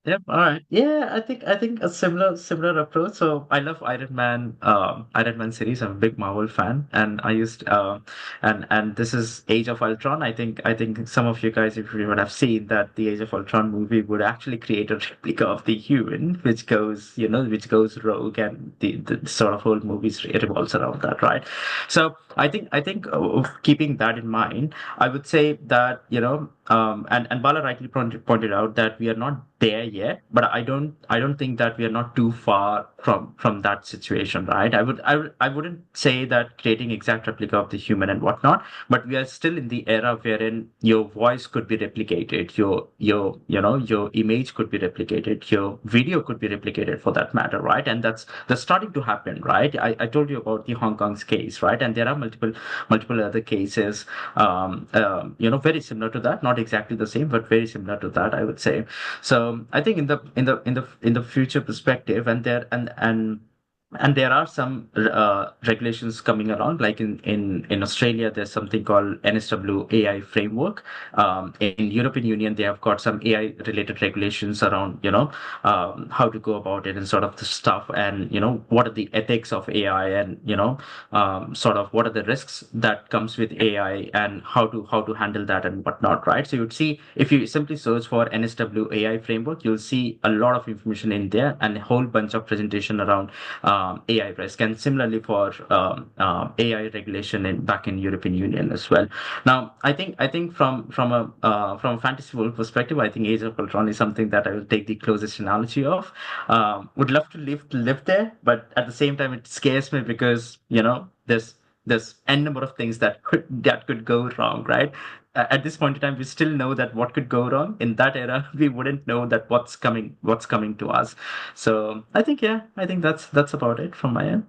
Speaker 2: Yep. All right. Yeah, I think a similar approach. So I love Iron Man series. I'm a big Marvel fan, and I used and this is Age of Ultron. I think some of you guys, if you would have seen that the Age of Ultron movie would actually create a replica of the human, which goes rogue, and the sort of whole movie revolves around that, right? So I think keeping that in mind, I would say that and Bala rightly pointed out that we are not there yet, but I don't think that we are not too far from that situation, right? I wouldn't say that creating exact replica of the human and whatnot, but we are still in the era wherein your voice could be replicated, your image could be replicated, your video could be replicated for that matter, right? And that's starting to happen, right? I told you about the Hong Kong's case, right? And there are multiple other cases, very similar to that, not exactly the same, but very similar to that, I would say. So I think in the future perspective, and there are some regulations coming along, like in Australia, there's something called NSW AI framework. In European Union, they have got some AI related regulations around, how to go about it and sort of the stuff, and what are the ethics of AI, and sort of what are the risks that comes with AI, and how to handle that and whatnot, right? So you'd see, if you simply search for NSW AI framework, you'll see a lot of information in there and a whole bunch of presentation around AI risk, and similarly for AI regulation back in European Union as well. Now, I think from a fantasy world perspective, I think Age of Ultron is something that I will take the closest analogy of. Would love to live there, but at the same time, it scares me because there's n number of things that could go wrong, right? At this point in time, we still know that what could go wrong. In that era, we wouldn't know that what's coming to us. So I think that's about it from my end.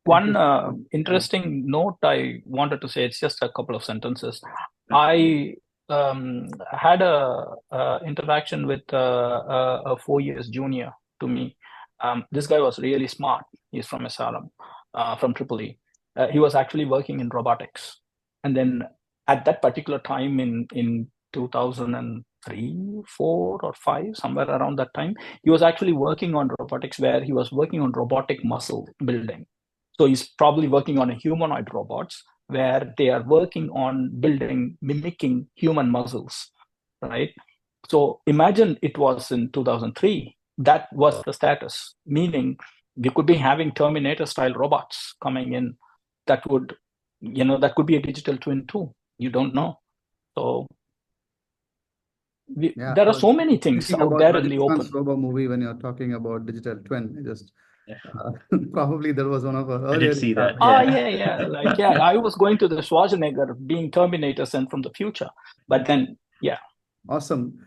Speaker 6: One interesting note I wanted to say, it's just a couple of sentences. I had a interaction with a 4 years junior to me. This guy was really smart. He's from SRM, from Tripoli. He was actually working in robotics. And then at that particular time in 2003, 4 or 5, somewhere around that time, he was actually working on robotics, where he was working on robotic muscle building. So he's probably working on a humanoid robots where they are working on mimicking human muscles, right? So imagine it was in 2003. That was the status, meaning we could be having Terminator style robots coming in that would, that could be a digital twin too. You don't know. So there are so many things out there in the open.
Speaker 5: Robo movie when you're talking about digital twin, just
Speaker 2: Yeah.
Speaker 5: probably there was one of our
Speaker 2: I
Speaker 5: earlier.
Speaker 2: did see that.
Speaker 6: I was going to the Schwarzenegger being Terminator sent from the future, but then
Speaker 5: Awesome.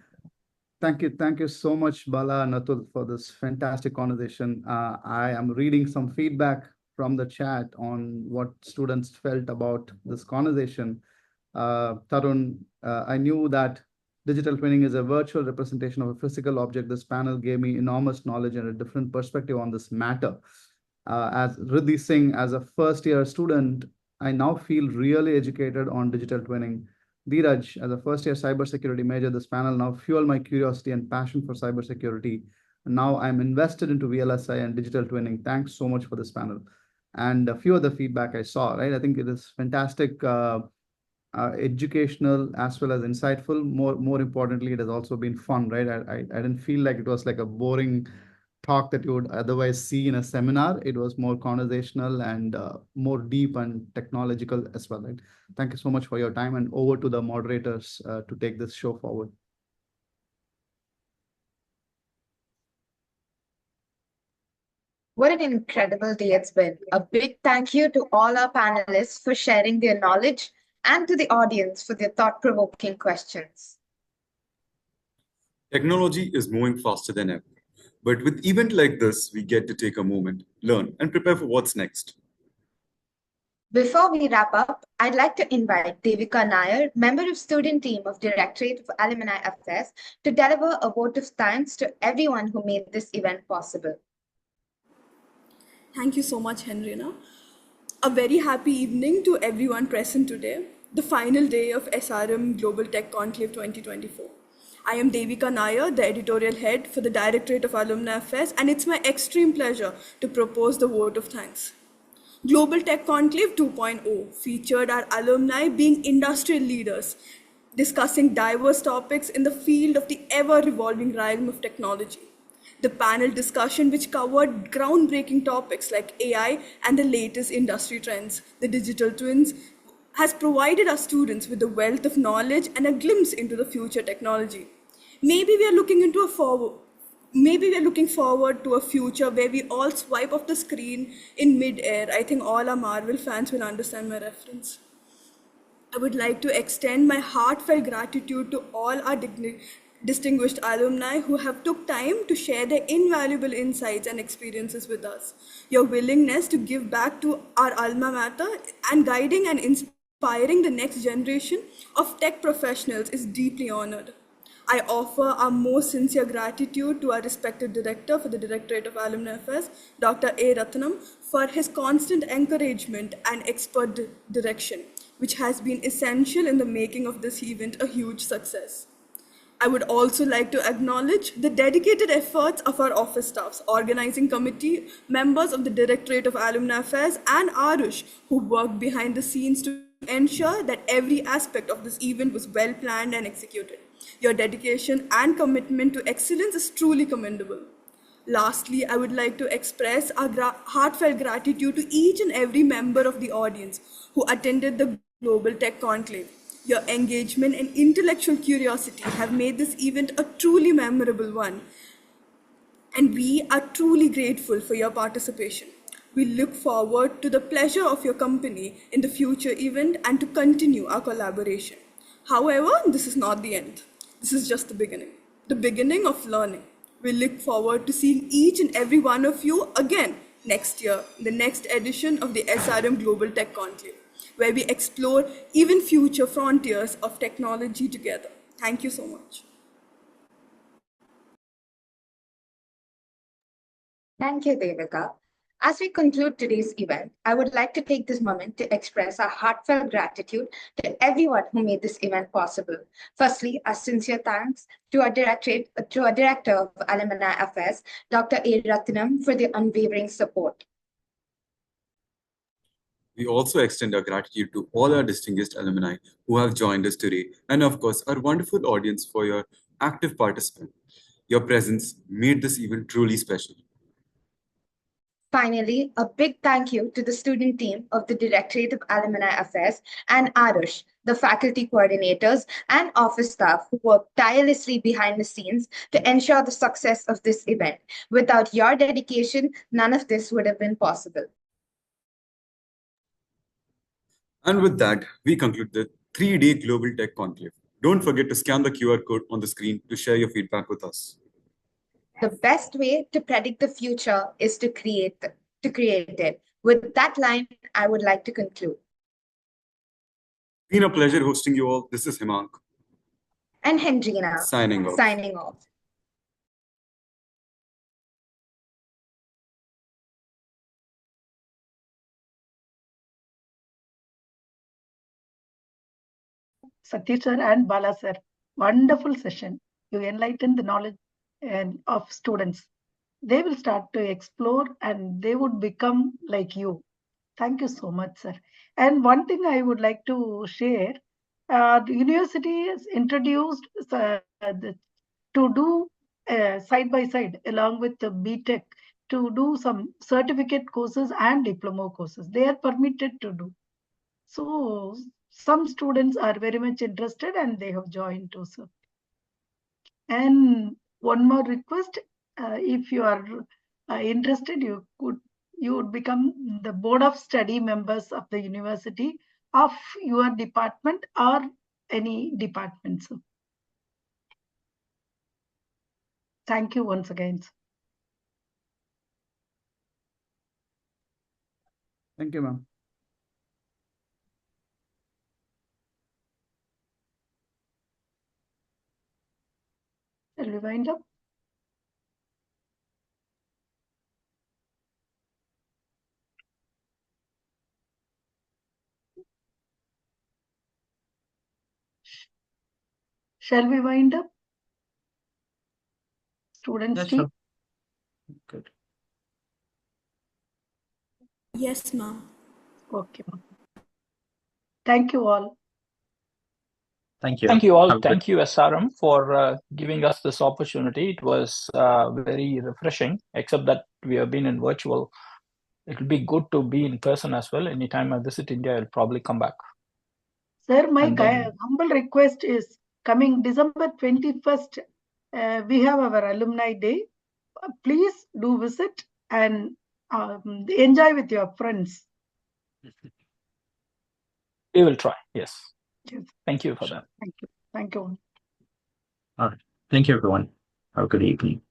Speaker 5: Thank you so much, Bala and Atul, for this fantastic conversation. I am reading some feedback from the chat on what students felt about this conversation. Tarun, I knew that digital twinning is a virtual representation of a physical object. This panel gave me enormous knowledge and a different perspective on this matter. As Riddhi Singh, as a first-year student, I now feel really educated on digital twinning. Dheeraj, as a first-year cybersecurity major, this panel now fueled my curiosity and passion for cybersecurity. And now I'm invested into VLSI and digital twinning. Thanks so much for this panel. And a few other feedback I saw, right? I think it is fantastic, educational as well as insightful. More importantly, it has also been fun, right? I didn't feel like it was like a boring talk that you would otherwise see in a seminar. It was more conversational and more deep and technological as well, right? Thank you so much for your time, and over to the moderators to take this show forward.
Speaker 3: What an incredible day it's been. A big thank you to all our panelists for sharing their knowledge and to the audience for their thought provoking questions.
Speaker 1: Technology is moving faster than ever. But with event like this, we get to take a moment, learn, and prepare for what's next.
Speaker 3: Before we wrap up, I'd like to invite Devika Nair, member of student team of Directorate of Alumni Affairs, to deliver a vote of thanks to everyone who made this event possible.
Speaker 7: Thank you so much, Henrina. A very happy evening to everyone present today, the final day of SRM Global Tech Conclave 2024. I am Devika Nair, the editorial head for the Directorate of Alumni Affairs, and it's my extreme pleasure to propose the vote of thanks. Global Tech Conclave 2.0 featured our alumni being industrial leaders, discussing diverse topics in the field of the ever-revolving realm of technology. The panel discussion, which covered groundbreaking topics like AI and the latest industry trends, the digital twins, has provided our students with a wealth of knowledge and a glimpse into the future technology. Maybe we are looking forward to a future where we all swipe off the screen in mid-air. I think all our Marvel fans will understand my reference. I would like to extend my heartfelt gratitude to all our distinguished alumni who have took time to share their invaluable insights and experiences with us. Your willingness to give back to our alma mater and guiding and inspiring the next generation of tech professionals is deeply honored. I offer our most sincere gratitude to our respected director for the Directorate of Alumni Affairs, Dr. A. Ratnam, for his constant encouragement and expert direction, which has been essential in the making of this event a huge success. I would also like to acknowledge the dedicated efforts of our office staffs, organizing committee, members of the Directorate of Alumni Affairs, and Arush, who worked behind the scenes to ensure that every aspect of this event was well planned and executed. Your dedication and commitment to excellence is truly commendable. Lastly, I would like to express our heartfelt gratitude to each and every member of the audience who attended the Global Tech Conclave. Your engagement and intellectual curiosity have made this event a truly memorable one, and we are truly grateful for your participation. We look forward to the pleasure of your company in the future event and to continue our collaboration. However, this is not the end. This is just the beginning of learning. We look forward to seeing each and every one of you again next year, the next edition of the SRM Global Tech Conclave, where we explore even future frontiers of technology together. Thank you so much.
Speaker 3: Thank you, Devika. As we conclude today's event, I would like to take this moment to express our heartfelt gratitude to everyone who made this event possible. Firstly, our sincere thanks to our Director of Alumni Affairs, Dr. A. Ratnam, for their unwavering support.
Speaker 1: We also extend our gratitude to all our distinguished alumni who have joined us today, and of course, our wonderful audience for your active participation. Your presence made this event truly special.
Speaker 3: Finally, a big thank you to the student team of the Directorate of Alumni Affairs and Arush, the faculty coordinators and office staff who worked tirelessly behind the scenes to ensure the success of this event. Without your dedication, none of this would have been possible.
Speaker 1: And with that, we conclude the 3-day Global Tech Conclave. Don't forget to scan the QR code on the screen to share your feedback with us.
Speaker 3: The best way to predict the future is to create it. With that line, I would like to conclude.
Speaker 1: It's been a pleasure hosting you all. This is Himank.
Speaker 3: And Hendrina.
Speaker 1: Signing off.
Speaker 4: Satish sir and Bala sir, wonderful session. You enlighten the knowledge of students. They will start to explore and they would become like you. Thank you so much, sir. And one thing I would like to share, the university has introduced to do side by side along with the BTech to do some certificate courses and diploma courses. They are permitted to do. So some students are very much interested and they have joined too, sir. And one more request, if you are interested, you would become the board of study members of the university of your department or any department. So, thank you once again.
Speaker 5: Thank you, ma'am.
Speaker 4: Shall we wind up? Shall we wind up? Students'
Speaker 2: Yes,
Speaker 4: team?
Speaker 2: sure. Good.
Speaker 7: Yes, ma'am.
Speaker 4: Okay, ma'am. Thank you all.
Speaker 2: Thank you.
Speaker 6: Thank you all.
Speaker 2: Have a good-
Speaker 6: Thank you, SRM, for giving us this opportunity. It was very refreshing, except that we have been in virtual. It will be good to be in person as well. Anytime I visit India, I'll probably come back.
Speaker 4: Sir, my
Speaker 6: And then-
Speaker 4: humble request is coming December 21st, we have our alumni day. Please do visit and enjoy with your friends.
Speaker 6: We will try. Yes.
Speaker 4: Yes.
Speaker 6: Thank you for that.
Speaker 4: Thank you. Thank you.
Speaker 2: All right. Thank you, everyone. Have a good evening.